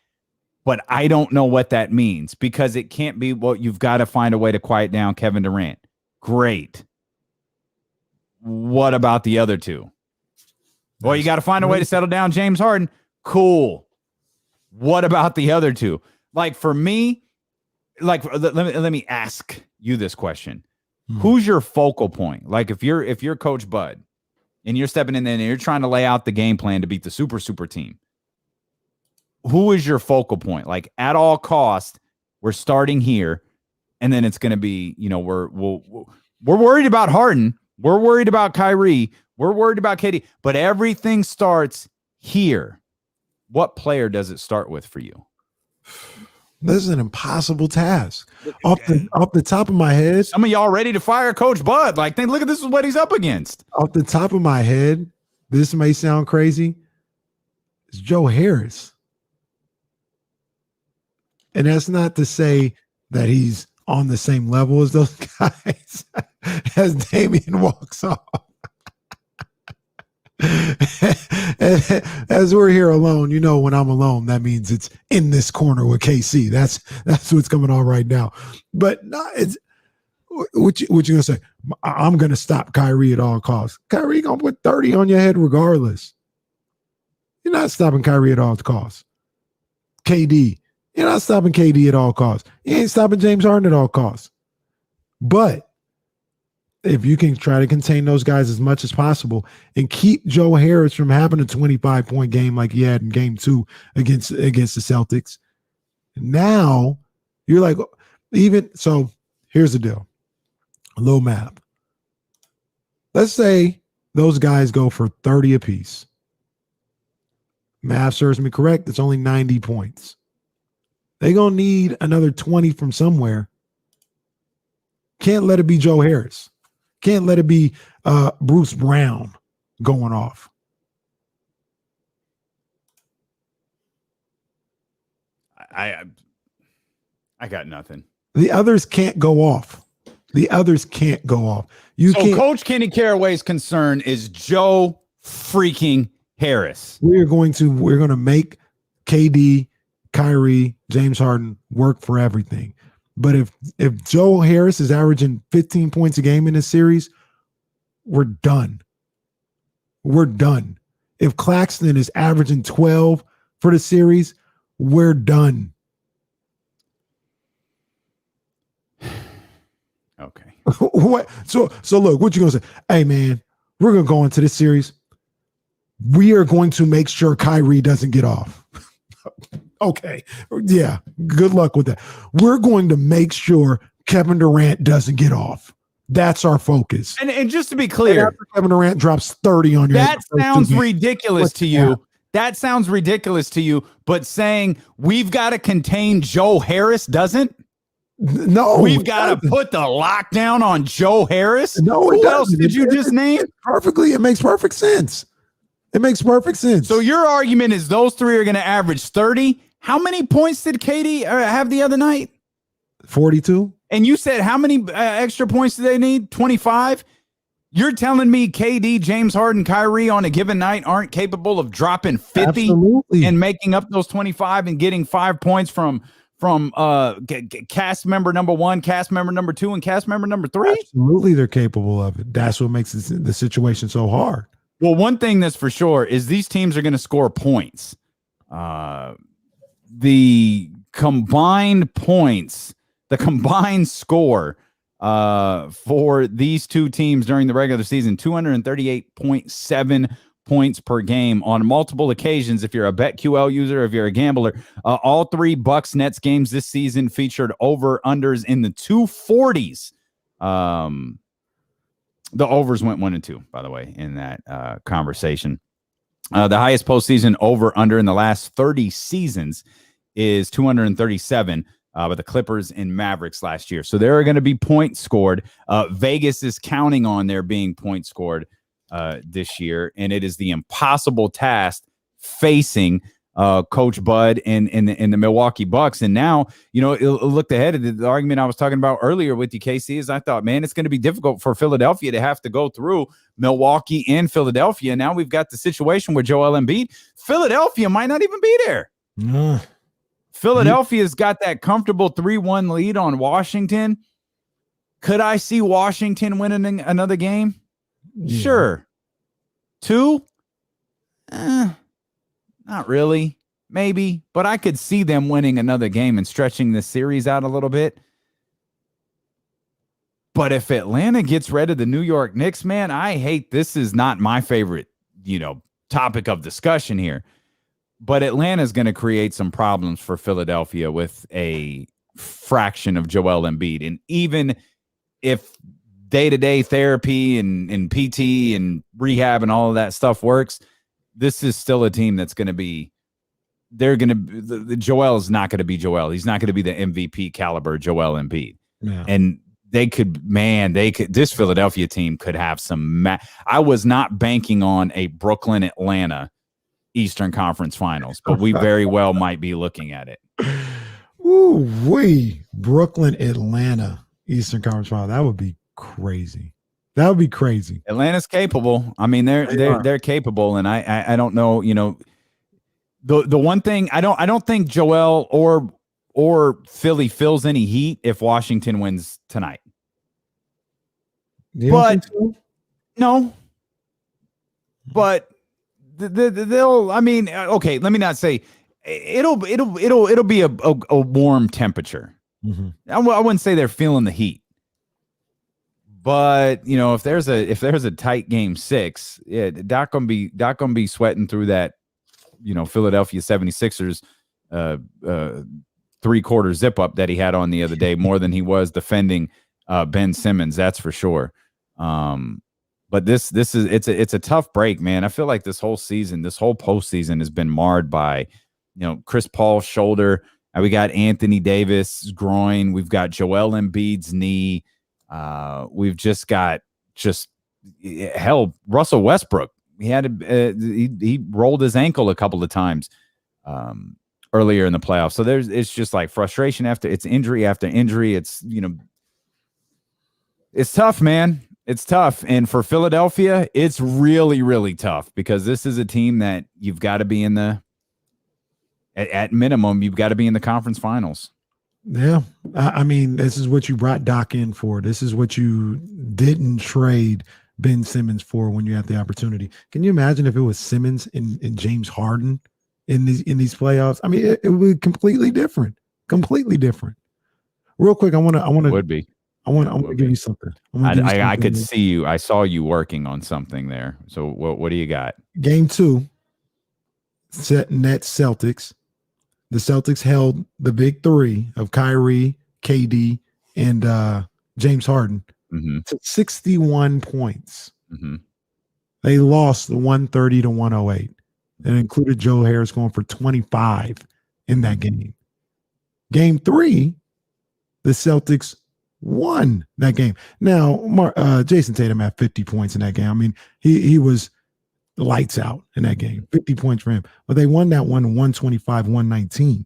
But I don't know what that means, because it can't be, well, you've got to find a way to quiet down Kevin Durant. Great. What about the other 2? Well, you got to find a way to settle down James Harden. Cool. What about the other 2? Like, for me, like, let me ask you this question. Who's your focal point? Like, if you're Coach Bud and you're stepping in there and you're trying to lay out the game plan to beat the super team, who is your focal point? Like, at all costs, we're starting here, and then it's going to be, we're worried about Harden. We're worried about Kyrie. We're worried about KD, but everything starts here. What player does it start with for you? This is an impossible task. Off the top of my head, some of y'all ready to fire Coach Bud. Like, look at this is what he's up against. Off the top of my head, this may sound crazy. It's Joe Harris. And that's not to say that he's on the same level as those guys as Damian walks off. As we're here alone, when I'm alone, that means it's in this corner with KC. That's what's coming on right now. But it's what you gonna say? I'm gonna stop Kyrie at all costs. Kyrie gonna put 30 on your head regardless. You're not stopping Kyrie at all costs. KD, you're not stopping KD at all costs. You ain't stopping James Harden at all costs. But if you can try to contain those guys as much as possible and keep Joe Harris from having a 25-point game like he had in game 2 against the Celtics, now you're like, so here's the deal. A little math. Let's say those guys go for 30 apiece. Math serves me correct. It's only 90 points. They're going to need another 20 from somewhere. Can't let it be Joe Harris. Can't let it be Bruce Brown going off. I got nothing. The others can't go off. Coach Kenny Caraway's concern is Joe freaking Harris. We're going to make KD, Kyrie, James Harden work for everything. But if Joe Harris is averaging 15 points a game in this series, we're done. If Claxton is averaging 12 for the series, we're done. Okay. What? So look, what you gonna say? Hey man, we're gonna go into this series. We are going to make sure Kyrie doesn't get off. Okay. Yeah. Good luck with that. We're going to make sure Kevin Durant doesn't get off. That's our focus. And just to be clear, Kevin Durant drops 30 on you. That sounds ridiculous to you. That sounds ridiculous to you, but saying we've got to contain Joe Harris doesn't? No. We've got to put the lockdown on Joe Harris? No, Who else did you just name? It makes perfect sense. It makes perfect sense. So your argument is those three are going to average 30. How many points did KD have the other night? 42. And you said how many extra points do they need? 25? You're telling me KD, James Harden, Kyrie on a given night aren't capable of dropping 50 Absolutely. And making up those 25 and getting 5 points from cast member number 1, cast member number 2, and cast member number 3? Absolutely, they're capable of it. That's what makes the situation so hard. Well, one thing that's for sure is these teams are going to score points. The combined points, the combined score for these two teams during the regular season, 238.7 points per game on multiple occasions. If you're a BetQL user, if you're a gambler, all 3 Bucks Nets games this season featured over-unders in the 240s. The overs went 1 and 2, by the way, in that conversation. The highest postseason over-under in the last 30 seasons is 237 by the Clippers and Mavericks last year. So there are going to be points scored. Vegas is counting on there being points scored this year, and it is the impossible task facing Coach Bud and the Milwaukee Bucks. And now, looked ahead at the argument I was talking about earlier with you, Casey, is I thought, man, it's going to be difficult for Philadelphia to have to go through Milwaukee and Philadelphia. Now we've got the situation where Joel Embiid, Philadelphia might not even be there. Philadelphia's got that comfortable 3-1 lead on Washington. Could I see Washington winning another game? Yeah. Sure. 2? Not really. Maybe. But I could see them winning another game and stretching the series out a little bit. But if Atlanta gets rid of the New York Knicks, man, I hate this is not my favorite, topic of discussion here. But Atlanta's going to create some problems for Philadelphia with a fraction of Joel Embiid. And even if day-to-day therapy and PT and rehab and all of that stuff works, this is still a team that's going to be – the Joel is not going to be Joel. He's not going to be the MVP caliber Joel Embiid. Yeah. And this Philadelphia team could have some I was not banking on a Brooklyn-Atlanta Eastern Conference Finals, but we very well might be looking at it. Brooklyn, Atlanta, Eastern Conference Finals. That would be crazy. That would be crazy. Atlanta's capable. I mean, they're capable, and I don't know. The one thing I don't think Joel or Philly feels any heat if Washington wins tonight. But no, but. They'll. I mean, okay. Let me not say it'll be a warm temperature. Mm-hmm. I wouldn't say they're feeling the heat, but if there's a tight game 6, Doc gonna be sweating through that. Philadelphia 76ers 3/4 zip up that he had on the other day more than he was defending Ben Simmons. That's for sure. But this is it's a tough break, man. I feel like this whole postseason has been marred by, Chris Paul's shoulder. We got Anthony Davis' groin. We've got Joel Embiid's knee. We've just got Russell Westbrook. He had he rolled his ankle a couple of times earlier in the playoffs. So it's just like frustration it's injury after injury. It's it's tough, man. It's tough. And for Philadelphia, it's really, really tough because this is a team that you've got to be at minimum, you've got to be in the conference finals. Yeah. I mean, this is what you brought Doc in for. This is what you didn't trade Ben Simmons for when you had the opportunity. Can you imagine if it was Simmons and James Harden in these playoffs? I mean, it would be completely different. Completely different. Real quick, I want to would be. I want to give you something. I could see you. I saw you working on something there. So what do you got? Game 2, Nets Celtics. The Celtics held the big 3 of Kyrie, KD, and James Harden to 61 points. Mm-hmm. They lost the 130 to 108. It included Joe Harris going for 25 in that game. Game 3, the Celtics won that game. Now, Jason Tatum had 50 points in that game. I mean, he was lights out in that game, 50 points for him. But they won that one 125-119.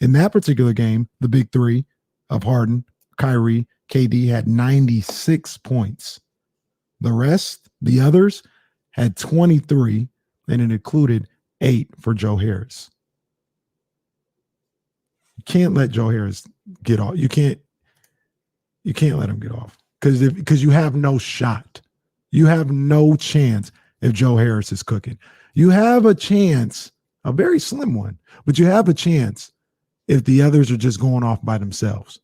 In that particular game, the big three of Harden, Kyrie, KD had 96 points. The rest, the others, had 23, and it included 8 for Joe Harris. You can't let Joe Harris get off. You can't let him get off because you have no shot. You have no chance if Joe Harris is cooking. You have a chance, a very slim one, but you have a chance if the others are just going off by themselves.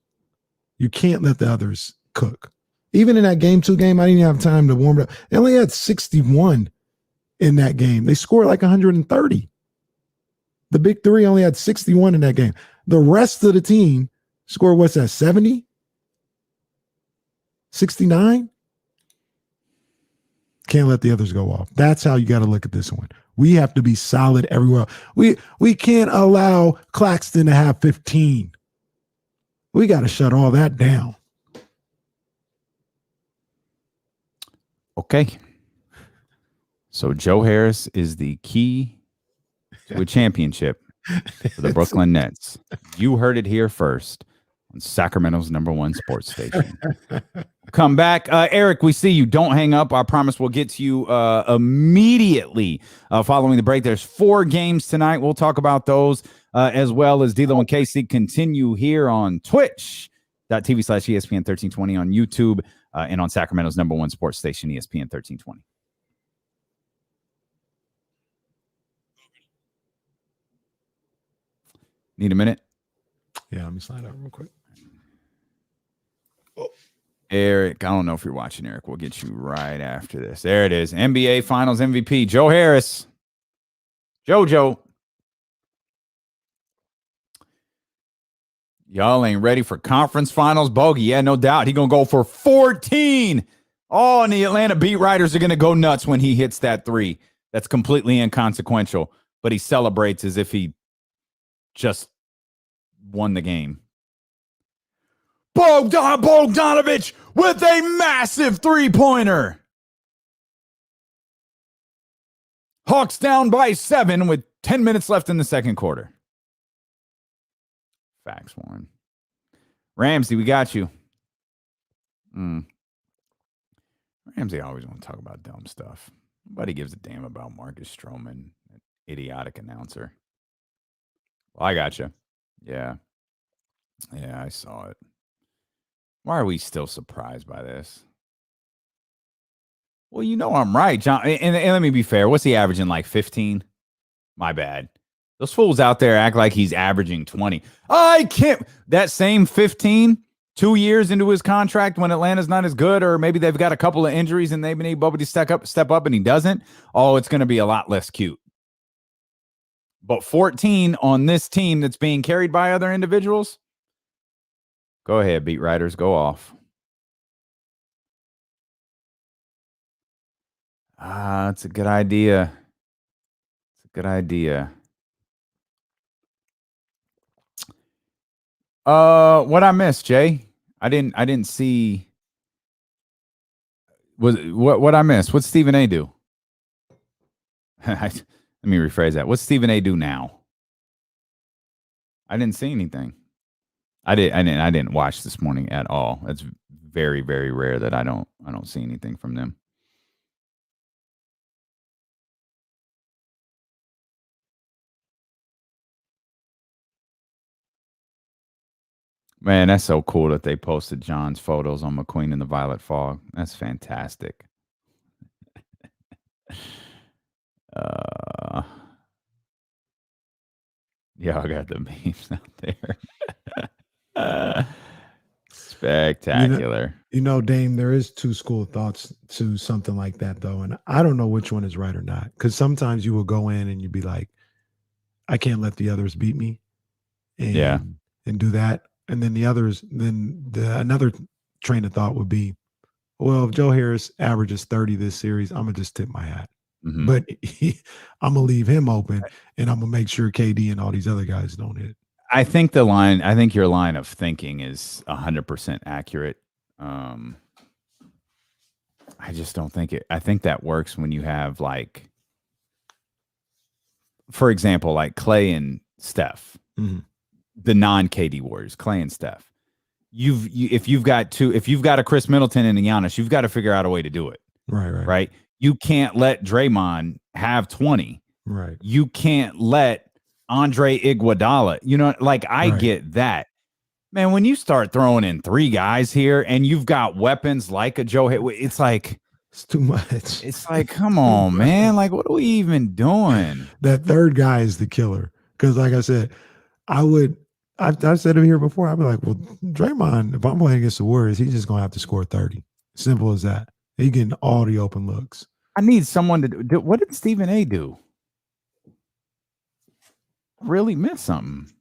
You can't let the others cook. Even in that game 2 game, I didn't even have time to warm it up. They only had 61 in that game. They scored like 130. The big three only had 61 in that game. The rest of the team scored, what's that, 70? 69? Can't let the others go off. That's how you got to look at this one. We have to be solid everywhere. We can't allow Claxton to have 15. We got to shut all that down. Okay. So Joe Harris is the key to a championship for the Brooklyn Nets. You heard it here first on Sacramento's #1 sports station. Come back. Eric, we see you. Don't hang up. I promise we'll get to you immediately following the break. There's 4 games tonight. We'll talk about those as well as D'Lo and Casey continue here on twitch.tv/ESPN 1320 on YouTube and on Sacramento's #1 sports station, ESPN 1320. Need a minute? Yeah, let me slide out real quick. Oh. Eric, I don't know if you're watching, Eric. We'll get you right after this. There it is. NBA Finals MVP, Joe Harris. JoJo. Y'all ain't ready for conference finals bogey. Yeah, no doubt. He going to go for 14. Oh, and the Atlanta beat writers are going to go nuts when he hits that 3. That's completely inconsequential. But he celebrates as if he just won the game. Bogdanovich with a massive 3-pointer. Hawks down by 7 with 10 minutes left in the second quarter. Facts, Warren. Ramsey, we got you. Ramsey always want to talk about dumb stuff. Nobody gives a damn about Marcus Stroman, an idiotic announcer. Well, I got you. Yeah. Yeah, I saw it. Why are we still surprised by this? Well, you know I'm right, John. And let me be fair. What's he averaging, like 15? My bad. Those fools out there act like he's averaging 20. I can't. That same 15, 2 years into his contract when Atlanta's not as good, or maybe they've got a couple of injuries and they need Bubba to step up and he doesn't. Oh, it's going to be a lot less cute. But 14 on this team that's being carried by other individuals? Go ahead, beat writers. Go off. It's a good idea. It's a good idea. What I missed, Jay? I didn't see. What I missed? What's Stephen A do? Let me rephrase that. What's Stephen A do now? I didn't see anything. I didn't watch this morning at all. It's very, very rare that I don't see anything from them. Man, that's so cool that they posted John's photos on McQueen in the Violet Fog. That's fantastic. Yeah, I got the memes out there. Spectacular. You know, Dame, there is 2 school of thoughts to something like that, though. And I don't know which one is right or not. Because sometimes you will go in and you'd be like, I can't let the others beat me. And do that. And then another train of thought would be, Well, if Joe Harris averages 30 this series, I'm gonna just tip my hat. Mm-hmm. But I'm gonna leave him open, and I'm gonna make sure KD and all these other guys don't hit. I think your line of thinking is 100% accurate. I just don't think it. I think that works when you have, like, for example, like Clay and Steph, the non-KD Warriors, Clay and Steph. If you've got a Chris Middleton and a Giannis, you've got to figure out a way to do it. Right. You can't let Draymond have 20. Right. You can't let Andre Iguodala. You know, like, I get that. Man, when you start throwing in 3 guys here and you've got weapons like a Joe, it's like, it's too much. It's like, come on, man. Like, what are we even doing? That third guy is the killer. Because, like I said, I've said it here before. I'd be like, well, Draymond, if I'm playing against the Warriors, he's just going to have to score 30. Simple as that. He's getting all the open looks. I need someone to do. What did Stephen A do? Really miss something.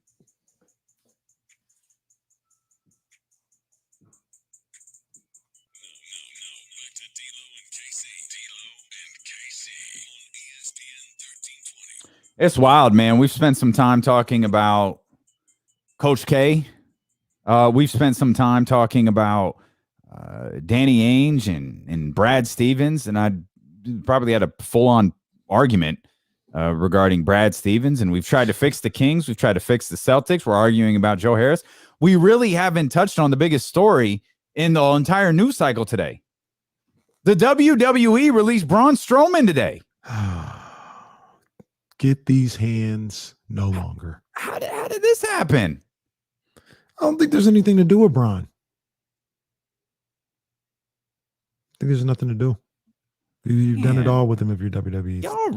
It's wild, man. We've spent some time talking about Coach K. We've spent some time talking about Danny Ainge and Brad Stevens, and I probably had a full-on argument regarding Brad Stevens, and we've tried to fix the Kings. We've tried to fix the Celtics. We're arguing about Joe Harris. We really haven't touched on the biggest story in the entire news cycle today. The WWE released Braun Strowman today. Get these hands no longer. How did this happen? I don't think there's anything to do with Braun. I think there's nothing to do. You've done it all with him if you're WWE. Y'all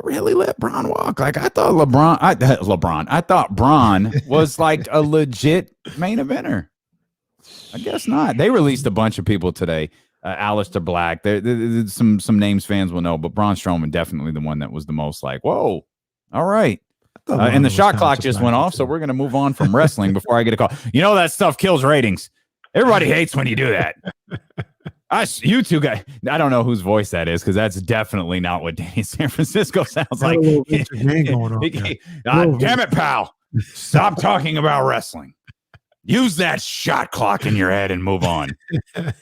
really let Braun walk. Like, I thought I thought Braun was like a legit main eventer. I guess not. They released a bunch of people today. Aleister Black. There's some names fans will know, but Braun Strowman definitely the one that was the most like, whoa, all right. And the shot clock just went off, so we're going to move on from wrestling before I get a call. You know that stuff kills ratings. Everybody hates when you do that. You two guys, I don't know whose voice that is, because that's definitely not what Danny San Francisco sounds like. Going on damn it, pal. Stop talking about wrestling. Use that shot clock in your head and move on.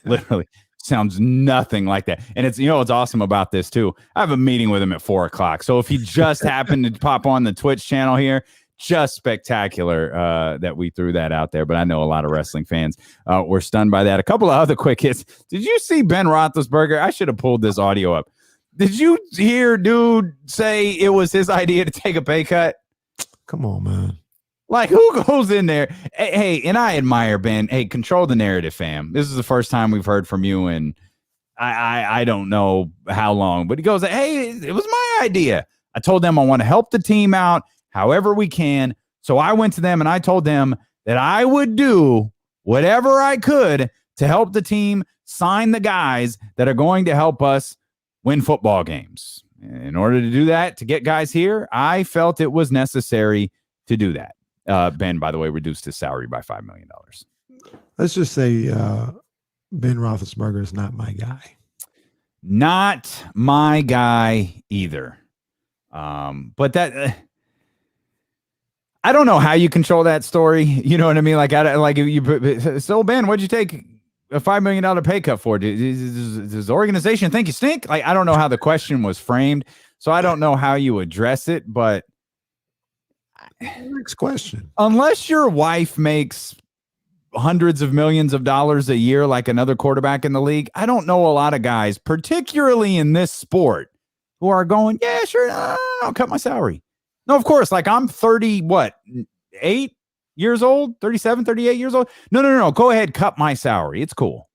Literally. Sounds nothing like that. And it's, what's awesome about this too. I have a meeting with him at 4:00. So if he just happened to pop on the Twitch channel here, just spectacular that we threw that out there. But I know a lot of wrestling fans were stunned by that. A couple of other quick hits. Did you see Ben Roethlisberger? I should have pulled this audio up. Did you hear dude say it was his idea to take a pay cut? Come on, man. Like, who goes in there? Hey, and I admire Ben. Hey, control the narrative, fam. This is the first time we've heard from you, and I don't know how long. But he goes, hey, it was my idea. I told them I want to help the team out however we can. So I went to them, and I told them that I would do whatever I could to help the team sign the guys that are going to help us win football games. In order to do that, to get guys here, I felt it was necessary to do that. Ben, by the way, reduced his salary by $5 million. Let's just say Ben Roethlisberger is not my guy. Not my guy either. But that I don't know how you control that story. You know what I mean? So Ben, what'd you take a $5 million pay cut for? Does the organization think you stink? Like, I don't know how the question was framed, so I don't know how you address it, but next question. Unless your wife makes hundreds of millions of dollars a year like another quarterback in the league, I don't know a lot of guys, particularly in this sport, who are going, yeah, sure, I'll cut my salary. No, of course, like I'm 8 years old, 37, 38 years old. No. Go ahead, cut my salary. It's cool.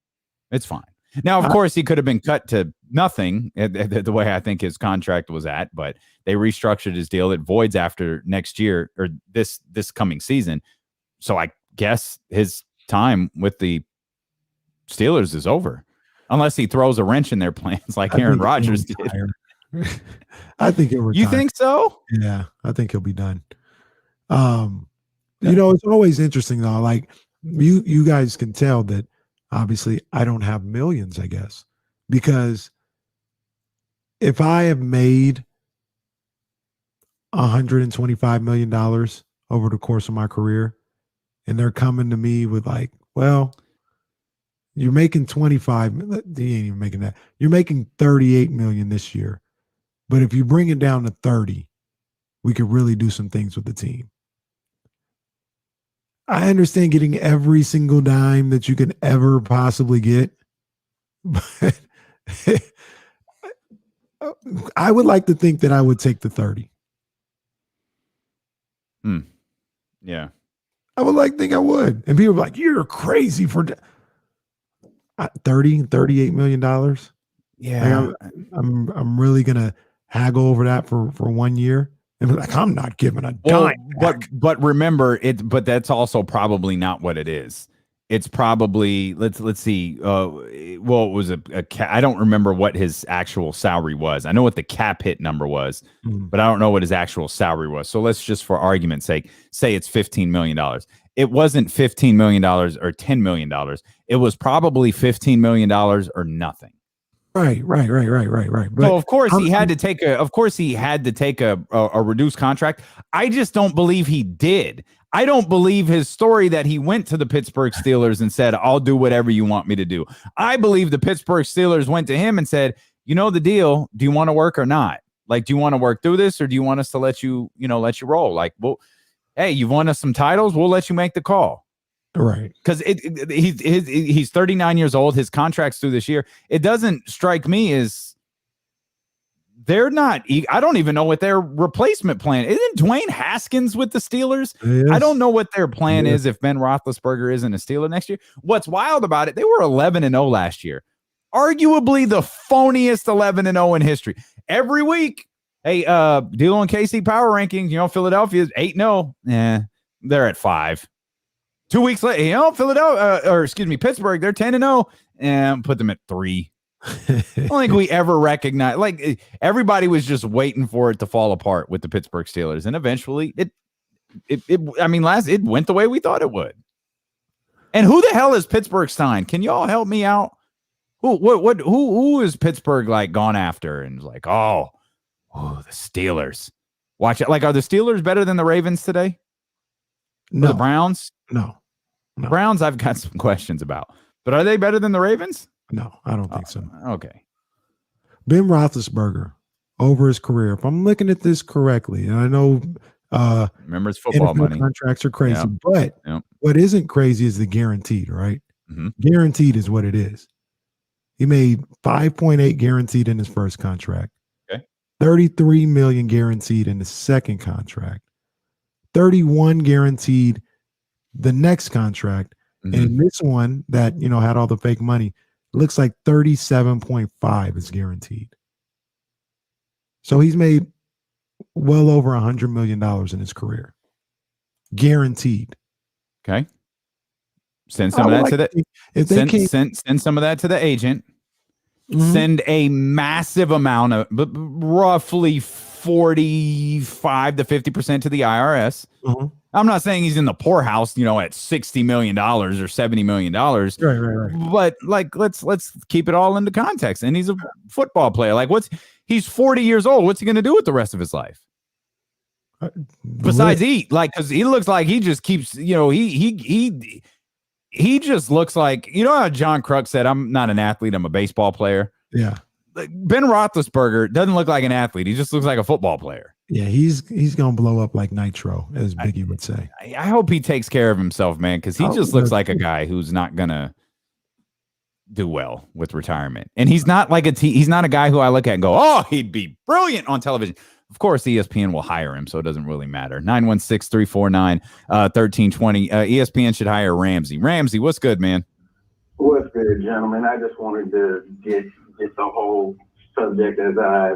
It's fine. Now, of course, he could have been cut to nothing the way I think his contract was at, but they restructured his deal. It voids after next year or this coming season. So I guess his time with the Steelers is over, unless he throws a wrench in their plans like Aaron Rodgers did. I think he'll retire. You think so? Yeah, I think he'll be done. It's always interesting though. Like you guys can tell that Obviously, I don't have millions, I guess, because if I have made $125 million over the course of my career, and they're coming to me with like, well, you're making 25, you ain't even making that. You're making 38 million this year. But if you bring it down to 30, we could really do some things with the team. I understand getting every single dime that you can ever possibly get, but I would like to think that I would take the 30. Yeah. I would like to think I would. And people are like, you're crazy for $38 million. Yeah. Like I'm really going to haggle over that for 1 year. And be like, I'm not giving a dime. But remember but that's also probably not what it is. It's probably let's see. It was a cap. I don't remember what his actual salary was. I know what the cap hit number was, but I don't know what his actual salary was. So let's just, for argument's sake, say it's $15 million. It wasn't $15 million or $10 million. It was probably $15 million or nothing. Right. But so of course he had to take a reduced contract. I just don't believe he did. I don't believe his story that he went to the Pittsburgh Steelers and said, I'll do whatever you want me to do. I believe the Pittsburgh Steelers went to him and said, you know the deal. Do you want to work or not? Like, do you want to work through this, or do you want us to let you roll? Like, well, hey, you've won us some titles. We'll let you make the call. Right. Because he's 39 years old. His contract's through this year. It doesn't strike me as they're not. I don't even know what their replacement plan is. Isn't Dwayne Haskins with the Steelers? Yes. I don't know what their plan is if Ben Roethlisberger isn't a Steeler next year. What's wild about it, they were 11-0 last year. Arguably the phoniest 11-0 in history. Every week, hey, D'Lo and KC power rankings, Philadelphia's 8-0. They're at 5. 2 weeks later, Pittsburgh, they're 10-0 and put them at 3. I don't think we ever recognized, like, everybody was just waiting for it to fall apart with the Pittsburgh Steelers. And eventually it went the way we thought it would. And who the hell is Pittsburgh signed? Can y'all help me out? Who is Pittsburgh like gone after and like, the Steelers. Watch it. Like, are the Steelers better than the Ravens today? No. Or the Browns? No. Browns I've got some questions about. But are they better than the Ravens? No, I don't think so. Okay. Ben Roethlisberger, over his career, if I'm looking at this correctly, and I know remember it's football NFL money. Contracts are crazy, but what isn't crazy is the guaranteed, right? Mm-hmm. Guaranteed is what it is. He made 5.8 guaranteed in his first contract. Okay. 33 million guaranteed in the second contract. 31 guaranteed the next contract. Mm-hmm. And this one that, had all the fake money, looks like 37.5 is guaranteed. So he's made well over $100 million in his career. Guaranteed. Okay. Send some of that to the send some of that to the agent. Mm-hmm. Send a massive amount of roughly 45 to 50% to the IRS. Mm-hmm. I'm not saying he's in the poorhouse, at $60 million or $70 million. Right. But like, let's keep it all into context. And he's a football player. Like, he's 40 years old. What's he going to do with the rest of his life? Besides eat, like, because he looks like he just keeps, he just looks like, how John Kruk said, I'm not an athlete, I'm a baseball player. Yeah. Like, Ben Roethlisberger doesn't look like an athlete. He just looks like a football player. Yeah, he's going to blow up like Nitro, as Biggie would say. I hope he takes care of himself, man, because he just looks like a guy who's not going to do well with retirement. And he's not like he's not a guy who I look at and go, oh, he'd be brilliant on television. Of course, ESPN will hire him, so it doesn't really matter. 916-349-1320. ESPN should hire Ramsey. Ramsey, what's good, man? What's good, gentlemen? I just wanted to get the whole subject as I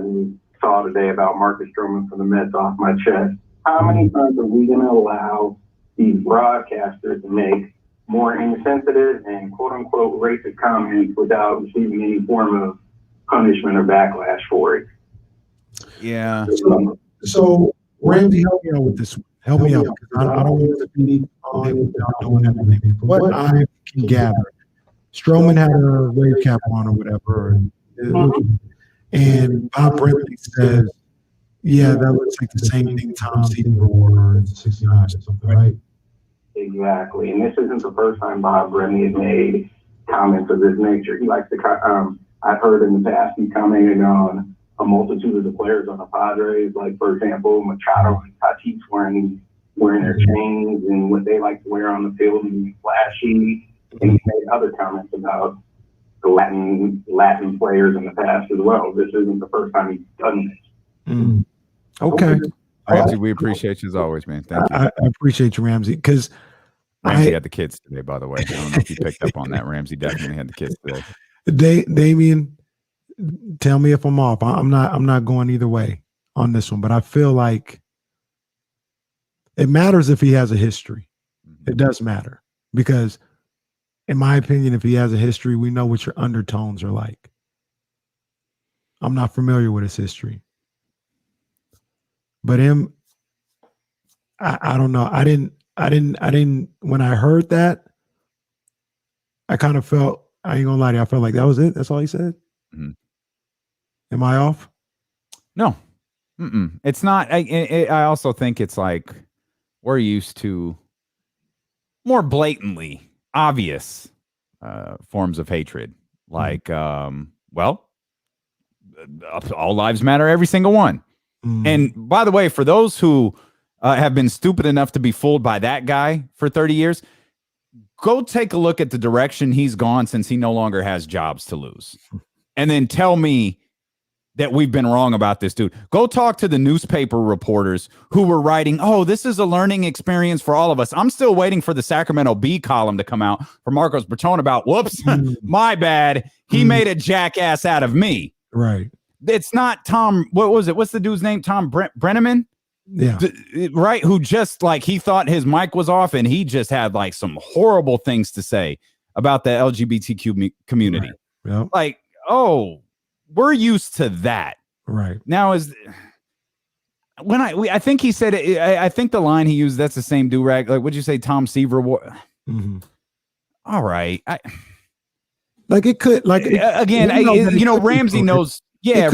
saw today about Marcus Stroman for the Mets off my chest. How many times are we going to allow these broadcasters to make more insensitive and quote-unquote racist comments without receiving any form of punishment or backlash for it? Yeah. So Ramsey, help me out with this one. Help me out. I don't want to be on without doing everything. What I can gather, Strowman had a wave cap on or whatever. And Bob Brentley says, yeah, that looks like the same thing Tom Seaver wore in 69 or something, right? Exactly. And this isn't the first time Bob Brentley has made comments of this nature. He likes to, I've heard in the past, he commented on a multitude of the players on the Padres, like, for example, Machado and Tatis wearing their chains and what they like to wear on the field and be flashy. And he's made other comments about the Latin players in the past as well. This isn't the first time he's done this. Mm. Okay. Ramsey, we appreciate you as always, man. Thank you. I appreciate you, Ramsey, because Ramsey had the kids today, by the way. I don't know if you picked up on that. Ramsey definitely had the kids today. Damien, tell me if I'm off. I'm not going either way on this one, but I feel like it matters if he has a history. It does matter because, in my opinion, if he has a history, we know what your undertones are like. I'm not familiar with his history. But I don't know. I didn't, when I heard that, I kind of felt, I ain't gonna lie to you, I felt like that was it. That's all he said. Mm-hmm. Am I off? No. Mm-mm. It's not. I also think it's like we're used to more blatantly obvious forms of hatred. Like, well, all lives matter, every single one. And by the way, for those who have been stupid enough to be fooled by that guy for 30 years, go take a look at the direction he's gone since he no longer has jobs to lose. And then tell me that we've been wrong about this dude. Go talk to the newspaper reporters who were writing, oh, this is a learning experience for all of us. I'm still waiting for the Sacramento Bee column to come out for Marcos Bertone about, whoops, my bad. He made a jackass out of me. Right. It's not Tom. What was it? What's the dude's name? Tom Brenneman? Yeah. Right. Who just like he thought his mic was off and he just had like some horrible things to say about the LGBTQ community. Right. Yep. Like, oh, we're used to that. Right. Now I think he said it, I think the line he used, that's the same do-rag. Like, what'd you say? Tom Seaver wore? All right. It could, again, Ramsey knows. Yeah,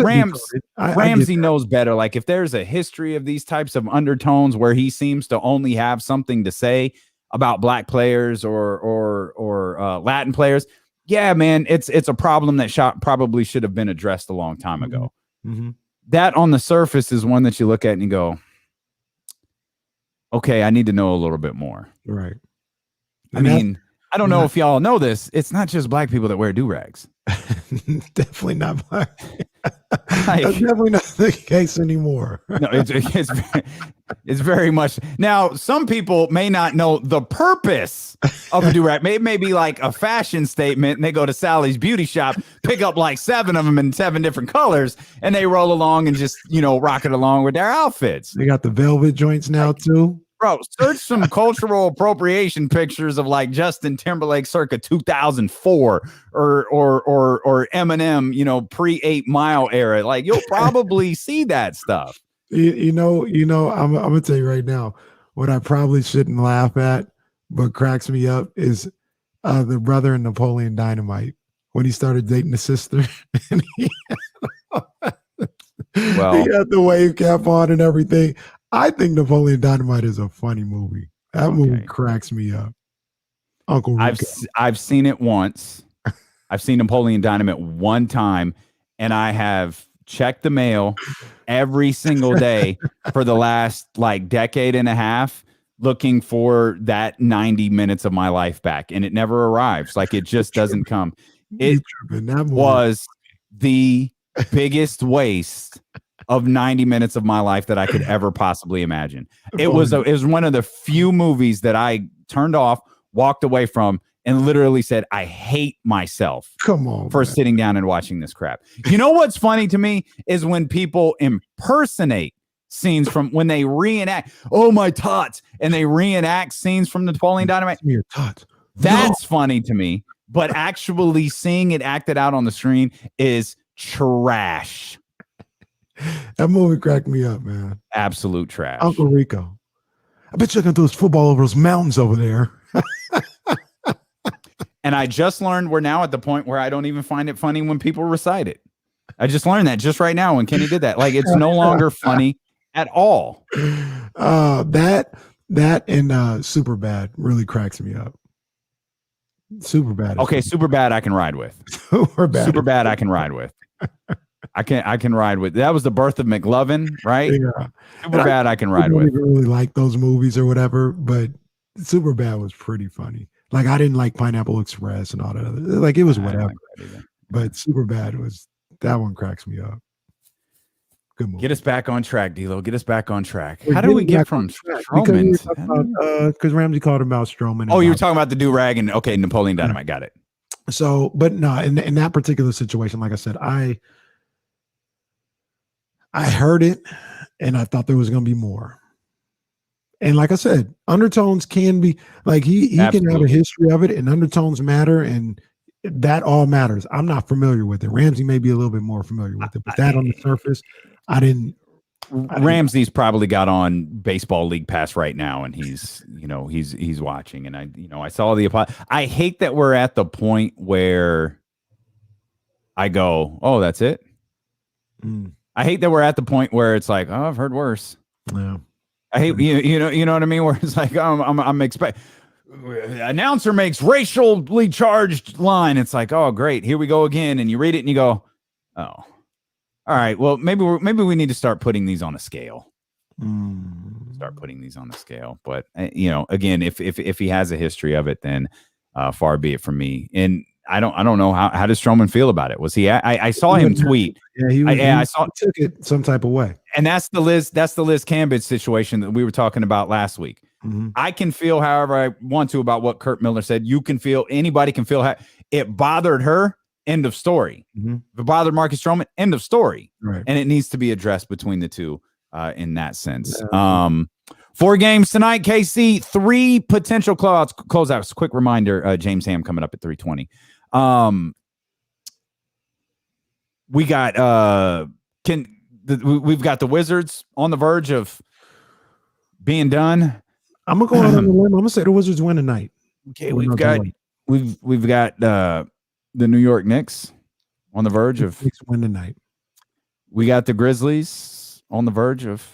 Ramsey knows better. Like if there's a history of these types of undertones where he seems to only have something to say about black players or Latin players, yeah, man, it's a problem that probably should have been addressed a long time ago. That on the surface is one that you look at and you go, okay, I need to know a little bit more. Right. I mean, I don't know if y'all know this. It's not just black people that wear do-rags. Definitely not black. That's definitely not the case anymore. No, it's very much. Now, some people may not know the purpose of a do-rag. It may be like a fashion statement, and they go to Sally's beauty shop, pick up like 7 of them in 7 different colors, and they roll along and just, rock it along with their outfits. They got the velvet joints now, too. Bro, search some cultural appropriation pictures of like Justin Timberlake circa 2004 or Eminem, pre-8 Mile era. Like you'll probably see that stuff. I'm gonna tell you right now, what I probably shouldn't laugh at, but cracks me up is the brother in Napoleon Dynamite when he started dating the sister. And he had the wave cap on and everything. I think Napoleon Dynamite is a funny movie. That movie cracks me up. Uncle Rico. I've seen it once. I've seen Napoleon Dynamite one time, and I have checked the mail every single day for the last decade and a half, looking for that 90 minutes of my life back, and it never arrives. Like it just doesn't come. It was the biggest waste of 90 minutes of my life that I could ever possibly imagine. It was one of the few movies that I turned off, walked away from, and literally said, I hate myself for sitting down and watching this crap. You know what's funny to me is when people impersonate scenes from when they reenact, oh my tots, and they reenact scenes from Napoleon Dynamite. Your tots. That's funny to me, but actually seeing it acted out on the screen is trash. That movie cracked me up, man. Absolute trash. Uncle Rico. I bet you can throw this football over those mountains over there. And I just learned we're now at the point where I don't even find it funny when people recite it. I just learned that just right now when Kenny did that. Like, it's no longer funny at all. That and Superbad really cracks me up. Superbad. Okay, Superbad I can ride with. Superbad I can ride with. I can ride with. That was the birth of McLovin, right? Yeah. Superbad I can ride with. I didn't really like those movies or whatever, but Superbad was pretty funny. Like, I didn't like Pineapple Express and all that other. Like, it was whatever. But Superbad was, that one cracks me up. Good movie. Get us back on track, D'Lo. Get us back on track. How do we get from Strowman? Because Ramsey called him about Strowman. Oh, you were talking about the do-rag and Napoleon Dynamite. Got it. So, but no, in that particular situation, like I said, I heard it and I thought there was going to be more. And like I said, undertones can be like he can have a history of it, and undertones matter, and that all matters. I'm not familiar with it. Ramsey may be a little bit more familiar with it, but that on the surface, I didn't. Ramsey's probably got on Baseball League Pass right now, and he's watching. And I saw I hate that we're at the point where I go, oh, that's it. I hate that we're at the point where it's like, oh, I've heard worse. Yeah. I hate you know what I mean? Where it's like, I'm expect announcer makes racially charged line. It's like, oh, great, here we go again. And you read it and you go, oh, all right. Well, maybe we need to start putting these on a scale. Start putting these on the scale. But again, if he has a history of it, then far be it from me. And I don't know how does Strowman feel about it. Was he? I saw him tweet. Yeah, I saw. He took it some type of way. And that's the Liz Cambage situation that we were talking about last week. I can feel however I want to about what Kurt Miller said. You can feel. Anybody can feel how it bothered her. End of story. If it bothered Marcus Strowman, end of story. Right. And it needs to be addressed between the two in that sense. 4 games tonight, KC. 3 potential closeouts. Quick reminder: James Ham coming up at 3:20. We got we've got the Wizards on the verge of being done. I'm gonna go out on the limb. I'm gonna say the Wizards win tonight. Okay, we've got the New York Knicks on the verge of win tonight. We got the Grizzlies on the verge of.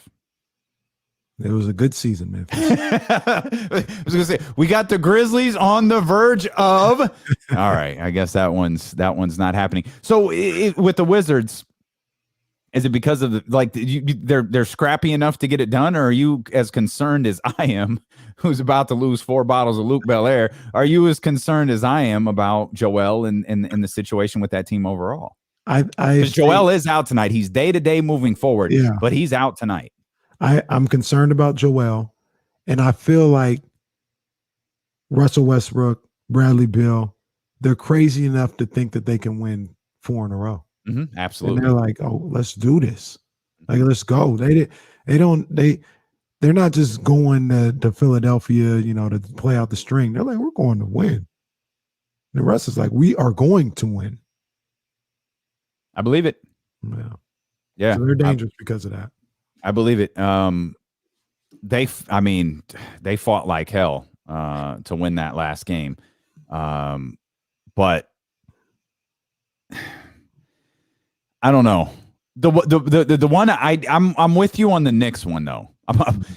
It was a good season, man. I was gonna say we got the Grizzlies on the verge of. All right, I guess that one's not happening. So with the Wizards, is it because of they're scrappy enough to get it done, or are you as concerned as I am, who's about to lose 4 bottles of Luke Belaire? Are you as concerned as I am about Joel and the situation with that team overall? Because Joel is out tonight. He's day-to-day moving forward, but he's out tonight. I'm concerned about Joel, and I feel like Russell Westbrook, Bradley Beal, they're crazy enough to think that they can win 4 in a row. Absolutely. And they're like, oh, let's do this. Like, let's go. They're not just going to Philadelphia, to play out the string. They're like, we're going to win. The rest is like, we are going to win. I believe it. Yeah. So they're dangerous because of that. I believe it. They fought like hell to win that last game, but I don't know. The one I'm with you on the Knicks one though.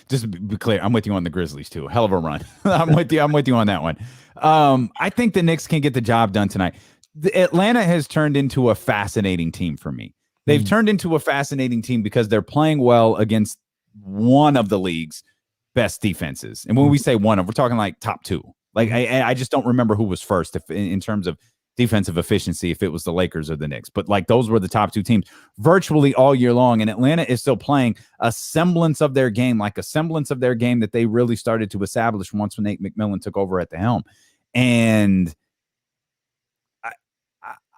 Just to be clear, I'm with you on the Grizzlies too. Hell of a run. I'm with you on that one. I think the Knicks can get the job done tonight. Atlanta has turned into a fascinating team for me. They've turned into a fascinating team because they're playing well against one of the league's best defenses. And when we say one of, we're talking like top 2. Like I just don't remember who was first in terms of defensive efficiency, if it was the Lakers or the Knicks. But like those were the top 2 teams virtually all year long. And Atlanta is still playing a semblance of their game, that they really started to establish once when Nate McMillan took over at the helm. And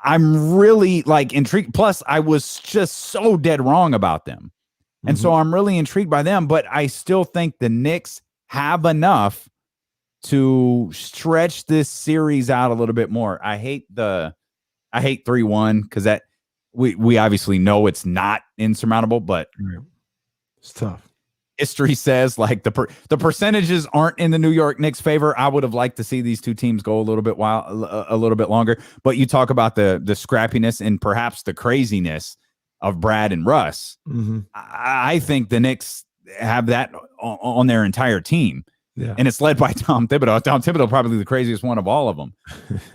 I'm really intrigued. Plus, I was just so dead wrong about them. And so I'm really intrigued by them. But I still think the Knicks have enough to stretch this series out a little bit more. I hate 3-1 because that we obviously know it's not insurmountable, but it's tough. history says like the percentages aren't in the New York Knicks' favor. I would have liked to see these two teams go a little bit longer. But you talk about the scrappiness and perhaps the craziness of Brad and Russ. Mm-hmm. I think the Knicks have that on their entire team. Yeah. And it's led by Tom Thibodeau. Tom Thibodeau, probably the craziest one of all of them.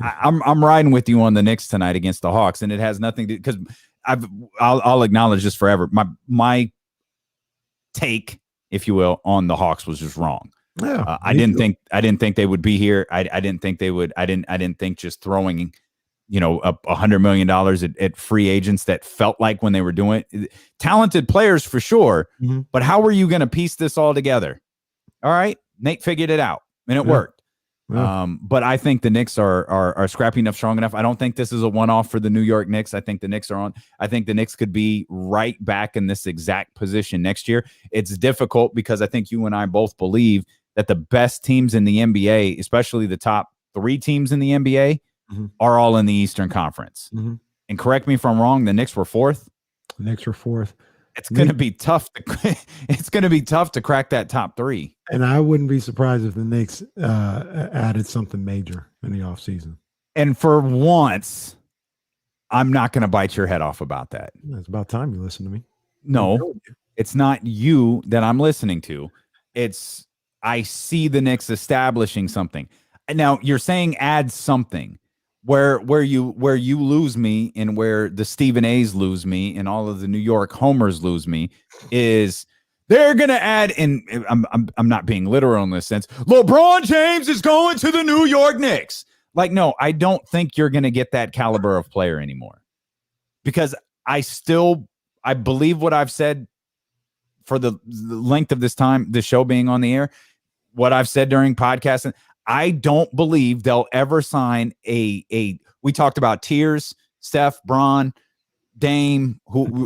I'm riding with you on the Knicks tonight against the Hawks, and it has nothing to because I'll acknowledge this forever. My take, if you will, on the Hawks was just wrong. Yeah, I didn't think they would be here. I didn't think they would. I didn't think just throwing, $100 million at free agents that felt like when they were doing it, talented players for sure. Mm-hmm. But how were you going to piece this all together? All right. Nate figured it out, and it worked. Yeah. But I think the Knicks are scrappy enough, strong enough. I don't think this is a one-off for the New York Knicks. I think the Knicks are on. I think the Knicks could be right back in this exact position next year. It's difficult because I think you and I both believe that the best teams in the NBA, especially the top 3 teams in the NBA, mm-hmm. are all in the Eastern Conference. Mm-hmm. And correct me if I'm wrong, the Knicks were 4th. The Knicks were 4th. It's going to be tough. It's going to be tough to crack that top 3. And I wouldn't be surprised if the Knicks added something major in the offseason. And for once, I'm not going to bite your head off about that. It's about time you listen to me. No, it's not you that I'm listening to. It's I see the Knicks establishing something. Now you're saying add something. Where you lose me and where the Stephen A's lose me and all of the New York homers lose me is they're gonna add in. I'm not being literal in this sense. LeBron James is going to the New York Knicks. Like, no, I don't think you're gonna get that caliber of player anymore because I believe what I've said for the length of this time, the show being on the air, what I've said during podcasting. I don't believe they'll ever sign we talked about tiers, Steph, Bron, Dame,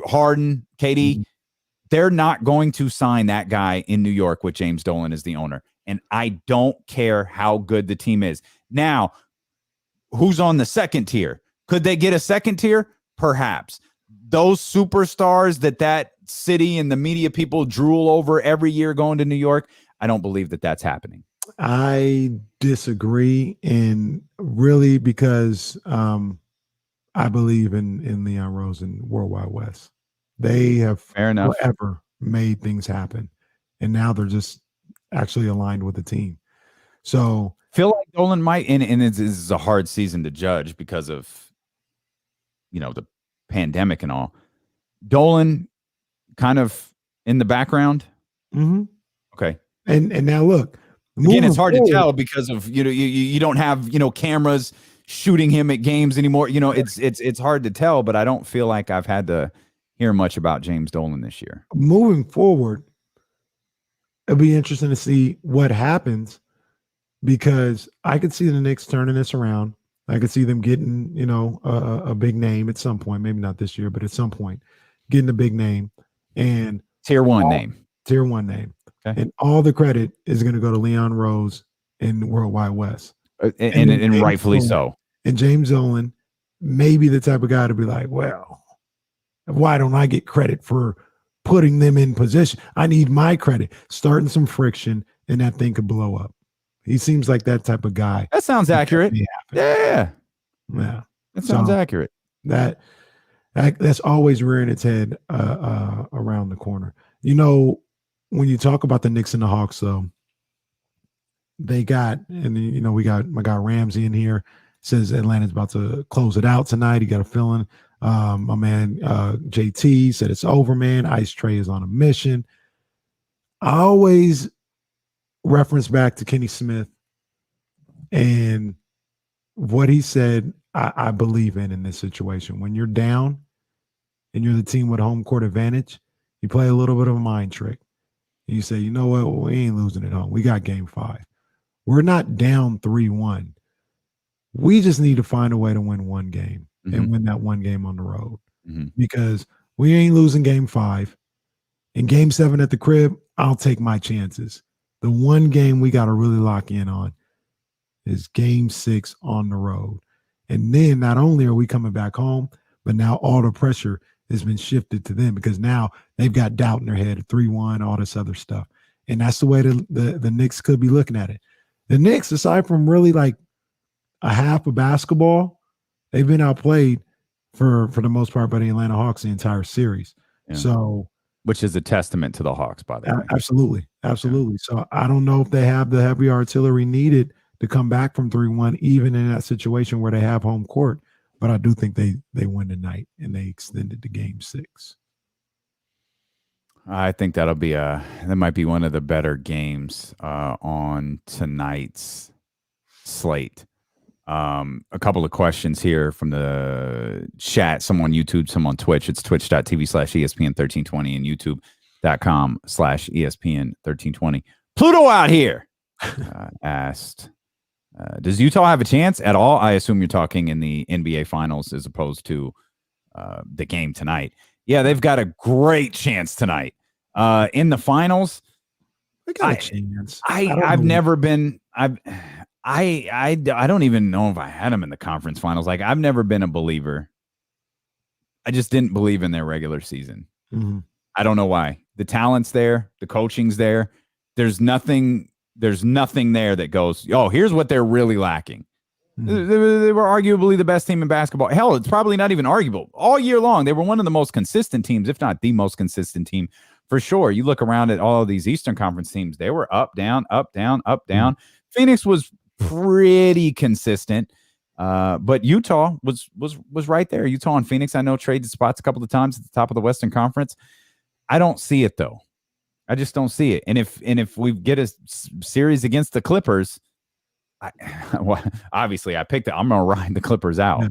Harden, KD. They're not going to sign that guy in New York with James Dolan as the owner. And I don't care how good the team is. Now, who's on the second tier? Could they get a second tier? Perhaps. Those superstars that city and the media people drool over every year going to New York, I don't believe that that's happening. I disagree, and really because I believe in Leon Rose and World Wide West. They have forever made things happen, and now they're just actually aligned with the team. So feel like Dolan might, and this is a hard season to judge because of the pandemic and all. Dolan kind of in the background. Mm-hmm. Okay, and now look. Again, it's hard to tell because of you don't have cameras shooting him at games anymore. It's hard to tell, but I don't feel like I've had to hear much about James Dolan this year. Moving forward, it'll be interesting to see what happens because I could see the Knicks turning this around. I could see them getting a big name at some point, maybe not this year, but at some point, getting a big name and tier one name. Okay. And all the credit is going to go to Leon Rose and World Wide West. And rightfully so. And James Dolan may be the type of guy to be like, well, why don't I get credit for putting them in position? I need my credit. Starting some friction, and that thing could blow up. He seems like that type of guy. That sounds accurate. Yeah. That sounds accurate. That's always rearing its head around the corner. When you talk about the Knicks and the Hawks, though, they got, and we got my guy Ramsey in here, says Atlanta's about to close it out tonight. He got a feeling. My man JT said it's over, man. Ice Tray is on a mission. I always reference back to Kenny Smith and what he said I believe in this situation. When you're down and you're the team with home court advantage, you play a little bit of a mind trick. You say, you know what? We ain't losing at home. We got game 5. We're not down 3-1. We just need to find a way to win one game and win that one game on the road because we ain't losing game 5. In game 7 at the crib, I'll take my chances. The one game we got to really lock in on is game 6 on the road. And then not only are we coming back home, but now all the pressure has been shifted to them because now they've got doubt in their head, 3-1, all this other stuff. And that's the way the Knicks could be looking at it. The Knicks, aside from really like a half of basketball, they've been outplayed for the most part by the Atlanta Hawks the entire series. Yeah. So, which is a testament to the Hawks, by the way. Absolutely. Yeah. So I don't know if they have the heavy artillery needed to come back from 3-1, even in that situation where they have home court. But I do think they win tonight and they extended to game 6. I think that might be one of the better games on tonight's slate. A couple of questions here from the chat. Some on YouTube, some on Twitch. It's twitch.tv/ESPN1320 and youtube.com/ESPN1320. Pluto out here asked, does Utah have a chance at all? I assume you're talking in the NBA Finals as opposed to the game tonight. Yeah, they've got a great chance tonight. In the finals, they got a chance. I don't even know if I had them in the conference finals. Like, I've never been a believer. I just didn't believe in their regular season. Mm-hmm. I don't know why. The talent's there. The coaching's there. There's nothing there that goes, oh, here's what they're really lacking. Mm-hmm. They were arguably the best team in basketball. Hell, it's probably not even arguable. All year long, they were one of the most consistent teams, if not the most consistent team, for sure. You look around at all of these Eastern Conference teams, they were up, down, up, down, up, down. Mm-hmm. Phoenix was pretty consistent, but Utah was right there. Utah and Phoenix, I know, traded spots a couple of times at the top of the Western Conference. I don't see it, though. I just don't see it. And if we get a series against the Clippers, obviously I picked it. I'm going to ride the Clippers out.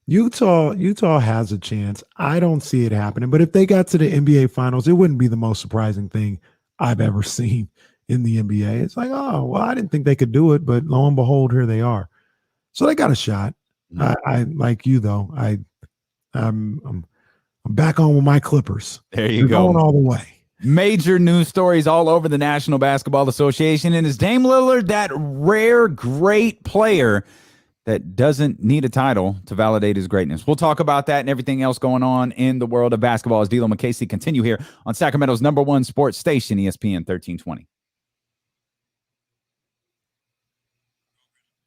Utah has a chance. I don't see it happening. But if they got to the NBA Finals, it wouldn't be the most surprising thing I've ever seen in the NBA. It's like, oh, well, I didn't think they could do it, but lo and behold, here they are. So they got a shot. Mm-hmm. I like you though. I'm back on with my Clippers. There you go. Going all the way. Major news stories all over the National Basketball Association, and is Dame Lillard that rare great player that doesn't need a title to validate his greatness? We'll talk about that and everything else going on in the world of basketball as D'Lo and Casey continue here on Sacramento's #1 sports station, ESPN 1320.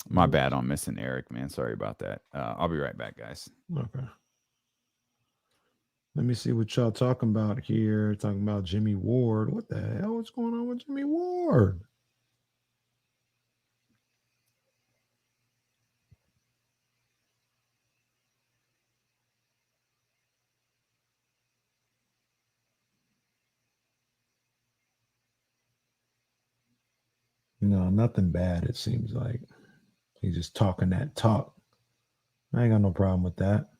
My bad on missing Eric, man. Sorry about that. I'll be right back, guys. Okay. Let me see what y'all talking about here. Talking about Jimmy Ward. What the hell is going on with Jimmy Ward? No, nothing bad, it seems like. He's just talking that talk. I ain't got no problem with that.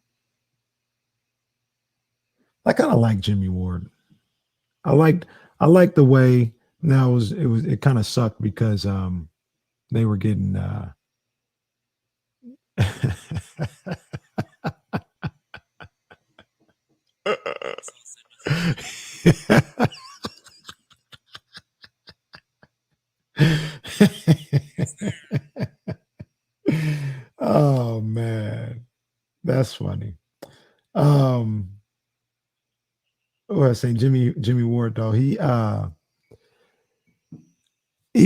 I kind of like Jimmy Ward. I liked the way. Now it kind of sucked because they were getting oh man, that's funny. What I was saying, Jimmy Ward though, he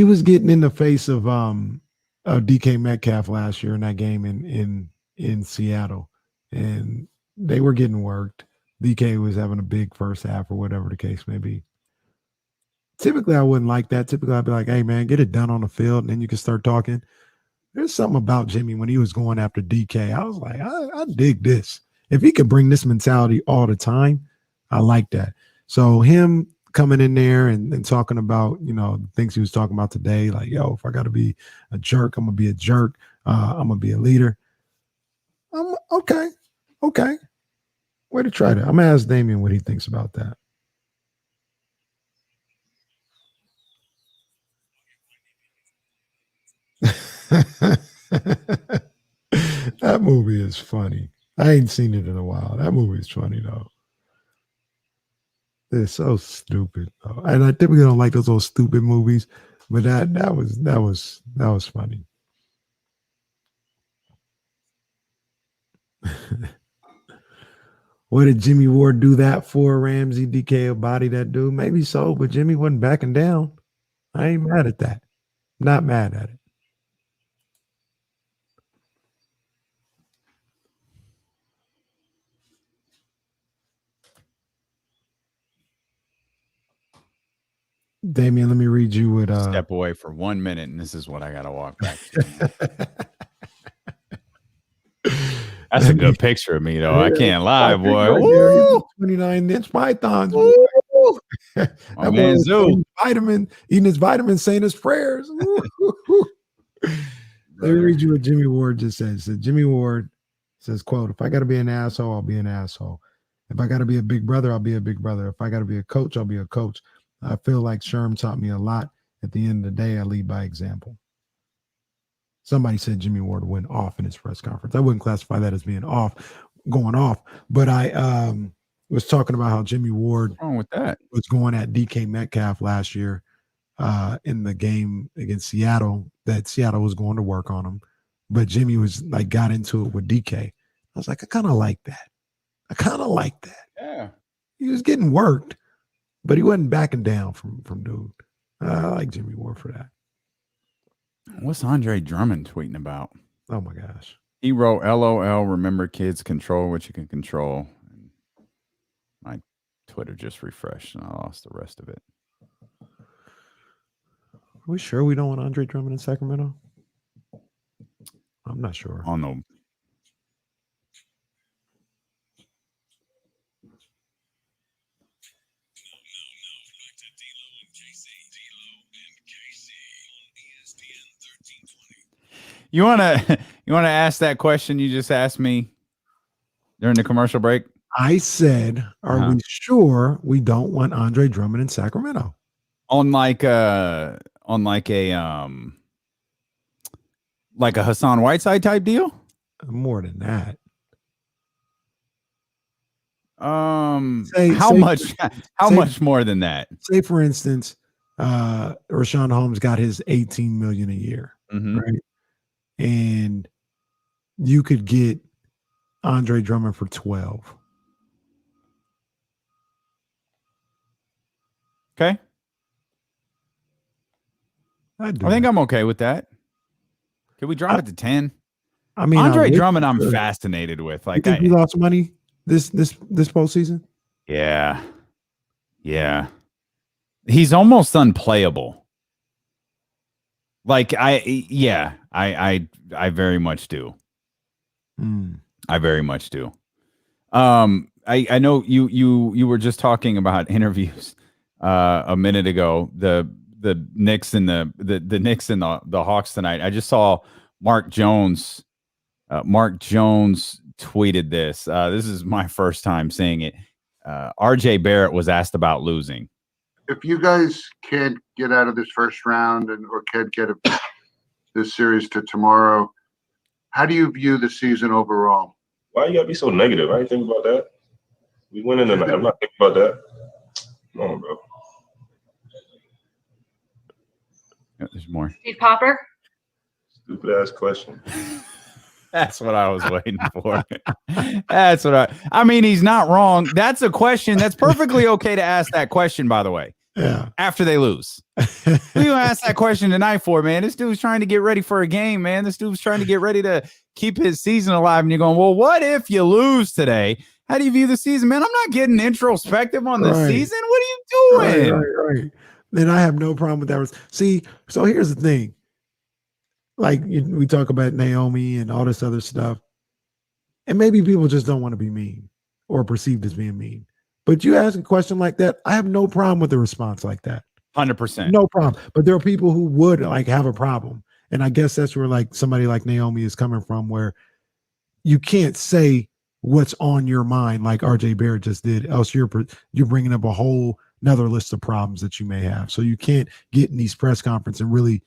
was getting in the face of DK Metcalf last year in that game in Seattle, and they were getting worked. DK was having a big first half or whatever the case may be. Typically, I wouldn't like that. Typically, I'd be like, hey, man, get it done on the field, and then you can start talking. There's something about Jimmy when he was going after DK. I was like, I dig this. If he could bring this mentality all the time, I like that. So him coming in there and talking about, things he was talking about today, like, yo, if I got to be a jerk, I'm going to be a jerk. I'm going to be a leader. Okay. Way to try that. I'm going to ask Damian what he thinks about that. That movie is funny. I ain't seen it in a while. That movie is funny though. It's so stupid though. And I typically don't like those little stupid movies, but that was funny. What did Jimmy Ward do that for? Ramsey, DK, a body that dude? Maybe so, but Jimmy wasn't backing down. I ain't mad at that. Not mad at it. Damian, let me read you what step away for 1 minute, and this is what I gotta walk back to. That's a good picture of me, though. I can't lie, boy. Right 29-inch pythons. My man Zoo. Eating his vitamins, saying his prayers. Let me read you what Jimmy Ward just said. So Jimmy Ward says, quote, if I got to be an asshole, I'll be an asshole. If I got to be a big brother, I'll be a big brother. If I got to be a coach, I'll be a coach. I feel like Sherm taught me a lot. At the end of the day, I lead by example. Somebody said Jimmy Ward went off in his press conference. I wouldn't classify that as being going off, but I was talking about how Jimmy Ward was going at DK Metcalf last year in the game against Seattle, that Seattle was going to work on him, but Jimmy was like, got into it with DK. I was like, I kind of like that. Yeah. He was getting worked, but he wasn't backing down from dude. I like Jimmy Ward for that. What's Andre Drummond tweeting about? Oh my gosh. He wrote, LOL, remember kids, control what you can control. And my Twitter just refreshed and I lost the rest of it. Are we sure we don't want Andre Drummond in Sacramento? I'm not sure. Oh, no. You wanna ask that question you just asked me during the commercial break? I said, are we sure we don't want Andre Drummond in Sacramento? On like a Hassan Whiteside type deal? More than that. How much more than that? Say for instance, Rashawn Holmes got his $18 million a year, right? And you could get Andre Drummond for 12. Okay. I think I'm okay with that. Can we drop it to 10? I mean, Andre Drummond, I'm fascinated with. Like, you think he lost money this postseason? Yeah. He's almost unplayable. Like, I very much do. I very much do. I know you were just talking about interviews a minute ago. The Knicks and the Knicks and the Hawks tonight. I just saw Mark Jones. Mark Jones tweeted this. This is my first time seeing it. RJ Barrett was asked about losing. If you guys can't get out of this first round or can't get this series to tomorrow, how do you view the season overall? Why you gotta be so negative? I didn't think about that. We went in tonight. I'm not thinking about that. Come on, bro. There's more. Steve Popper. Stupid ass question. That's what I was waiting for. That's what I mean, he's not wrong. That's a question. That's perfectly okay to ask that question, by the way. Yeah. After they lose. Who you ask that question tonight for, man? This dude's trying to get ready for a game, man. This dude's trying to get ready to keep his season alive. And you're going, well, what if you lose today? How do you view the season, man? I'm not getting introspective on the season. What are you doing? Right. Then I have no problem with that. See, so here's the thing. Like we talk about Naomi and all this other stuff. And maybe people just don't want to be mean or perceived as being mean. But you ask a question like that, I have no problem with a response like that. 100%. No problem. But there are people who would like have a problem. And I guess that's where like somebody like Naomi is coming from, where you can't say what's on your mind like RJ Barrett just did. Else you're bringing up a whole another list of problems that you may have. So you can't get in these press conferences and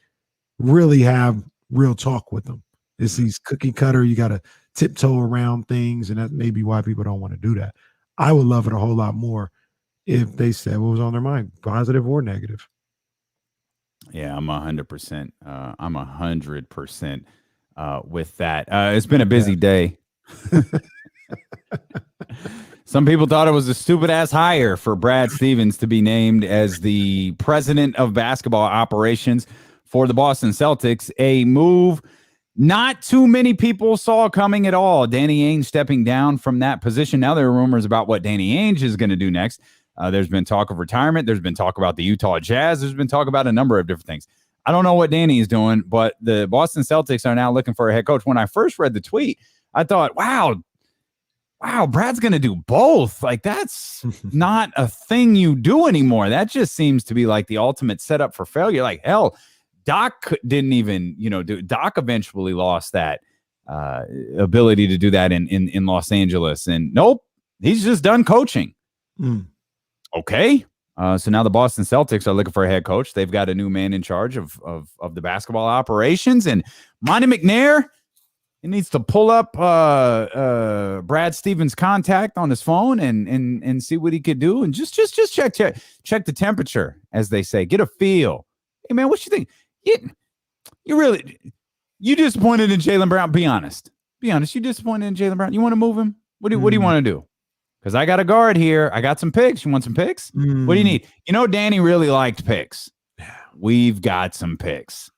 really have real talk with them. It's these cookie cutter. You got to tiptoe around things. And that may be why people don't want to do that. I would love it a whole lot more if they said what was on their mind, positive or negative. Yeah, I'm 100%. I'm 100% with that. It's been a busy day. Some people thought it was a stupid-ass hire for Brad Stevens to be named as the president of basketball operations for the Boston Celtics, a move not too many people saw coming at all. Danny Ainge stepping down from that position. Now there are rumors about what Danny Ainge is going to do next. There's been talk of retirement. There's been talk about the Utah Jazz. There's been talk about a number of different things. I don't know what Danny is doing, but the Boston Celtics are now looking for a head coach. When I first read the tweet, I thought, wow, Brad's going to do both. Like, that's not a thing you do anymore. That just seems to be like the ultimate setup for failure. Like, hell, Doc didn't even, do. Doc eventually lost that ability to do that in Los Angeles. And nope, he's just done coaching. Okay. So now the Boston Celtics are looking for a head coach. They've got a new man in charge of the basketball operations. And Monty McNair, he needs to pull up Brad Stevens' contact on his phone and see what he could do. And just check the temperature, as they say. Get a feel. Hey, man, what you think? You disappointed in Jaylon Brown? Be honest. You disappointed in Jaylon Brown? You want to move him? What do you want to do? Because I got a guard here. I got some picks. You want some picks? What do you need? Danny really liked picks. We've got some picks.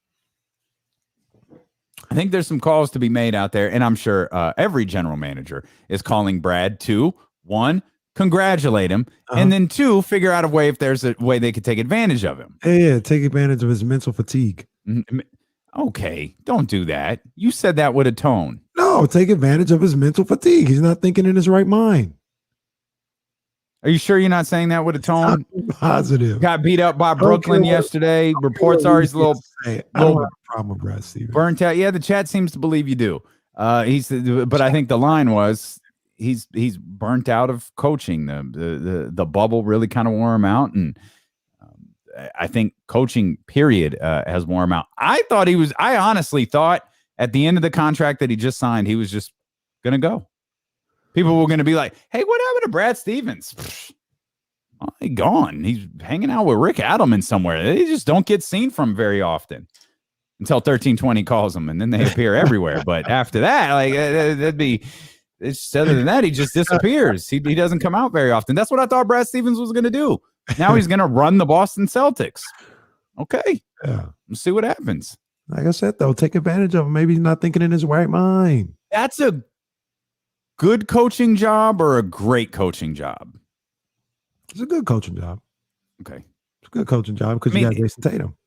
I think there's some calls to be made out there, and I'm sure every general manager is calling Brad to, 1, congratulate him, and then 2, figure out a way if there's a way they could take advantage of him. Yeah, take advantage of his mental fatigue. Okay, don't do that. You said that with a tone. No, take advantage of his mental fatigue. He's not thinking in his right mind. Are you sure you're not saying that with a tone? Positive. Got beat up by Brooklyn yesterday. Reports are he's a little I don't have a problem with Brad Stevens. Burnt out. Yeah, the chat seems to believe you do. But I think the line was he's burnt out of coaching. The bubble really kind of wore him out, and I think coaching period has worn him out. I honestly thought at the end of the contract that he just signed, he was just gonna go. People were going to be like, hey, what happened to Brad Stevens? He's gone. He's hanging out with Rick Adelman somewhere. They just don't get seen from very often until 1320 calls them, and then they appear everywhere. But after that, other than that, he just disappears. He doesn't come out very often. That's what I thought Brad Stevens was going to do. Now he's going to run the Boston Celtics. Okay. Yeah. We'll see what happens. Like I said, though, take advantage of him. Maybe he's not thinking in his right mind. That's a good coaching job or a great coaching job? It's a good coaching job. Okay. It's a good coaching job because you got Jason Tatum.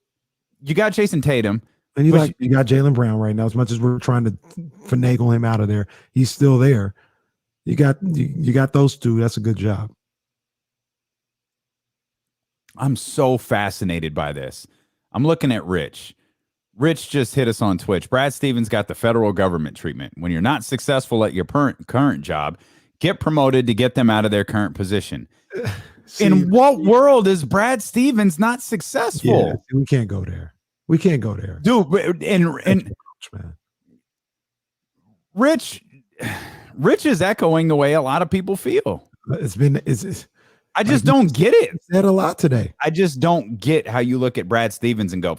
You got Jason Tatum. And you got Jaylon Brown right now. As much as we're trying to finagle him out of there, he's still there. You got those two. That's a good job. I'm so fascinated by this. I'm looking at Rich. Rich just hit us on Twitch. Brad Stevens got the federal government treatment. When you're not successful at your current job, get promoted to get them out of their current position. In what world is Brad Stevens not successful? Yeah, we can't go there. Dude, and Rich is echoing the way a lot of people feel. I just don't get it. Said a lot today. I just don't get how you look at Brad Stevens and go,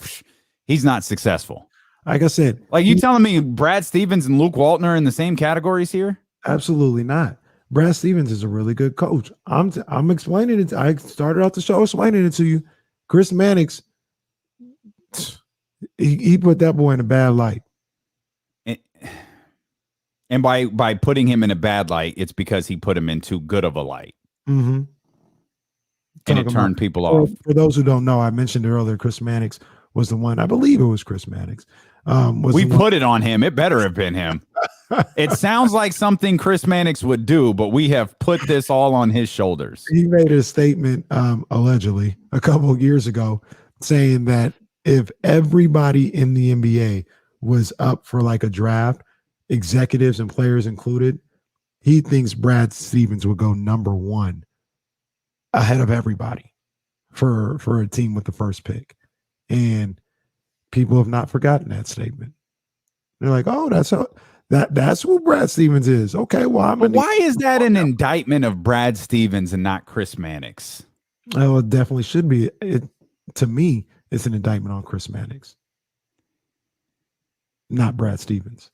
he's not successful. Like I said, you telling me Brad Stevens and Luke Walton are in the same categories here? Absolutely not. Brad Stevens is a really good coach. I'm explaining it. I started out the show explaining it to you. Chris Mannix, he put that boy in a bad light. And by putting him in a bad light, it's because he put him in too good of a light. Mm-hmm. And it turned people off. For those who don't know, I mentioned earlier, Chris Mannix was the one. I believe it was Chris Mannix. We put it on him. It better have been him. It sounds like something Chris Mannix would do, but we have put this all on his shoulders. He made a statement, allegedly, a couple of years ago, saying that if everybody in the NBA was up for like a draft, executives and players included, he thinks Brad Stevens would go number 1 ahead of everybody for a team with the first pick. And people have not forgotten that statement. They're like, oh, that's who Brad Stevens is. Okay, well, why is that an indictment of Brad Stevens and not Chris Mannix? Oh, it definitely should be. To me, it's an indictment on Chris Mannix, not Brad Stevens.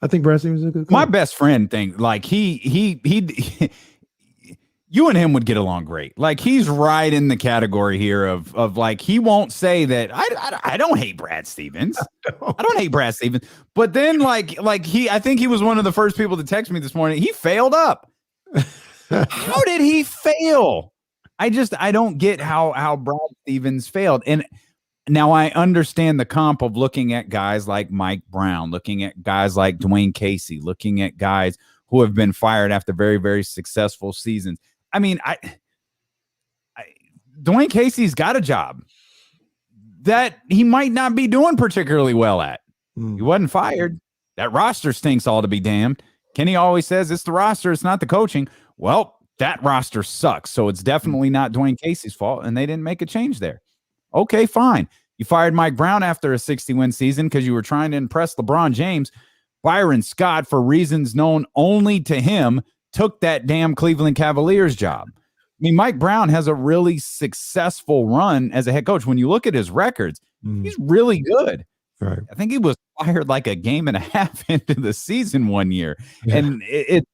I think Brad Stevens is a good coach. My best friend thinks like he you and him would get along great. Like, he's right in the category here of like, he won't say that I don't hate Brad Stevens. I don't hate Brad Stevens. But then I think he was one of the first people to text me this morning. He failed up. How did he fail? I don't get how Brad Stevens failed. And now I understand the comp of looking at guys like Mike Brown, looking at guys like Dwayne Casey, looking at guys who have been fired after very, very successful seasons. I mean, Dwayne Casey's got a job that he might not be doing particularly well at. He wasn't fired. That roster stinks all to be damned. Kenny always says it's the roster, it's not the coaching. Well, that roster sucks, so it's definitely not Dwayne Casey's fault, and they didn't make a change there. Okay, fine. You fired Mike Brown after a 60-win season because you were trying to impress LeBron James. Byron Scott, for reasons known only to him, took that damn Cleveland Cavaliers job. I mean, Mike Brown has a really successful run as a head coach. When you look at his records, he's really good. Right. I think he was fired like a game and a half into the season one year. Yeah. And it's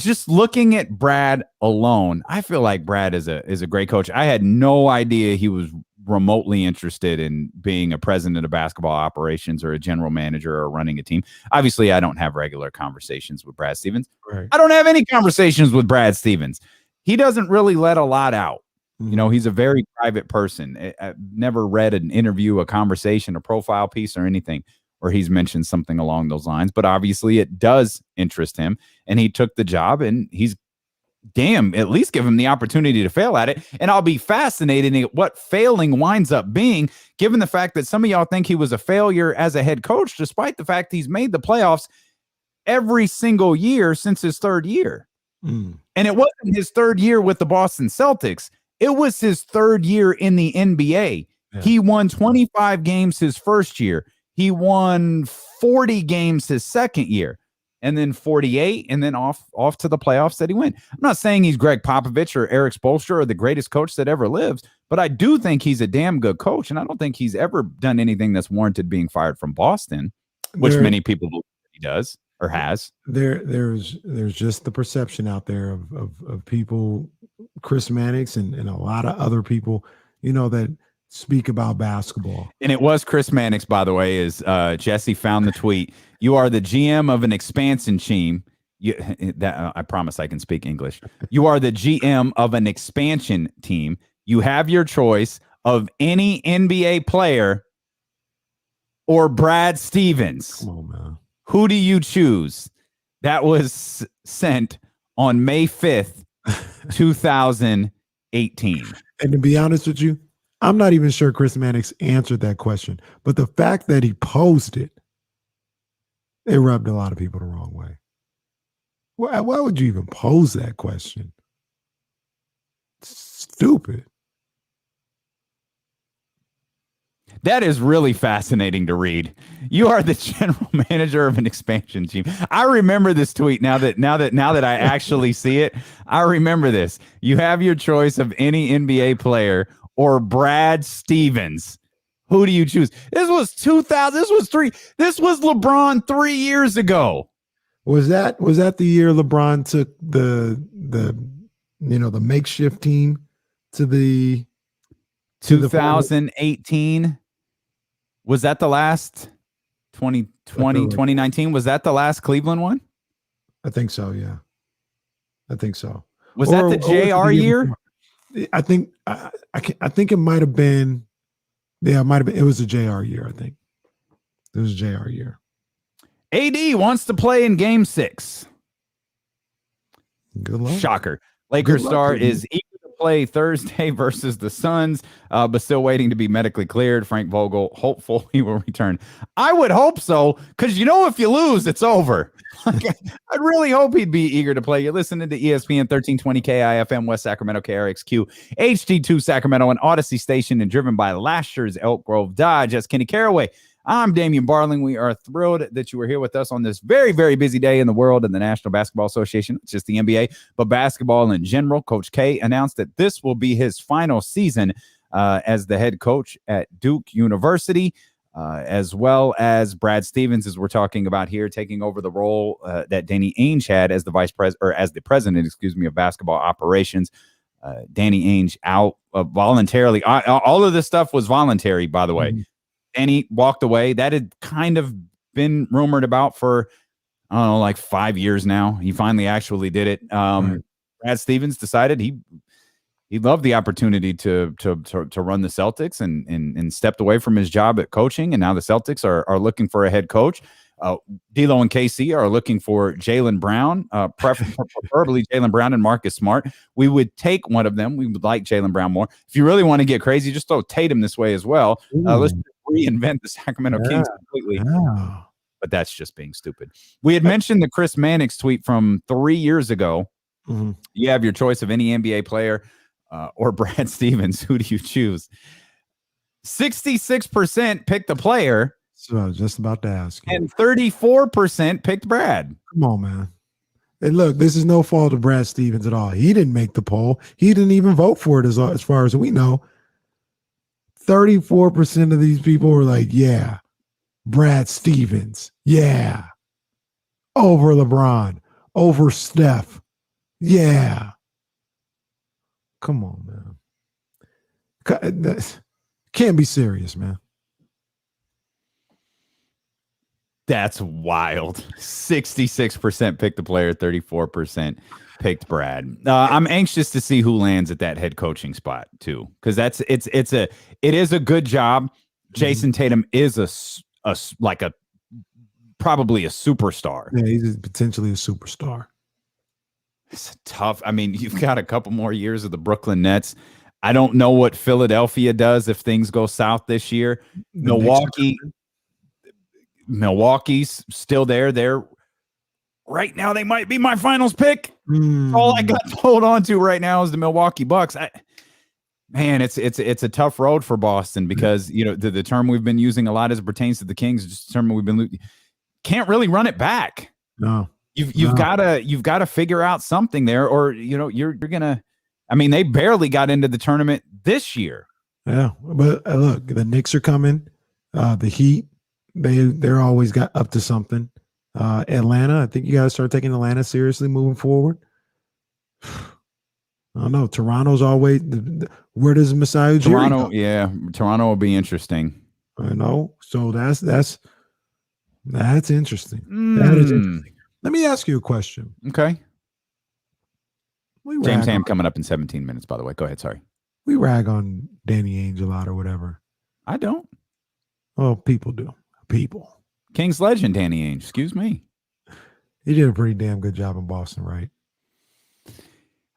just looking at Brad alone, I feel like Brad is a great coach. I had no idea he was remotely interested in being a president of basketball operations or a general manager or running a team. Obviously, I don't have regular conversations with Brad Stevens. Right. I don't have any conversations with Brad Stevens. He doesn't really let a lot out. You know, he's a very private person. I've never read an interview, a conversation, a profile piece or anything where he's mentioned something along those lines. But obviously it does interest him, and he took the job, and he's at least give him the opportunity to fail at it. And I'll be fascinated at what failing winds up being, given the fact that some of y'all think he was a failure as a head coach, despite the fact he's made the playoffs every single year since his third year. And it wasn't his third year with the Boston Celtics. It was his third year in the NBA. Yeah. He won 25 games his first year. He won 40 games his second year, and then 48, and then off to the playoffs that he went. I'm not saying he's Greg Popovich or Eric Spoelstra or the greatest coach that ever lives, but I do think he's a damn good coach, and I don't think he's ever done anything that's warranted being fired from Boston, which many people believe he does or has. There's just the perception out there of people, Chris Mannix and a lot of other people, that speak about basketball. And it was Chris Mannix, by the way, is Jesse found the tweet. You are the GM of an expansion team. I promise I can speak English. You are the GM of an expansion team. You have your choice of any NBA player or Brad Stevens. Come on, man. Who do you choose? That was sent on May 5th, 2018. And to be honest with you, I'm not even sure Chris Mannix answered that question. But the fact that he posed it rubbed a lot of people the wrong way. Why would you even pose that question? Stupid. That is really fascinating to read. You are the general manager of an expansion team. I remember this tweet now that I actually see it. I remember this. You have your choice of any NBA player or Brad Stevens. Who do you choose? This was 2000. This was LeBron 3 years ago. Was that the year LeBron took the makeshift team to the 2018? Was that the last 2020, 2019? Was that the last Cleveland one? I think so, yeah. I think so. Was that the JR year? I think it might have been. Yeah, it might have been. It was a JR year, I think. It was a JR year. AD wants to play in Game 6. Good luck. Shocker. Lakers star is eager to play Thursday versus the Suns, but still waiting to be medically cleared. Frank Vogel, hopeful he will return. I would hope so, because if you lose, it's over. I'd really hope he'd be eager to play. You're listening to ESPN 1320 KIFM West Sacramento, KRXQ, HD2 Sacramento, and Odyssey Station, and driven by Lashers, Elk Grove Dodge. That's Kenny Caraway. I'm Damian Barling. We are thrilled that you were here with us on this very, very busy day in the world of the National Basketball Association. It's just the NBA, but basketball in general. Coach K announced that this will be his final season as the head coach at Duke University. as well as Brad Stevens, as we're talking about here, taking over the role that Danny Ainge had as the vice president, or as the president, of basketball operations. Danny Ainge out voluntarily. All of this stuff was voluntary, by the way. Mm-hmm. Danny walked away. That had kind of been rumored about for, I don't know, like 5 years now. He finally actually did it. Right. Brad Stevens decided he loved the opportunity to run the Celtics and stepped away from his job at coaching. And now the Celtics are looking for a head coach. D'Lo and KC are looking for Jaylon Brown, preferably Jaylon Brown and Marcus Smart. We would take one of them. We would like Jaylon Brown more. If you really want to get crazy, just throw Tatum this way as well. Let's reinvent the Sacramento Kings completely. Yeah. But that's just being stupid. We had mentioned the Chris Mannix tweet from 3 years ago. Mm-hmm. You have your choice of any NBA player or Brad Stevens. Who do you choose? 66% picked the player. So I was just about to ask you. And 34% picked Brad. Come on, man. And look, this is no fault of Brad Stevens at all. He didn't make the poll. He didn't even vote for it as far as we know. 34% of these people were like, yeah, Brad Stevens. Yeah. Over LeBron. Over Steph. Yeah. Come on, man. Can't be serious, man. That's wild. 66% picked the player, 34% picked Brad. I'm anxious to see who lands at that head coaching spot too, because it is a good job. Jason Tatum is probably a superstar. Yeah, he's potentially a superstar. It's tough. I mean, you've got a couple more years of the Brooklyn Nets. I don't know what Philadelphia does if things go south this year. Milwaukee's still there. They're right now. They might be my finals pick. All I got to hold on to right now is the Milwaukee Bucks. It's a tough road for Boston because the term we've been using a lot as it pertains to the Kings is just a term we've been can't really run it back. No, you've got to figure out something there, or you're gonna. I mean, they barely got into the tournament this year. Yeah, but look, the Knicks are coming. The Heat. They're always got up to something. Atlanta, I think you got to start taking Atlanta seriously moving forward. I don't know. Toronto's always. Where does Masai Ujiri Toronto? go? Yeah, Toronto will be interesting. I know. So that's interesting. That is interesting. Let me ask you a question. Okay. James Ham coming up in 17 minutes. By the way, go ahead. Sorry. We rag on Danny Ainge a lot or whatever. I don't. Oh, people do. People. Kings legend Danny Ainge. Excuse me. He did a pretty damn good job in Boston, right?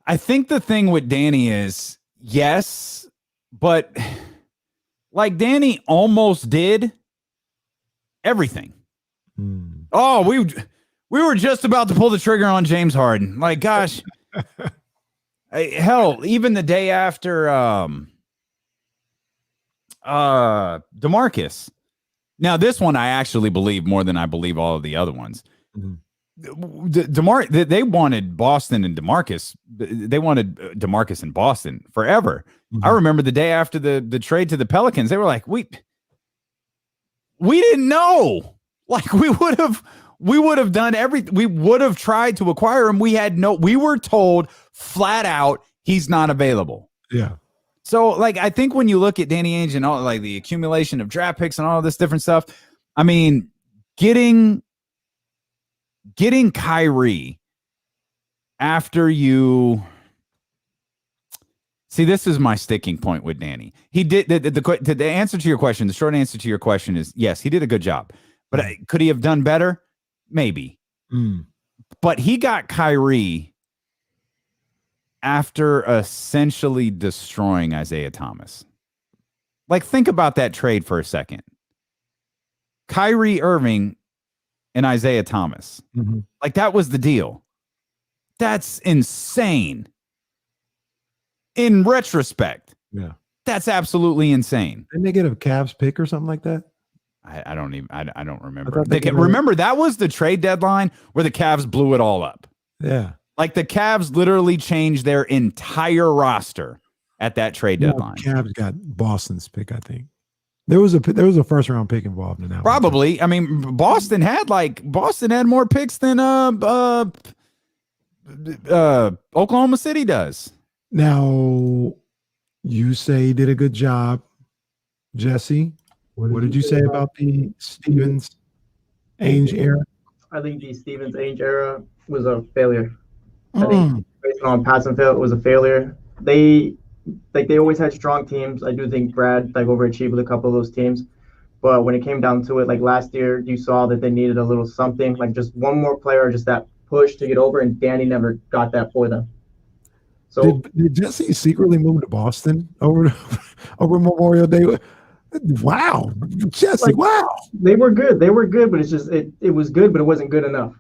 I think the thing with Danny is, yes, but like Danny almost did everything. Oh, we were just about to pull the trigger on James Harden. Like, gosh. Hell, even the day after DeMarcus. Now, this one I actually believe more than I believe all of the other ones. They wanted Boston and DeMarcus. They wanted DeMarcus in Boston forever. I remember the day after the trade to the Pelicans, they were like, we didn't know. Like we would have done everything. We would have tried to acquire him. We were told flat out he's not available. Yeah. So, like, I think when you look at Danny Ainge and all, like, the accumulation of draft picks and all this different stuff, I mean, getting Kyrie after you see, this is my sticking point with Danny. He did the answer to your question. The short answer to your question is yes, he did a good job, but could he have done better? Maybe. But he got Kyrie after essentially destroying Isaiah Thomas. Like, think about that trade for a second. Kyrie Irving and Isaiah Thomas. Like, that was the deal. That's insane. In retrospect. Yeah. That's absolutely insane. Didn't they get a Cavs pick or something like that? I don't remember. Remember, that was the trade deadline where the Cavs blew it all up. Yeah. Like, the Cavs literally changed their entire roster at that trade deadline. The Cavs got Boston's pick, I think. There was a first round pick involved in that. Probably. I mean, Boston had more picks than Oklahoma City does. Now, you say he did a good job, Jesse. What did you say about the Stevens Ainge era? I think the Stevens Ainge era was a failure. I think based on pass and fail, it was a failure. They always had strong teams. I do think Brad overachieved with a couple of those teams. But when it came down to it, like last year, you saw that they needed a little something, like just one more player, just that push to get over, and Danny never got that for them. So did Jesse secretly move to Boston over Memorial Day? Wow, Jesse! Wow, they were good. They were good, but it's just it was good, but it wasn't good enough.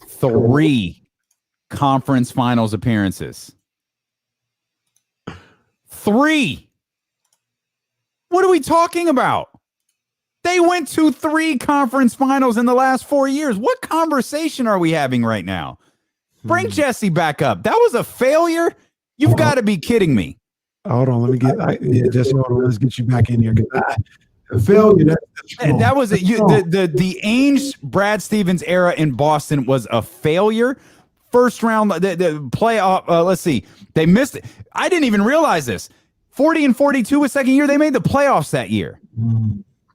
3 conference finals appearances. 3. What are we talking about? They went to 3 conference finals in the last 4 years. What conversation are we having right now? Bring Jesse back up. That was a failure? You've got to be kidding me. Hold on, let me get Jesse. Hold on, let's get you back in here. Failure. That was it. The Ainge Brad Stevens era in Boston was a failure. First round, the playoff. Let's see, they missed it. I didn't even realize this. 40-42 was second year. They made the playoffs that year.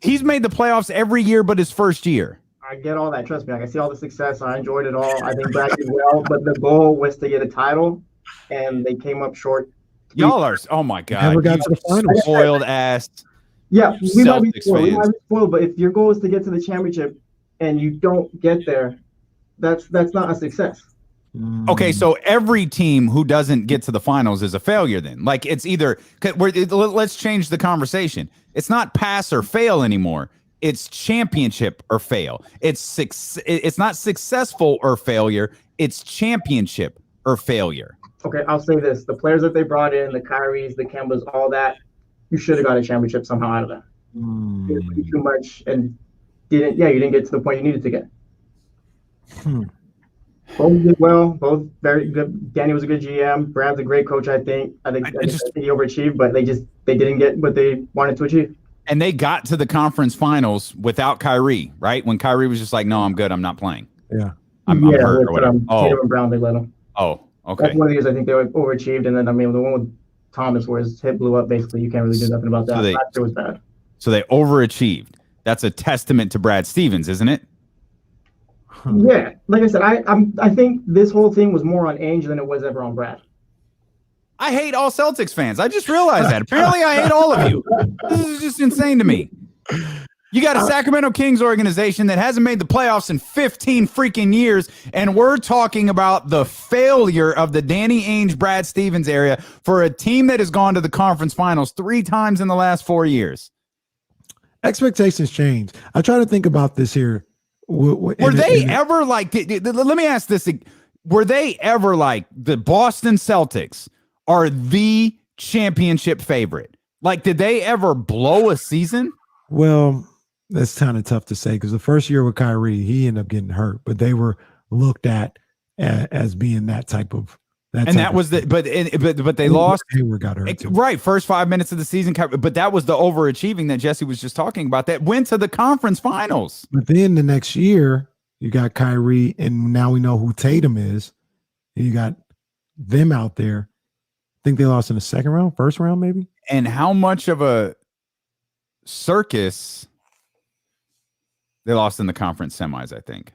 He's made the playoffs every year, but his first year. I get all that. Trust me, I see all the success. I enjoyed it all. I think Brad did well, but the goal was to get a title, and they came up short. Y'all are, oh my God, never got to the finals. Spoiled ass. Yeah, we might be Celtics spoiled, but if your goal is to get to the championship and you don't get there, that's not a success. Okay, so every team who doesn't get to the finals is a failure then. Like it's either let's change the conversation. It's not pass or fail anymore. It's championship or fail. It's not successful or failure. It's championship or failure. Okay, I'll say this. The players that they brought in, the Kyries, the Kembas, all that, you should have got a championship somehow out of that. You did too much and you didn't get to the point you needed to get. Both did well, both very good. Danny was a good GM. Brad's a great coach, I think. I think he overachieved, but they didn't get what they wanted to achieve. And they got to the conference finals without Kyrie, right? When Kyrie was just like, "No, I'm good. I'm not playing." Yeah, I'm hurt. Or whatever. Tatum and Brown, they let him. Oh, okay. That's one of the years I think they overachieved, and then the one with Thomas where his hip blew up. Basically, you can't really do nothing about that. Last year was bad. So they overachieved. That's a testament to Brad Stevens, isn't it? Yeah, like I said, I think this whole thing was more on Ainge than it was ever on Brad. I hate all Celtics fans. I just realized that. Apparently, I hate all of you. This is just insane to me. You got a Sacramento Kings organization that hasn't made the playoffs in 15 freaking years, and we're talking about the failure of the Danny Ainge, Brad Stevens area for a team that has gone to the conference finals 3 times in the last 4 years. Expectations change. I try to think about this here. Were they ever like, let me ask this, were they ever like the Boston Celtics are the championship favorite? Like, did they ever blow a season? Well, that's kind of tough to say because the first year with Kyrie, he ended up getting hurt, but they were looked at as being that type of. But they lost. Hayward got hurt too. Right, first 5 minutes of the season, but that was the overachieving that Jesse was just talking about. That went to the conference finals. But then the next year, you got Kyrie, and now we know who Tatum is. And you got them out there. I think they lost in the second round, first round, maybe. And how much of a circus they lost in the conference semis, I think.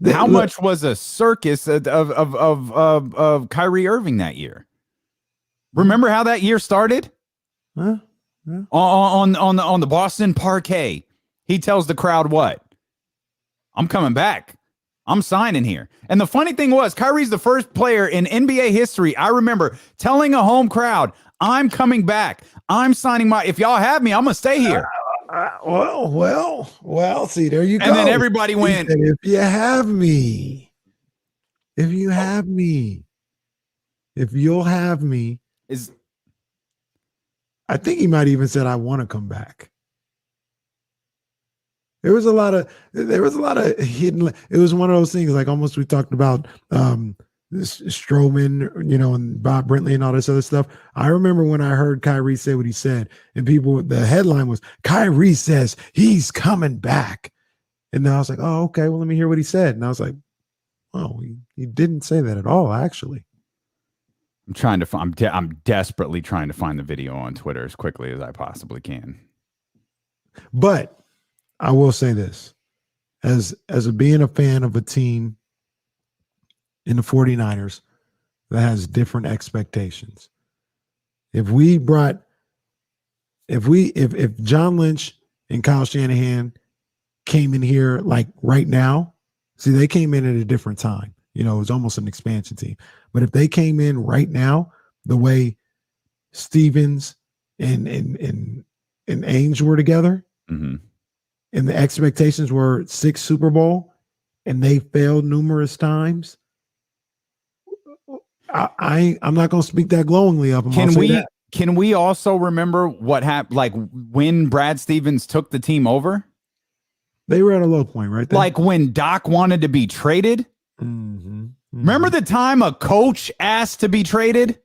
How much was a circus of Kyrie Irving that year? Remember how that year started? Huh? Yeah. On the Boston parquet, he tells the crowd what? I'm coming back. I'm signing here. And the funny thing was, Kyrie's the first player in NBA history I remember telling a home crowd, I'm coming back. I'm signing if y'all have me, I'm going to stay here. Well, see, there you go. And then everybody went, if you have me, if you'll have me, I think he might even said, I want to come back. There was a lot of hidden. It was one of those things like almost we talked about this Strowman, and Bob Brentley and all this other stuff. I remember when I heard Kyrie say what he said, and the headline was, Kyrie says he's coming back. And then I was like, oh, okay, well, let me hear what he said. And I was like, oh, he didn't say that at all, actually. I'm desperately trying to find the video on Twitter as quickly as I possibly can. But I will say this, as being a fan of a team in the 49ers that has different expectations. If John Lynch and Kyle Shanahan came in here like right now, see, they came in at a different time. It was almost an expansion team. But if they came in right now, the way Stevens and Ainge were together, mm-hmm. and the expectations were 6 Super Bowl, and they failed numerous times, I'm not going to speak that glowingly of them. Can we also remember what happened, like when Brad Stevens took the team over? They were at a low point, right there. Like when Doc wanted to be traded. Mm-hmm. Remember the time a coach asked to be traded?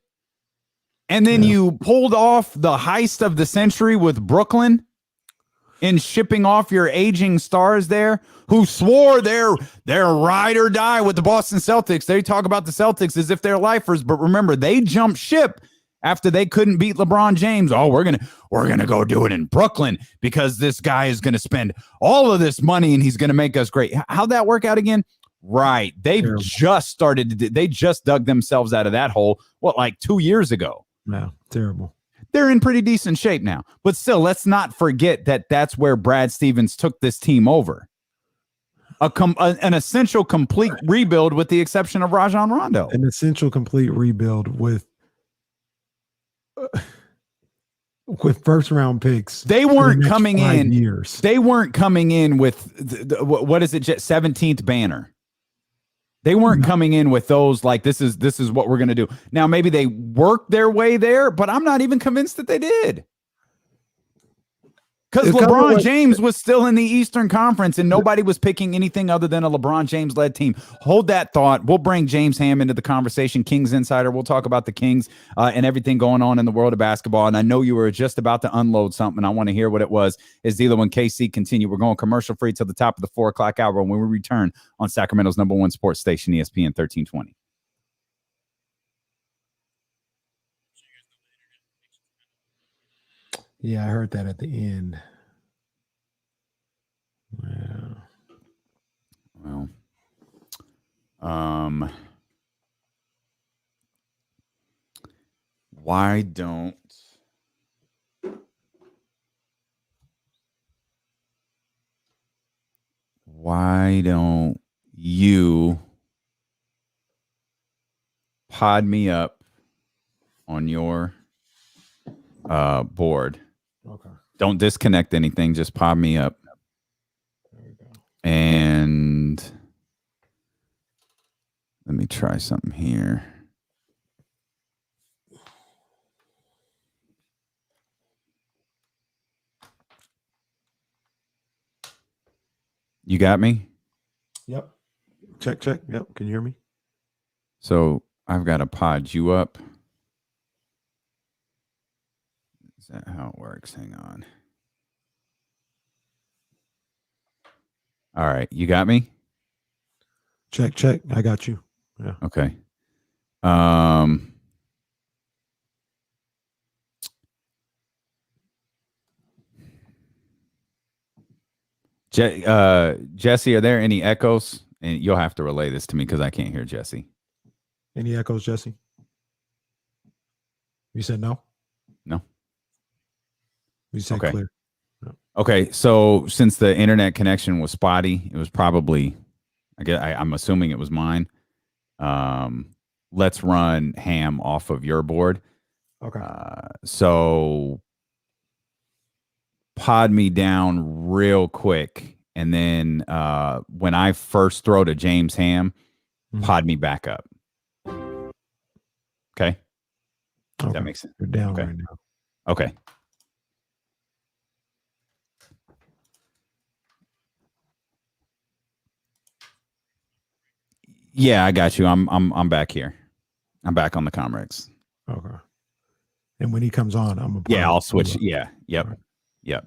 And then you pulled off the heist of the century with Brooklyn in shipping off your aging stars there, who swore they're ride or die with the Boston Celtics. They talk about the Celtics as if they're lifers, but remember, they jumped ship after they couldn't beat LeBron James. Oh, we're gonna go do it in Brooklyn because this guy is gonna spend all of this money and he's gonna make us great. How'd that work out again? Right. They've just they just dug themselves out of that hole, like 2 years ago. No, terrible. They're in pretty decent shape now. But still, let's not forget that that's where Brad Stevens took this team over. An essential complete rebuild with the exception of Rajon Rondo. An essential complete rebuild with first round picks. They weren't coming in years. They weren't coming in with what is it? 17th banner. They weren't coming in with those like this is what we're going to do. Now maybe they worked their way there, but I'm not even convinced that they did. Because LeBron James was still in the Eastern Conference and nobody was picking anything other than a LeBron James-led team. Hold that thought. We'll bring James Ham into the conversation, Kings Insider. We'll talk about the Kings and everything going on in the world of basketball. And I know you were just about to unload something. I want to hear what it was as D'Lo and KC continue. We're going commercial-free till the top of the 4 o'clock hour when we return on Sacramento's #1 sports station, ESPN 1320. Yeah, I heard that at the end. Yeah. Well, why don't you pod me up on your board? Okay. Don't disconnect anything. Just pod me up. There we go. And let me try something here. You got me? Yep. Check. Yep. Can you hear me? So I've got to pod you up. Is that how it works? Hang on. All right. You got me? Check. I got you. Yeah. Okay. Jesse, are there any echoes? And you'll have to relay this to me because I can't hear Jesse. Any echoes, Jesse? You said no? No. You said okay. Clear. No. Okay, so since the internet connection was spotty, it was probably, I'm assuming it was mine. Let's run Ham off of your board. Okay. So pod me down real quick, and then when I first throw to James Ham, pod me back up. Okay? That makes sense. You're down right now. Okay. Yeah, I got you. I'm back here. I'm back on the Comrex. Okay. And when he comes on, I'm Yeah, I'll switch. Yeah. Yep. Right. Yep.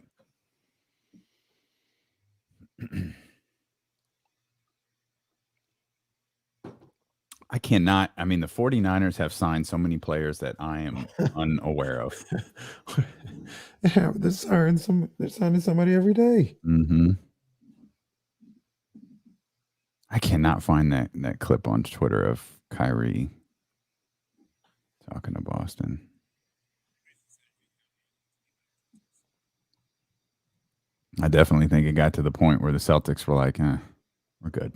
I cannot. I mean, the 49ers have signed so many players that I am unaware of. Yeah, they're signing somebody every day. Mm-hmm. I cannot find that clip on Twitter of Kyrie talking to Boston. I definitely think it got to the point where the Celtics were like, we're good.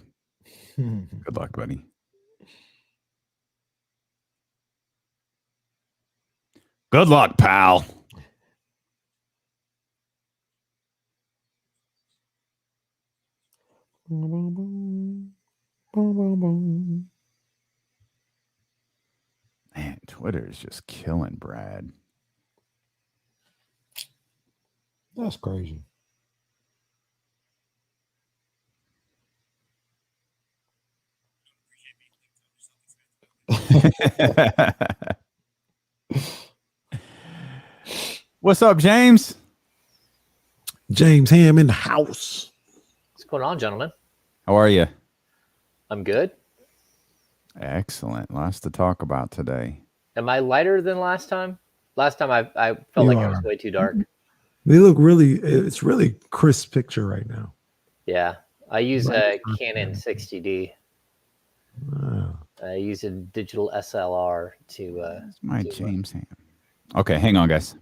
Good luck, buddy. Good luck, pal. Man, Twitter is just killing Brad. That's crazy. What's up, James? James Ham in the house. What's going on, gentlemen? How are you? I'm good. Excellent. Lots to talk about today. Am I lighter than last time? Last time I felt like it was way too dark. They look it's really crisp picture right now. Yeah. I use a Canon 60D. Wow. I use a digital SLR to That's my James Ham. Okay, hang on, guys.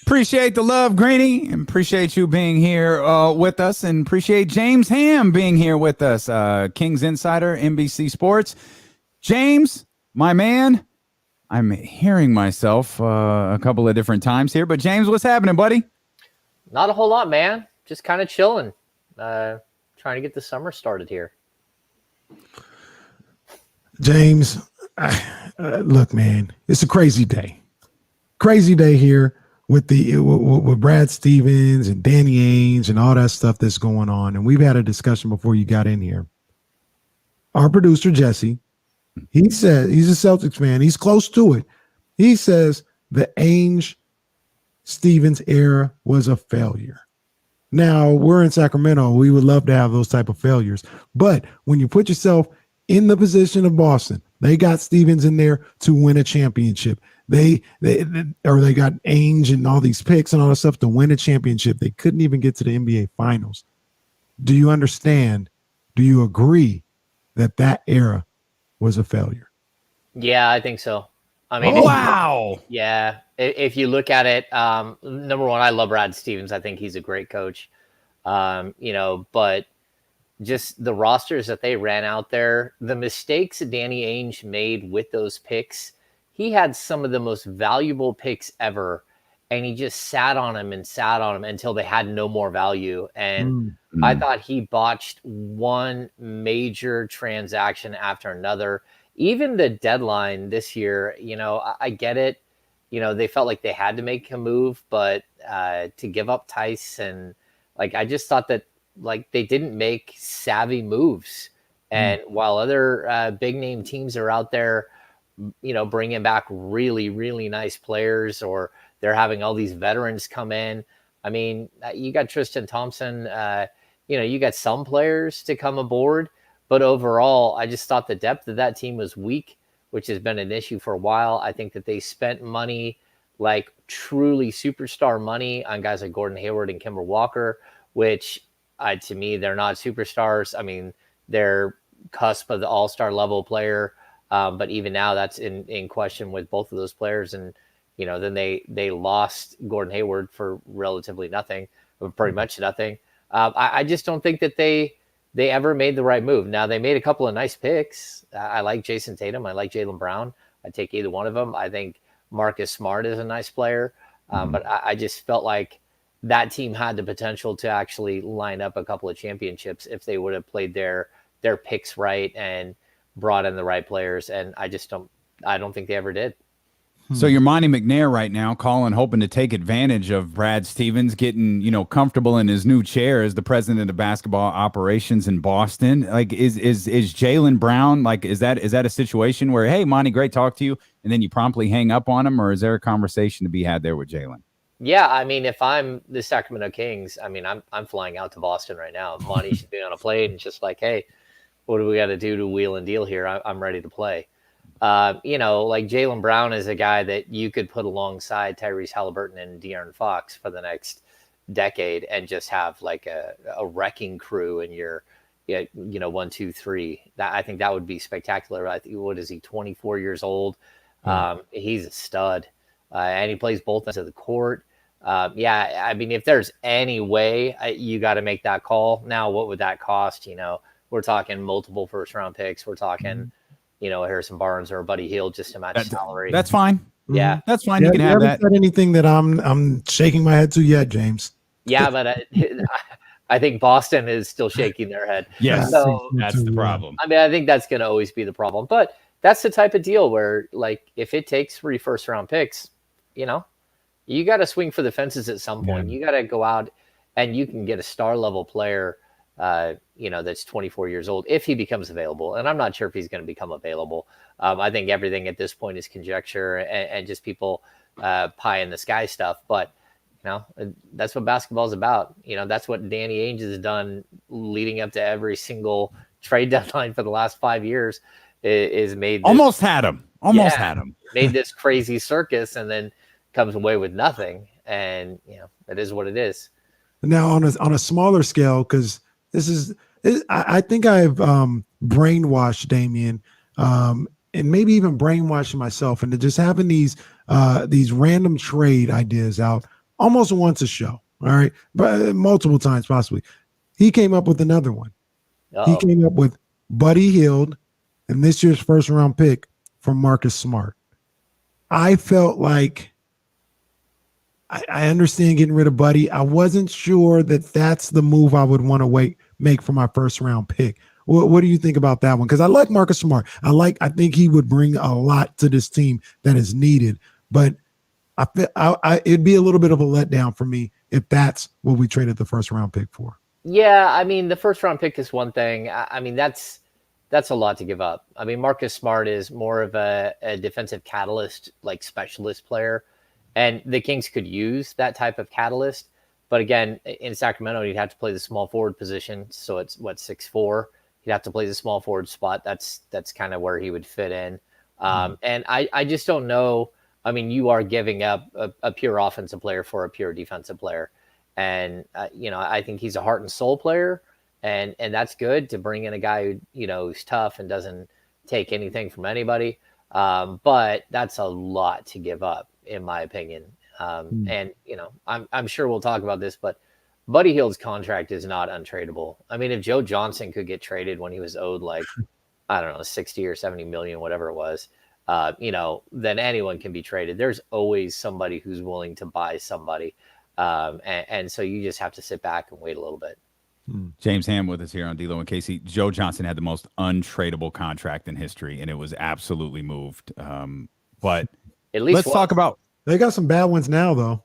Appreciate the love, Greeny, and appreciate you being here with us, and appreciate James Ham being here with us, Kings Insider, NBC Sports. James, my man, I'm hearing myself a couple of different times here, but James, what's happening, buddy? Not a whole lot, man. Just kind of chilling, trying to get the summer started here. James, look, man, it's a crazy day. Crazy day here. With Brad Stevens and Danny Ainge and all that stuff that's going on. And we've had a discussion before you got in here. Our producer, Jesse, he said, he's a Celtics fan. He's close to it. He says the Ainge Stevens era was a failure. Now, we're in Sacramento. We would love to have those type of failures. But when you put yourself in the position of Boston, they got Stevens in there to win a championship. They got Ainge and all these picks and all that stuff to win a championship. They couldn't even get to the NBA Finals. Do you understand? Do you agree that era was a failure? Yeah, I think so. I mean, wow. Yeah, if you look at it, number one, I love Brad Stevens. I think he's a great coach. But just the rosters that they ran out there, the mistakes that Danny Ainge made with those picks. He had some of the most valuable picks ever, and he just sat on them until they had no more value. And I thought he botched one major transaction after another. Even the deadline this year, I get it. They felt like they had to make a move, but to give up Tice and I just thought that they didn't make savvy moves. And while other big name teams are out there, bringing back really, really nice players, or they're having all these veterans come in. I mean, you got Tristan Thompson, you got some players to come aboard, but overall, I just thought the depth of that team was weak, which has been an issue for a while. I think that they spent money, truly superstar money, on guys like Gordon Hayward and Kemba Walker, which to me, they're not superstars. I mean, they're cusp of the all-star level player. But even now, that's in question with both of those players. And, then they lost Gordon Hayward for relatively nothing, or pretty much nothing. I just don't think that they ever made the right move. Now, they made a couple of nice picks. I like Jason Tatum. I like Jaylon Brown. I'd take either one of them. I think Marcus Smart is a nice player. But I just felt like that team had the potential to actually line up a couple of championships if they would have played their picks right and brought in the right players. And I don't think they ever did. So you're Monty McNair right now, calling, hoping to take advantage of Brad Stevens getting, comfortable in his new chair as the president of basketball operations in Boston. Like, is Jaylon Brown, like, is that a situation where, hey, Monty, great talk to you, and then you promptly hang up on him, or is there a conversation to be had there with Jaylon? Yeah, I mean, if I'm the Sacramento Kings, I mean, I'm flying out to Boston right now. Monty should be on a plane and just like, hey, what do we got to do to wheel and deal here? I'm ready to play. Like Jaylon Brown is a guy that you could put alongside Tyrese Halliburton and De'Aaron Fox for the next decade and just have like a wrecking crew in your, 1, 2, 3. I think that would be spectacular. I think, what is he, 24 years old? He's a stud, and he plays both ends of the court. I mean, if there's any way, you got to make that call. Now, what would that cost? We're talking multiple first-round picks. We're talking, Harrison Barnes or Buddy Hield just to match salary. That's fine. Yeah, that's fine. You can have that. Said anything that I'm shaking my head to yet, James? Yeah, but I think Boston is still shaking their head. Yes, so that's the problem. I mean, I think that's going to always be the problem. But that's the type of deal where, like, if it takes 3 first-round picks, you got to swing for the fences at some point. You got to go out and you can get a star-level player that's 24 years old if he becomes available. And I'm not sure if he's going to become available. I think everything at this point is conjecture and just people pie in the sky stuff. But, that's what basketball is about. That's what Danny Ainge has done leading up to every single trade deadline for the last 5 years is made. Almost had him. Made this crazy circus and then comes away with nothing. And, it is what it is. Now on a smaller scale, because I think I've brainwashed Damian, and maybe even brainwashed myself into just having these random trade ideas out almost once a show. All right, but multiple times possibly. He came up with another one. He came up with Buddy Hield and this year's first round pick from Marcus Smart. I felt like I understand getting rid of Buddy. I wasn't sure that that's the move I would want to make for my first round pick. What do you think about that one? Because I like Marcus Smart. I think he would bring a lot to this team that is needed. But it'd be a little bit of a letdown for me if that's what we traded the first round pick for. Yeah, I mean, the first round pick is one thing. I mean, that's a lot to give up. I mean, Marcus Smart is more of a defensive catalyst, like specialist player. And the Kings could use that type of catalyst. But again, in Sacramento, he'd have to play the small forward position. So it's 6'4". He'd have to play the small forward spot. That's kind of where he would fit in. And I just don't know. I mean, you are giving up a pure offensive player for a pure defensive player. And, I think he's a heart and soul player. And that's good to bring in a guy who, who's tough and doesn't take anything from anybody. But that's a lot to give up, in my opinion. And, I'm sure we'll talk about this, but Buddy Hield's contract is not untradeable. I mean, if Joe Johnson could get traded when he was owed like, I don't know, 60 or 70 million, whatever it was, then anyone can be traded. There's always somebody who's willing to buy somebody. And so you just have to sit back and wait a little bit. James Ham with us here on D-Lo and Casey. Joe Johnson had the most untradeable contract in history, and it was absolutely moved. But at least let's talk about. They got some bad ones now, though.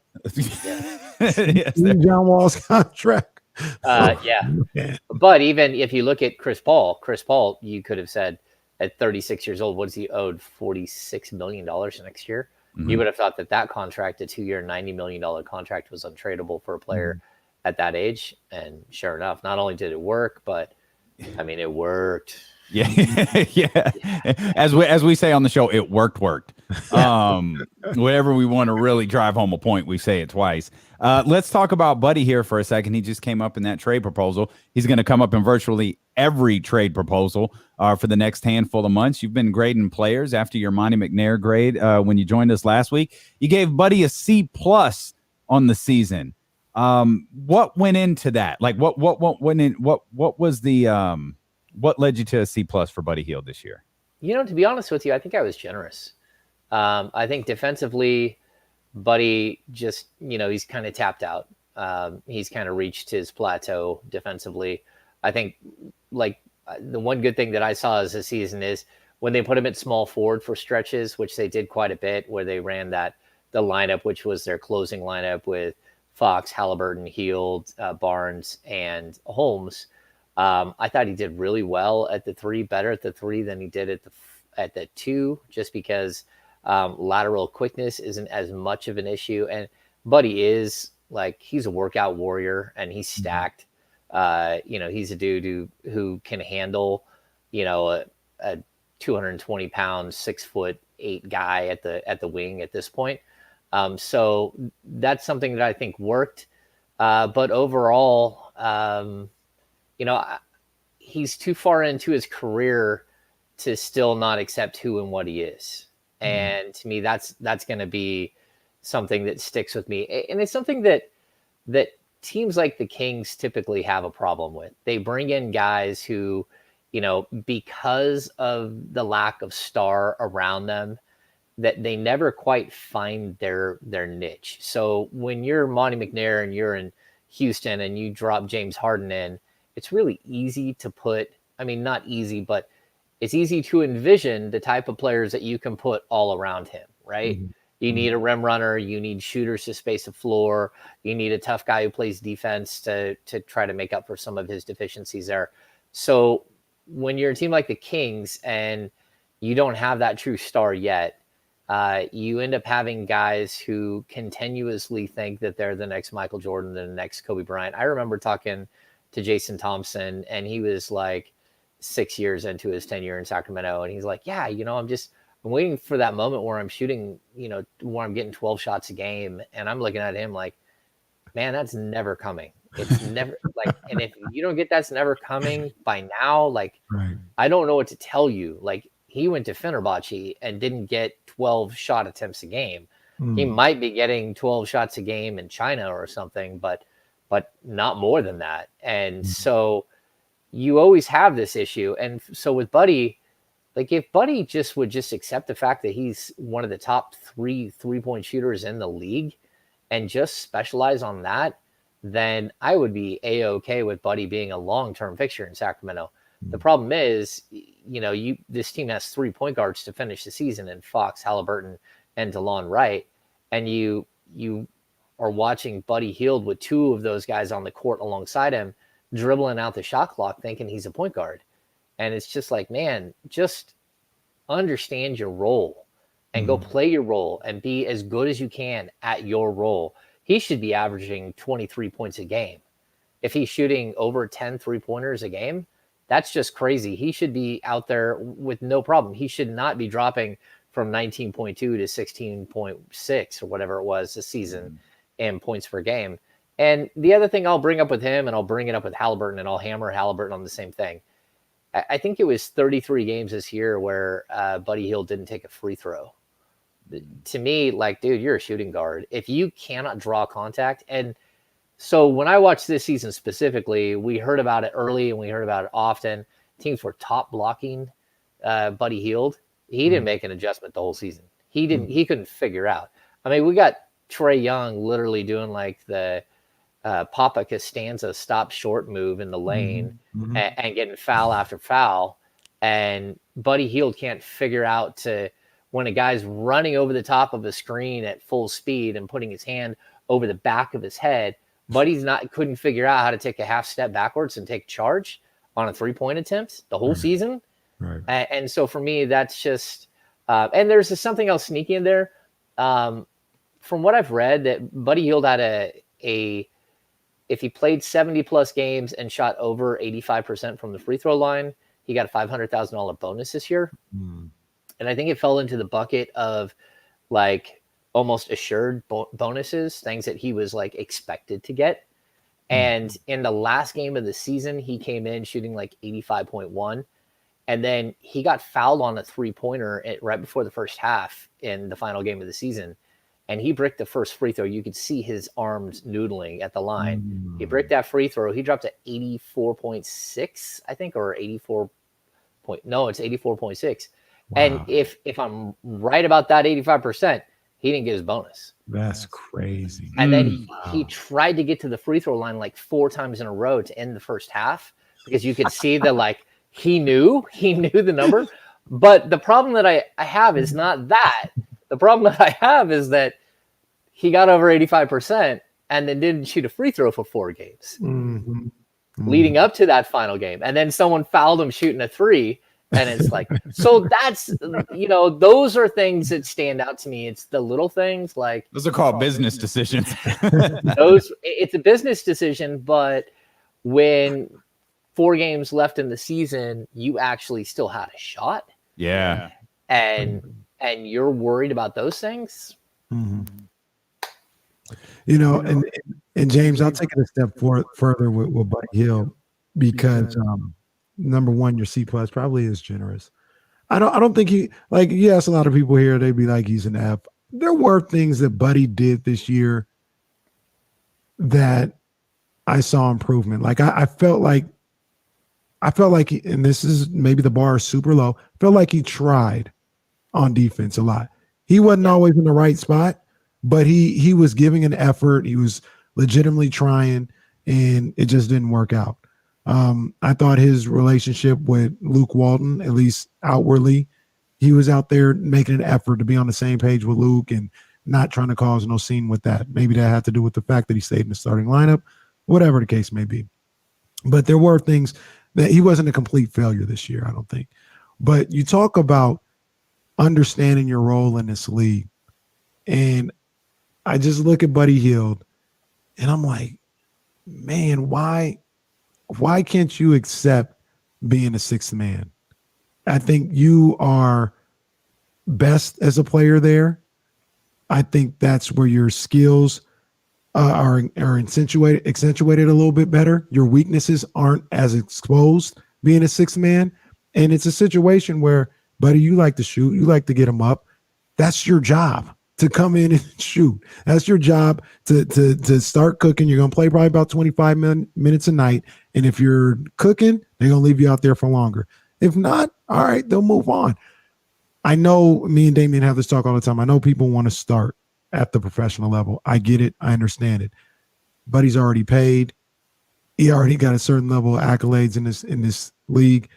Yes, John Wall's contract. But even if you look at Chris Paul, you could have said at 36 years old, what is he owed? $46 million next year. Mm-hmm. You would have thought that contract, a 2-year, $90 million contract, was untradeable for a player at that age. And sure enough, not only did it work, but I mean, it worked. Yeah. As we say on the show, it worked. Whenever we want to really drive home a point, we say it twice. Let's talk about Buddy here for a second. He just came up in that trade proposal. He's going to come up in virtually every trade proposal for the next handful of months. You've been grading players after your Monty McNair grade when you joined us last week. You gave Buddy a C+ on the season. What went into that? Like what went in? What was the what led you to a C+ for Buddy Hield this year? To be honest with you, I think I was generous. I think defensively, Buddy just, he's kind of tapped out. He's kind of reached his plateau defensively. I think like the one good thing that I saw as a season is when they put him at small forward for stretches, which they did quite a bit, where they ran the lineup, which was their closing lineup with Fox, Halliburton, Hield, Barnes, and Holmes. I thought he did really well at the 3, better at the 3 than he did at the 2, just because lateral quickness isn't as much of an issue. And Buddy is like, he's a workout warrior and he's stacked. He's a dude who can handle, a 220 pound, 6'8" guy at the wing at this point. So that's something that I think worked. But overall, he's too far into his career to still not accept who and what he is. And to me, that's going to be something that sticks with me. And it's something that teams like the Kings typically have a problem with. They bring in guys who, because of the lack of star around them, that they never quite find their niche. So when you're Monty McNair and you're in Houston and you drop James Harden in, it's really easy to not easy, but it's easy to envision the type of players that you can put all around him, right? You need a rim runner. You need shooters to space the floor. You need a tough guy who plays defense to try to make up for some of his deficiencies there. So when you're a team like the Kings and you don't have that true star yet, you end up having guys who continuously think that they're the next Michael Jordan, the next Kobe Bryant. I remember talking to Jason Thompson, and he was like 6 years into his tenure in Sacramento, and he's like, yeah, I'm waiting for that moment where I'm shooting, where I'm getting 12 shots a game, and I'm looking at him like, man, that's never coming. It's never like, and if you don't get that's never coming by now, like, right. I don't know what to tell you. Like, he went to Fenerbahce and didn't get 12 shot attempts a game. He might be getting 12 shots a game in China or something, but not more than that. And so you always have this issue. And so with Buddy, like if Buddy would accept the fact that he's one of the top 3-point shooters in the league and just specialize on that, then I would be A-okay with Buddy being a long-term fixture in Sacramento. The problem is, this team has 3 point guards to finish the season in Fox, Halliburton, and DeLon Wright. And you are watching Buddy Hield with 2 of those guys on the court alongside him, dribbling out the shot clock, thinking he's a point guard. And it's just like, man, just understand your role and go play your role and be as good as you can at your role. He should be averaging 23 points a game. If he's shooting over 10 3-pointers a game, that's just crazy. He should be out there with no problem. He should not be dropping from 19.2 to 16.6 or whatever it was this season in points per game. And the other thing I'll bring up with him, and I'll bring it up with Halliburton, and I'll hammer Halliburton on the same thing. I think it was 33 games this year where Buddy Hield didn't take a free throw. To me, like, dude, you're a shooting guard. If you cannot draw contact, and so when I watched this season specifically, we heard about it early and we heard about it often. Teams were top blocking Buddy Hield. He didn't make an adjustment the whole season. He couldn't figure out. I mean, we got Trae Young literally doing like the Papa Costanza stop short move in the lane and getting foul after foul. And Buddy Hield can't figure out to, when a guy's running over the top of a screen at full speed and putting his hand over the back of his head, Buddy's couldn't figure out how to take a half step backwards and take charge on a 3-point attempt the whole season. Right. And so for me, that's just, and there's something else sneaky in there. From what I've read, that Buddy Hield had if he played 70 plus games and shot over 85% from the free throw line, he got a $500,000 bonus this year. And I think it fell into the bucket of like almost assured bonuses, things that he was like expected to get. And in the last game of the season, he came in shooting like 85.1. And then he got fouled on a 3-pointer right before the first half in the final game of the season. And he bricked the first free throw. You could see his arms noodling at the line. He bricked that free throw. He dropped to 84.6, I think, or 84. No, it's 84.6. Wow. And if I'm right about that 85%, he didn't get his bonus. That's crazy. And then he tried to get to the free throw line like 4 times in a row to end the first half because you could see that like he knew the number. But the problem that I have is not that. The problem that I have is that he got over 85% and then didn't shoot a free throw for 4 games leading up to that final game. And then someone fouled him shooting a 3. And it's like, so that's, those are things that stand out to me. It's the little things like. Those are called business decisions. It's a business decision, but when 4 games left in the season, you actually still had a shot. Yeah. And you're worried about those things. And James, I'll take it a step further with Buddy Hield because number one, your C+ probably is generous. I don't think you ask a lot of people here, they'd be like he's an F. There were things that Buddy did this year that I saw improvement. Like I felt like and this is maybe the bar is super low, felt like he tried on defense a lot. He wasn't always in the right spot, but he was giving an effort. He was legitimately trying, and it just didn't work out. I thought his relationship with Luke Walton, at least outwardly, he was out there making an effort to be on the same page with Luke and not trying to cause no scene with that. Maybe that had to do with the fact that he stayed in the starting lineup, whatever the case may be. But there were things that he wasn't a complete failure this year, I don't think. But you talk about understanding your role in this league, and I just look at Buddy Hield, and I'm like, man, why can't you accept being a sixth man? I think you are best as a player there. I think that's where your skills are accentuated a little bit better. Your weaknesses aren't as exposed being a sixth man. And it's a situation where, buddy, you like to shoot, you like to get them up. That's your job, to come in and shoot. That's your job to start cooking. You're going to play probably about 25 minutes a night. And if you're cooking, they're going to leave you out there for longer. If not, all right, they'll move on. I know me and Damian have this talk all the time. I know people want to start at the professional level. I get it. I understand it. But he's already paid. He already got a certain level of accolades in this league.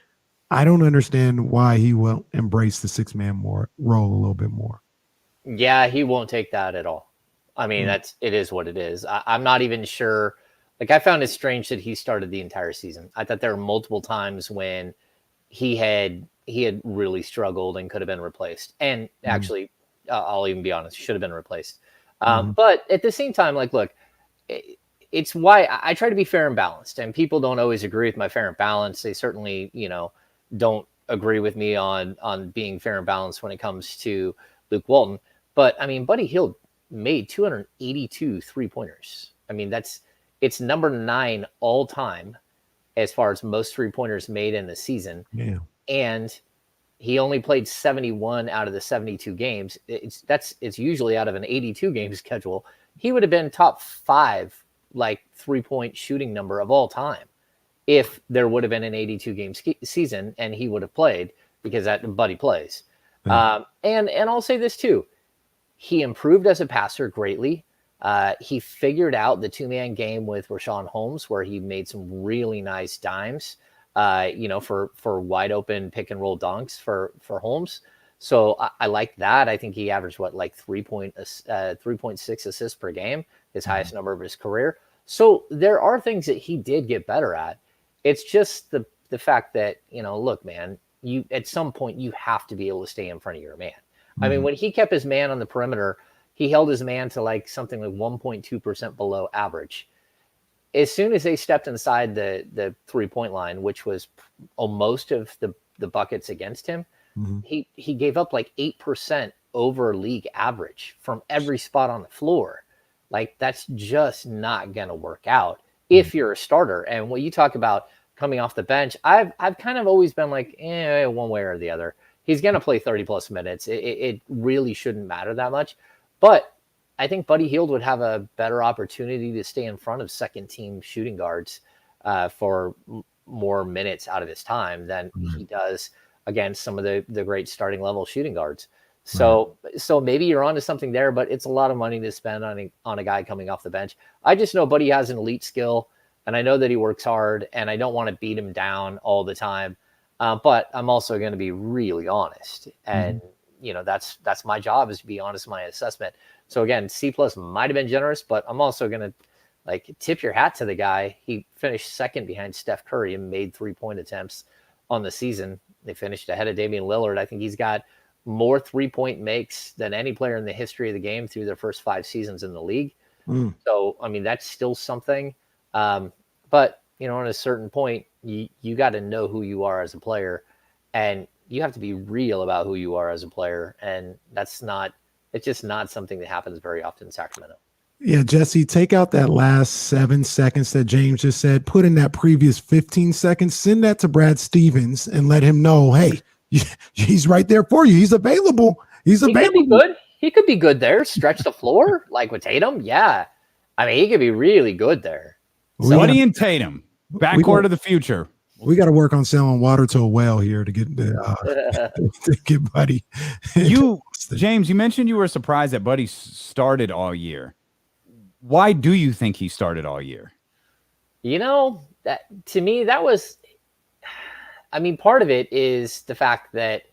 I don't understand why he won't embrace the six-man role a little bit more. Yeah, he won't take that at all. I mean, it is what it is. I'm not even sure. Like, I found it strange that he started the entire season. I thought there were multiple times when he had really struggled and could have been replaced. And actually, I'll even be honest, should have been replaced. But at the same time, like, look, it's why I try to be fair and balanced. And people don't always agree with my fair and balanced. They certainly, don't agree with me on being fair and balanced when it comes to Luke Walton. But I mean, Buddy Hield made 282 3-pointers. I mean, it's number 9 all time as far as most 3-pointers made in the season. Yeah. And he only played 71 out of the 72 games. It's usually out of an 82 game schedule. He would have been top 5, like 3-point shooting number of all time if there would have been an 82 game season and he would have played, because that Buddy plays. And I'll say this too. He improved as a passer greatly. He figured out the 2-man game with Rashawn Holmes, where he made some really nice dimes, for wide open pick and roll dunks for Holmes. So I like that. I think he averaged 3.6 assists per game, his highest number of his career. So there are things that he did get better at. It's just the fact that, look, man, you at some point you have to be able to stay in front of your man. I mean, when he kept his man on the perimeter, he held his man to like something like 1.2% below average. As soon as they stepped inside the 3-point line, which was most of the buckets against him, he gave up like 8% over league average from every spot on the floor. Like, that's just not going to work out if you're a starter. And when you talk about coming off the bench, I've kind of always been like, one way or the other. He's going to play 30-plus minutes. It really shouldn't matter that much. But I think Buddy Hield would have a better opportunity to stay in front of second-team shooting guards for more minutes out of his time than he does against some of the great starting-level shooting guards. So maybe you're onto something there, but it's a lot of money to spend on a guy coming off the bench. I just know Buddy has an elite skill, and I know that he works hard, and I don't want to beat him down all the time. But I'm also going to be really honest, and that's my job, is to be honest in my assessment. So again, C+ might have been generous, but I'm also going to tip your hat to the guy. He finished second behind Steph Curry and made 3-point attempts on the season. They finished ahead of Damian Lillard. I think he's got more 3-point makes than any player in the history of the game through their first 5 seasons in the league. So, I mean, that's still something. But, at a certain point, you got to know who you are as a player, and you have to be real about who you are as a player. And it's just not something that happens very often in Sacramento. Yeah, Jesse, take out that last 7 seconds that James just said, put in that previous 15 seconds, send that to Brad Stevens and let him know, hey, he's right there for you. He's available. He could be good. He could be good there. Stretch the floor like with Tatum. Yeah. I mean, he could be really good there. Buddy and Tatum, backcourt of the future. We got to work on selling water to a whale here to get to get Buddy. James, you mentioned you were surprised that Buddy started all year. Why do you think he started all year? That to me, that was, part of it is the fact that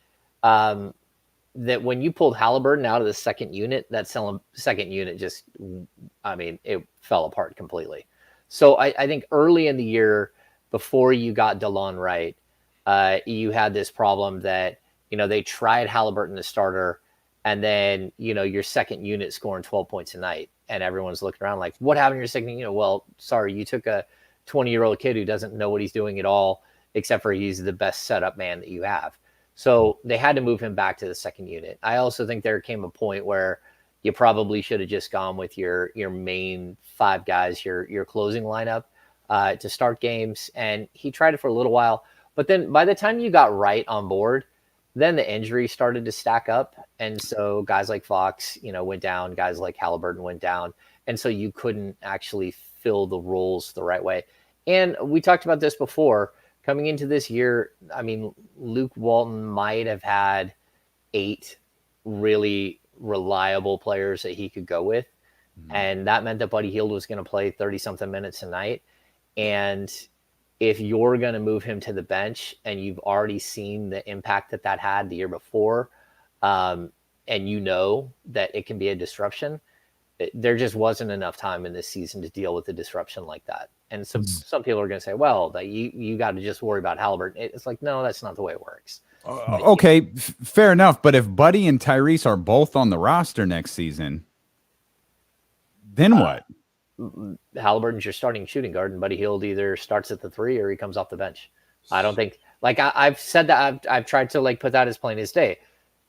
that when you pulled Halliburton out of the second unit, that second unit just, it fell apart completely. So I think early in the year, before you got DeLon Wright, you had this problem that, they tried Halliburton the starter, and then, your second unit scoring 12 points a night. And everyone's looking around like, what happened to your second unit? Well, sorry, you took a 20-year-old kid who doesn't know what he's doing at all, except for he's the best setup man that you have. So they had to move him back to the second unit. I also think there came a point where you probably should have just gone with your main 5 guys, your closing lineup to start games. And he tried it for a little while. But then by the time you got Wright on board, then the injuries started to stack up. And so guys like Fox, went down, guys like Halliburton went down. And so you couldn't actually fill the roles the right way. And we talked about this before. Coming into this year, Luke Walton might have had 8 really reliable players that he could go with. And that meant that Buddy Hield was going to play 30-something minutes a night. And if you're going to move him to the bench and you've already seen the impact that had the year before, and that it can be a disruption, there just wasn't enough time in this season to deal with a disruption like that. And some people are going to say, well, that you got to just worry about Halliburton. It's like, no, that's not the way it works. Okay, fair enough. But if Buddy and Tyrese are both on the roster next season, then what? Halliburton's your starting shooting guard, and Buddy Hield either starts at the 3 or he comes off the bench. I don't think, I've said that, I've tried to put that as plain as day.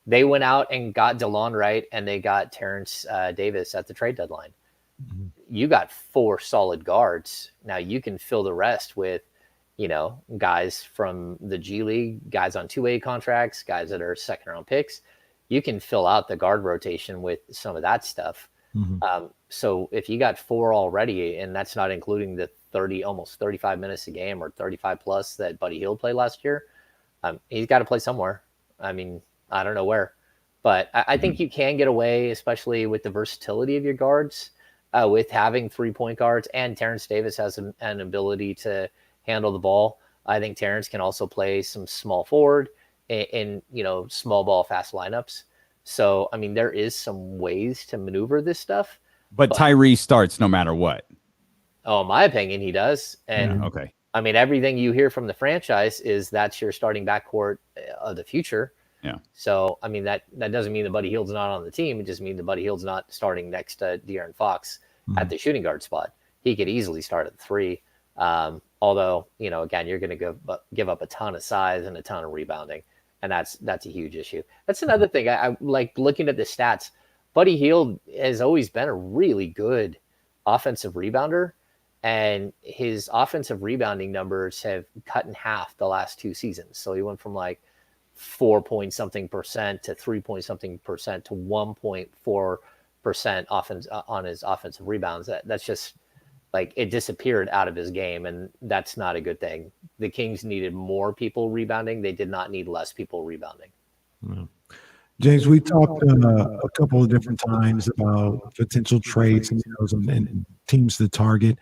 They went out and got DeLon Wright, and they got Terrence Davis at the trade deadline. You got 4 solid guards. Now you can fill the rest with, guys from the G League, guys on 2A contracts, guys that are second-round picks. You can fill out the guard rotation with some of that stuff. So if you got 4 already, and that's not including the almost 35 minutes a game or 35 plus that Buddy Hield played last year, he's got to play somewhere. I don't know where, but I think you can get away, especially with the versatility of your guards, with having 3-point guards, and Terrence Davis has an ability to handle the ball. I think Terrence can also play some small forward in small ball fast lineups. So, there is some ways to maneuver this stuff. But Tyrese starts no matter what. Oh, in my opinion, he does. And okay. Everything you hear from the franchise is that's your starting backcourt of the future. Yeah. So, that doesn't mean that Buddy Hield's not on the team. It just means that Buddy Hield's not starting next to De'Aaron Fox at the shooting guard spot. He could easily start at the 3. Although, again, you're going to give up a ton of size and a ton of rebounding. And that's a huge issue. That's another thing. I like looking at the stats. Buddy Hield has always been a really good offensive rebounder, and his offensive rebounding numbers have cut in half the last 2 seasons. So he went from 4-point-something% to 3-point-something% to 1.4% offense on his offensive rebounds. That's just it disappeared out of his game, and that's not a good thing. The Kings needed more people rebounding. They did not need less people rebounding. James, we talked a couple of different times about potential trades and teams to target.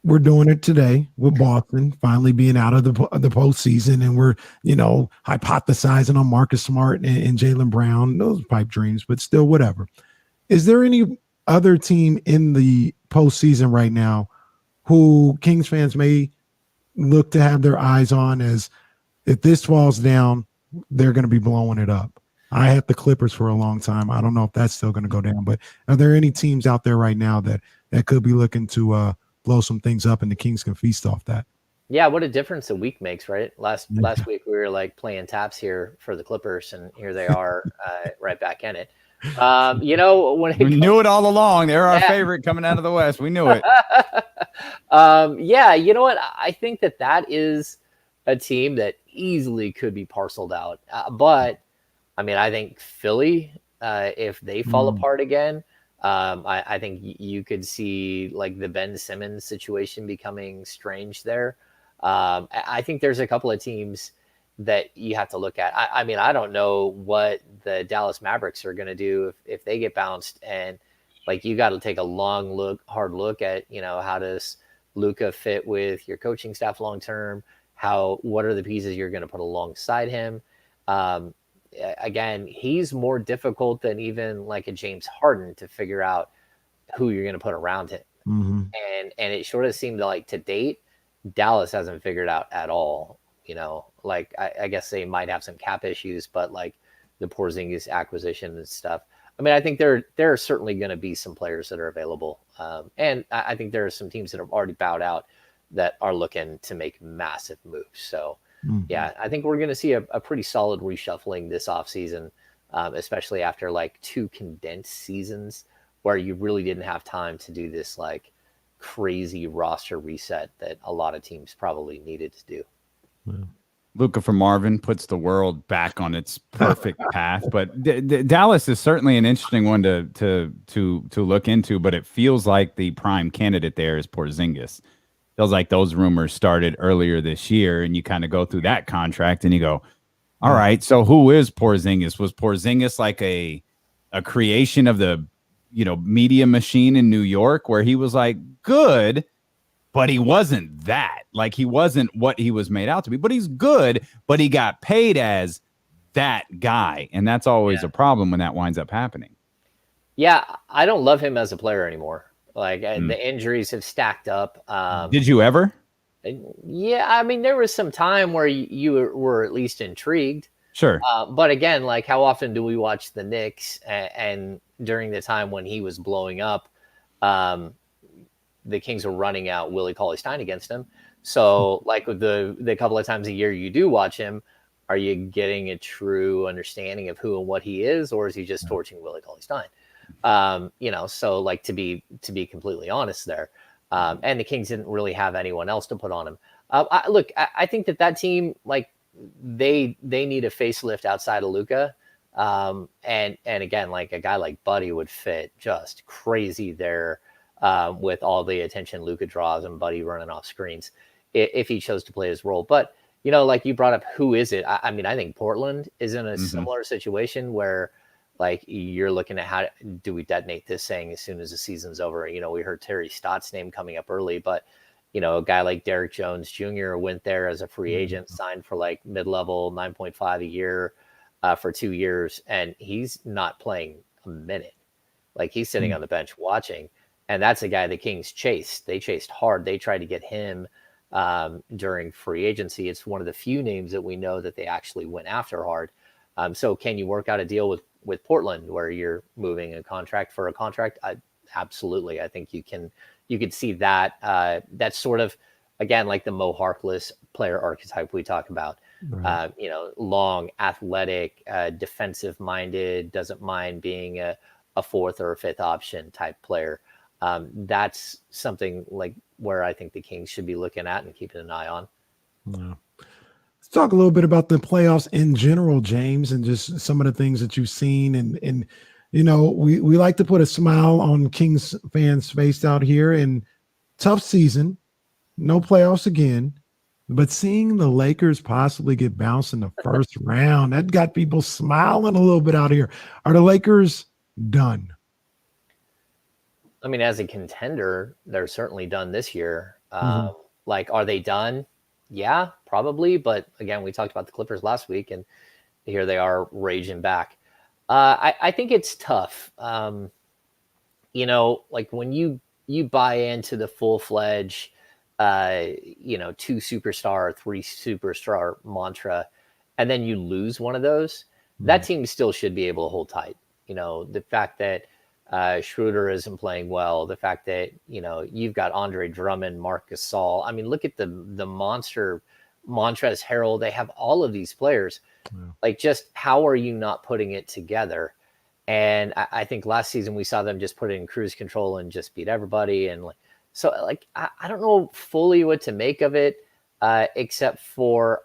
We're doing it today with Boston finally being out of the postseason, and we're hypothesizing on Marcus Smart and Jaylon Brown. Those are pipe dreams, but still, whatever. Is there any other team in the postseason right now who Kings fans may look to have their eyes on as if this falls down, they're going to be blowing it up? I had the Clippers for a long time. I don't know if that's still going to go down, but are there any teams out there right now that could be looking to blow some things up and the Kings can feast off that? Yeah, what a difference a week makes, right? Last week we were like playing taps here for the Clippers, and here they are right back in it. When we knew it all along. They're our favorite coming out of the West. We knew it. You know what? I think that is a team that easily could be parceled out. But I mean, I think Philly, if they fall apart again, I think you could see like the Ben Simmons situation becoming strange there. I think there's a couple of teams that you have to look at. I mean, I don't know what the Dallas Mavericks are going to do if they get bounced, and like you got to take a hard look at, how does Luka fit with your coaching staff long term? What are the pieces you're going to put alongside him? Again, he's more difficult than even like a James Harden to figure out who you're going to put around him. Mm-hmm. And it sort of seemed like to date, Dallas hasn't figured out at all. Like I guess they might have some cap issues, but like the Porzingis acquisition and stuff. I mean, I think there are certainly going to be some players that are available. And I think there are some teams that have already bowed out that are looking to make massive moves. So, yeah, I think we're going to see a pretty solid reshuffling this offseason, especially after like 2 condensed seasons where you really didn't have time to do this like crazy roster reset that a lot of teams probably needed to do. Yeah. Luka from Marvin puts the world back on its perfect path, but Dallas is certainly an interesting one to look into. But it feels like the prime candidate there is Porzingis. Feels like those rumors started earlier this year, and you kind of go through that contract and you go, all right, so who is Porzingis? Was Porzingis like a creation of the media machine in New York where he was like good, but he wasn't that? Like he wasn't what he was made out to be, but he's good, but he got paid as that guy. And that's always a problem when that winds up happening. Yeah, I don't love him as a player anymore. Like the injuries have stacked up. Did you ever? Yeah, I mean, there was some time where you were at least intrigued. Sure. But again, like how often do we watch the Knicks and during the time when he was blowing up, the Kings were running out Willie Cauley-Stein against him. So like with the couple of times a year you do watch him, are you getting a true understanding of who and what he is, or is he just torching Willie Cauley-Stein? So like to be completely honest there. And the Kings didn't really have anyone else to put on him. I think that team, like they need a facelift outside of Luka. And again, like a guy like Buddy would fit just crazy there, with all the attention Luka draws and Buddy running off screens if he chose to play his role. But, like you brought up, who is it? I mean, I think Portland is in a similar situation where like you're looking at how do we detonate this thing as soon as the season's over. We heard Terry Stott's name coming up early, but a guy like Derrick Jones Jr. went there as a free agent, signed for like mid-level 9.5 a year for 2 years, and he's not playing a minute. Like he's sitting on the bench watching, and that's a guy the Kings chased. They chased hard. They tried to get him during free agency. It's one of the few names that we know that they actually went after hard. So can you work out a deal with Portland where you're moving a contract for a contract? Absolutely. I think you could see that. That's sort of, again, like the Mo Harkless player archetype we talk about. Right. Long, athletic, defensive minded, doesn't mind being a fourth or a fifth option type player. That's something like where I think the Kings should be looking at and keeping an eye on. Yeah. Let's talk a little bit about the playoffs in general, James, and just some of the things that you've seen. And we like to put a smile on Kings fans' face out here. And tough season, no playoffs again. But seeing the Lakers possibly get bounced in the first round, that got people smiling a little bit out here. Are the Lakers done? I mean, as a contender, they're certainly done this year. Like, are they done? Yeah, probably. But again, we talked about the Clippers last week, and here they are raging back. I think it's tough. You know, like when you buy into the full-fledged, you know, 2 superstar, 3 superstar mantra, and then you lose one of those, that team still should be able to hold tight. You know, the fact that Schroeder isn't playing well, the fact that, you know, you've got Andre Drummond, Marc Gasol. I mean, look at the monster Montrezl Harrell. They have all of these players. Like, just how are you not putting it together? And I think last season we saw them just put it in cruise control and just beat everybody. And like, so like, I don't know fully what to make of it, except for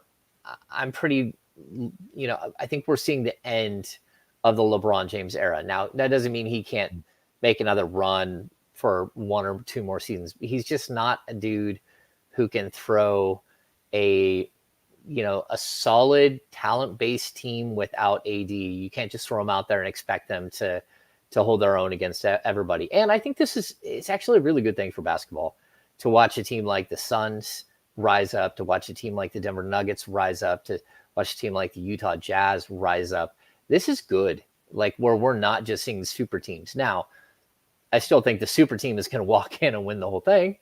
I'm pretty, you know, I think we're seeing the end of the LeBron James era. Now, that doesn't mean he can't make another run for 1 or 2 more seasons. He's just not a dude who can throw a solid talent-based team without AD. You can't just throw them out there and expect them to hold their own against everybody. And I think it's actually a really good thing for basketball to watch a team like the Suns rise up, to watch a team like the Denver Nuggets rise up, to watch a team like the Utah Jazz rise up. This is good, like where we're not just seeing super teams. Now, I still think the super team is going to walk in and win the whole thing.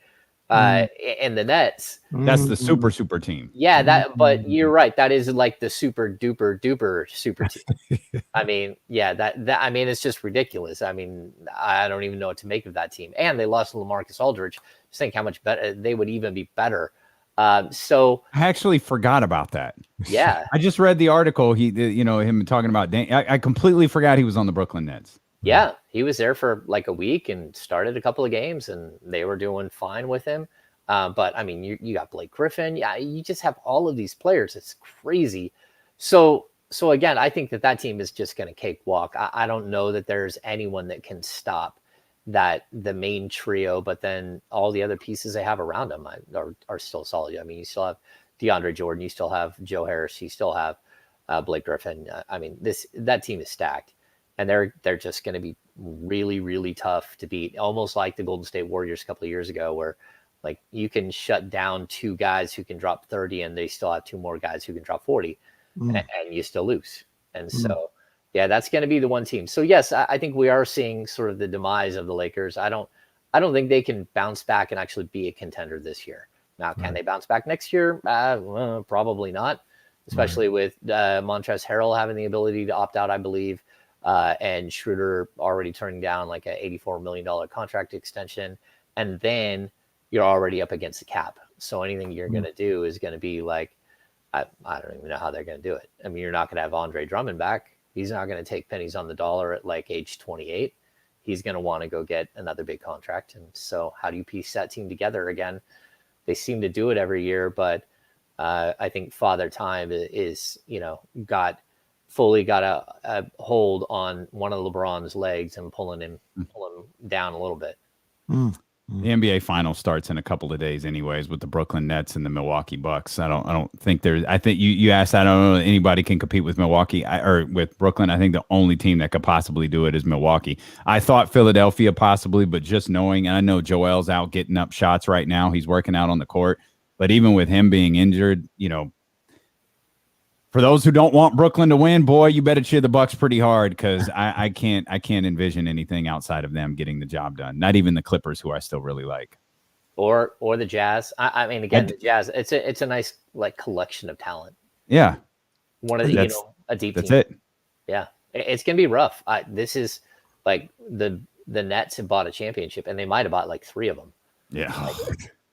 And the Nets. That's the super team. Yeah, but you're right. That is like the super duper super team. I mean, yeah, that I mean, it's just ridiculous. I mean, I don't even know what to make of that team. And they lost LaMarcus Aldridge. Just think how much better they would even be better. So I actually forgot about that. Yeah, I just read the article. Him talking about I completely forgot he was on the Brooklyn Nets. Yeah, he was there for like a week and started a couple of games, and they were doing fine with him. But I mean, you got Blake Griffin. Yeah, you just have all of these players. It's crazy. So again, I think that team is just going to cakewalk. I don't know that there's anyone that can stop the main trio, but then all the other pieces they have around them are still solid. I mean, you still have DeAndre Jordan, you still have Joe Harris, you still have Blake Griffin. I mean, that team is stacked. And they're just going to be really, really tough to beat, almost like the Golden State Warriors a couple of years ago, where like you can shut down 2 guys who can drop 30 and they still have 2 more guys who can drop 40 and you still lose. And so, yeah, that's going to be the one team. So yes, I think we are seeing sort of the demise of the Lakers. I don't think they can bounce back and actually be a contender this year. Now, can they bounce back next year? Well, probably not, especially with Montrezl Harrell having the ability to opt out, I believe. And Schroeder already turning down like a $84 million contract extension. And then you're already up against the cap. So anything you're going to do is going to be like, I don't even know how they're going to do it. I mean, you're not going to have Andre Drummond back. He's not going to take pennies on the dollar at like age 28. He's going to want to go get another big contract. And so how do you piece that team together again? They seem to do it every year, but I think Father Time is got a hold on one of LeBron's legs and pulling him down a little bit. The NBA final starts in a couple of days anyways with the Brooklyn Nets and the Milwaukee Bucks. I don't think I think you asked, I don't know if anybody can compete with Milwaukee or with Brooklyn. I think the only team that could possibly do it is Milwaukee. I thought Philadelphia possibly, but just knowing, and I know Joel's out getting up shots right now. He's working out on the court, but even with him being injured, for those who don't want Brooklyn to win, boy, you better cheer the Bucks pretty hard because I can't envision anything outside of them getting the job done. Not even the Clippers, who I still really like, or the Jazz. I mean, again, the Jazz. It's a nice like collection of talent. Yeah, one of the a deep. That's team. it. Yeah, it's gonna be rough. This is like the Nets have bought a championship, and they might have bought like 3 of them. Yeah.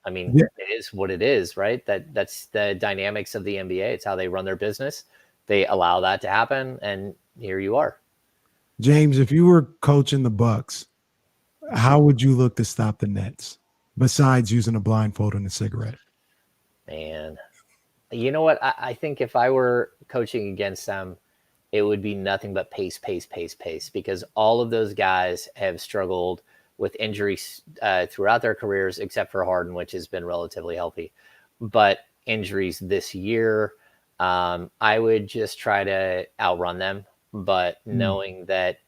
I mean, It is what it is, right? That's the dynamics of the NBA. It's how they run their business. They allow that to happen, and here you are. James, if you were coaching the Bucks, how would you look to stop the Nets besides using a blindfold and a cigarette? Man, you know what? I think if I were coaching against them, it would be nothing but pace, because all of those guys have struggled with injuries throughout their careers, except for Harden, which has been relatively healthy. But injuries this year, I would just try to outrun them. But knowing that,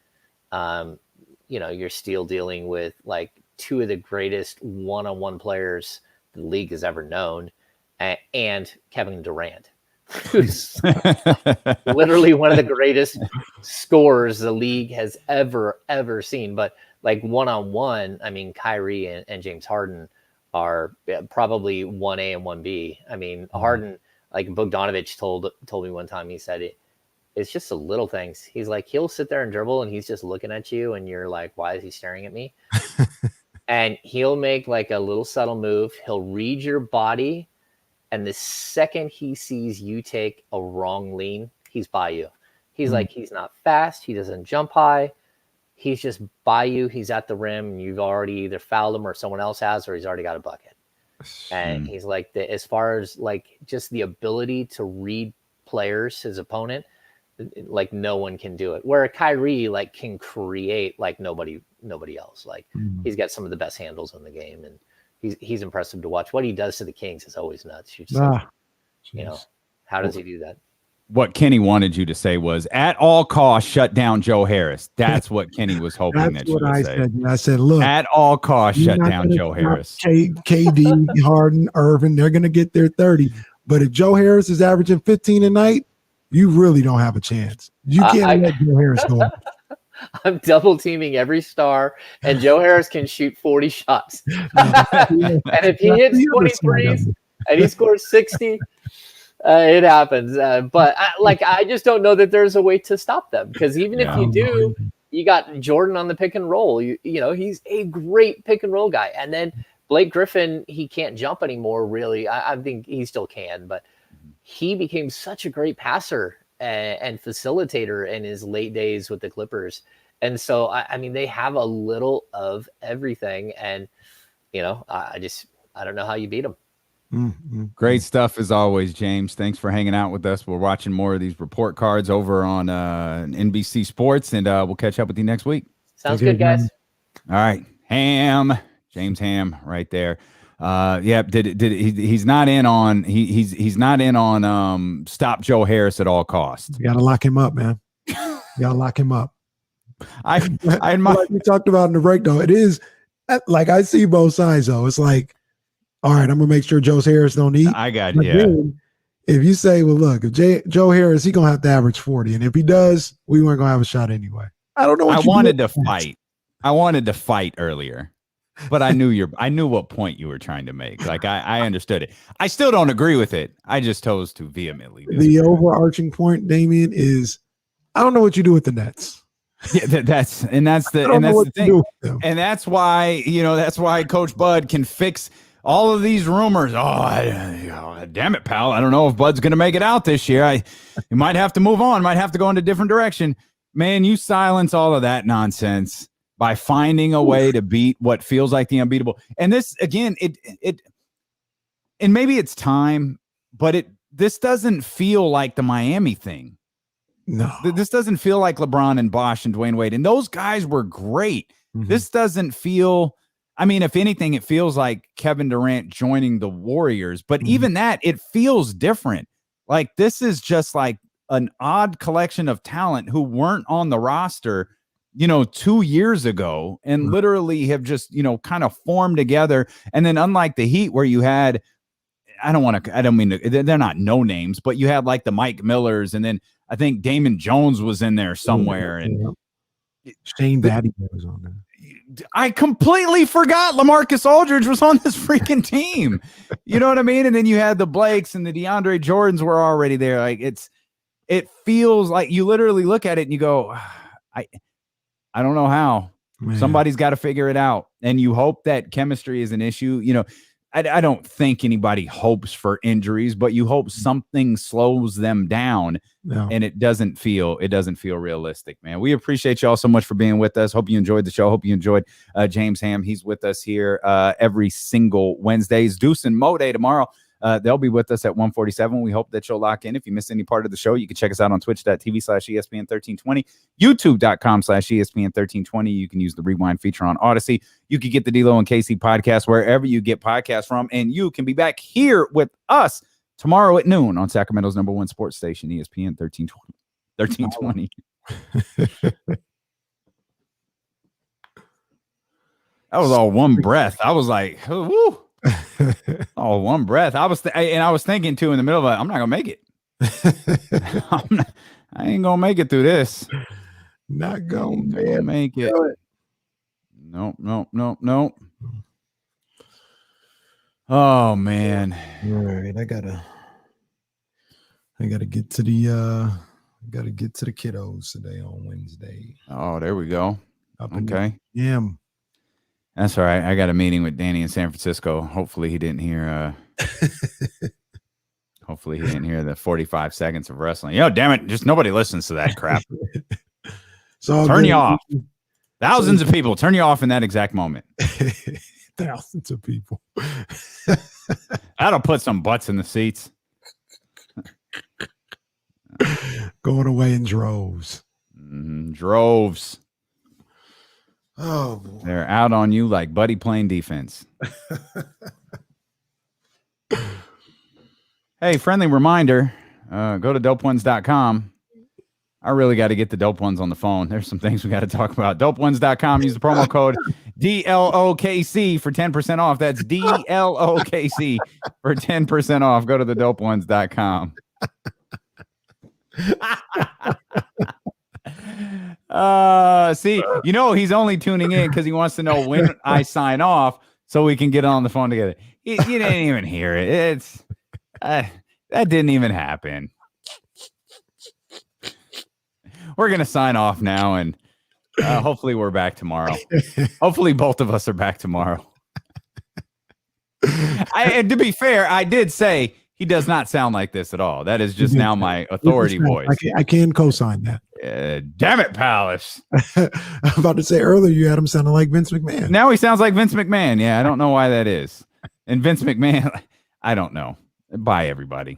you're still dealing with like two of the greatest one-on-one players the league has ever known, and Kevin Durant, who's literally one of the greatest scorers the league has ever seen. But like one-on-one, I mean, Kyrie and James Harden are probably 1A and 1B. I mean, Harden, like Bogdanovich told me one time, he said it's just the little things. He's like, he'll sit there and dribble and he's just looking at you and you're like, why is he staring at me? And he'll make like a little subtle move. He'll read your body. And the second he sees you take a wrong lean, he's by you. He's like, he's not fast. He doesn't jump high. He's just by you. He's at the rim. And you've already either fouled him or someone else has, or he's already got a bucket. And he's like, as far as like just the ability to read players, his opponent, like no one can do it. Where Kyrie like can create like nobody else. Like he's got some of the best handles in the game, and he's impressive to watch. What he does to the Kings is always nuts. You're just like, how does he do that? What Kenny wanted you to say was, at all costs, shut down Joe Harris. That's what Kenny was hoping that you would say. I said, look, at all costs, shut down Joe Harris. KD, Harden, Irvin, they're going to get their 30. But if Joe Harris is averaging 15 a night, you really don't have a chance. You can't let Joe Harris go. I'm double teaming every star, and Joe Harris can shoot 40 shots. And if he hits 23s and he scores 60, it happens. But I just don't know that there's a way to stop them, because even if you do, you got Jordan on the pick and roll. You know, he's a great pick and roll guy. And then Blake Griffin, he can't jump anymore, really. I think he still can, but he became such a great passer and facilitator in his late days with the Clippers. And so, I mean, they have a little of everything. And, I don't know how you beat them. Great stuff as always, James. Thanks for hanging out with us. We're watching more of these report cards over on NBC Sports, and we'll catch up with you next week. Sounds good, guys. All right. James Ham right there. He's not in on he's not in on stop Joe Harris at all costs. You gotta lock him up, man. You gotta lock him up. I like we talked about in the break, though. It is like I see both sides, though. It's like, all right, I'm gonna make sure Joe Harris don't eat. I got If you say, well, look, if Joe Harris, he's gonna have to average 40, and if he does, we weren't gonna have a shot anyway. I don't know. I wanted to fight earlier, but I knew what point you were trying to make. Like I understood it. I still don't agree with it. I just chose to vehemently disagree. The overarching point, Damien, is I don't know what you do with the Nets. Yeah, that's the thing, and that's why Coach Bud can fix all of these rumors. Damn it, pal! I don't know if Bud's going to make it out this year. You might have to move on. Might have to go in a different direction. Man, you silence all of that nonsense by finding a way to beat what feels like the unbeatable. And this again, and maybe it's time, but this doesn't feel like the Miami thing. No, this doesn't feel like LeBron and Bosh and Dwayne Wade, and those guys were great. This doesn't feel. I mean, if anything, it feels like Kevin Durant joining the Warriors, but even that, it feels different. Like this is just like an odd collection of talent who weren't on the roster, 2 years ago, and literally have just, kind of formed together. And then unlike the Heat, where you had, they're not no names, but you had like the Mike Millers, and then I think Damon Jones was in there somewhere. And Shane Battier was on there. I completely forgot LaMarcus Aldridge was on this freaking team. You know what I mean? And then you had the Blakes and the DeAndre Jordans were already there. Like it feels like you literally look at it and you go, I don't know how. Man. Somebody's got to figure it out. And you hope that chemistry is an issue. I don't think anybody hopes for injuries, but you hope something slows them down. No. And it doesn't feel realistic, man. We appreciate y'all so much for being with us. Hope you enjoyed the show. Hope you enjoyed James Ham. He's with us here every single Wednesdays. Deuce and Mo Day tomorrow. They'll be with us at 1:47. We hope that you'll lock in. If you missed any part of the show, you can check us out on twitch.tv/ESPN1320, youtube.com/ESPN1320. You can use the rewind feature on Odyssey. You can get the D-Lo and KC podcast wherever you get podcasts from, and you can be back here with us tomorrow at noon on Sacramento's #1 sports station, ESPN 1320. That was all one breath. I was like, woo. All one breath. I was thinking too in the middle of it, I'm not gonna make it. I ain't gonna make it through this. Not gonna make it. Nope. Oh man. All right, I gotta get to the kiddos today on Wednesday. Oh, there we go. Okay. Yeah. That's all right. I got a meeting with Danny in San Francisco. Hopefully he didn't hear hopefully he didn't hear the 45 seconds of wrestling. Damn it. Just nobody listens to that crap. So turn you off. Thousands of people turn you off in that exact moment. Thousands of people. That'll put some butts in the seats. Going away in droves. Droves. Oh, boy. They're out on you like Buddy playing defense. Hey, friendly reminder, go to dopeones.com. I really got to get the dope ones on the phone. There's some things we got to talk about. Dopeones.com. Use the promo code DLOKC for 10% off. That's DLOKC for 10% off. Go to the dopeones.com. See, he's only tuning in because he wants to know when I sign off so we can get on the phone together. You didn't even hear it. That didn't even happen. We're going to sign off now, and hopefully we're back tomorrow. Hopefully both of us are back tomorrow. And to be fair, I did say he does not sound like this at all. That is just now my authority voice. I can co-sign that. Damn it, Palace. I'm about to say earlier you had him sounding like Vince McMahon. Now he sounds like Vince McMahon. Yeah, I don't know why that is. And Vince McMahon, I don't know. Bye, everybody.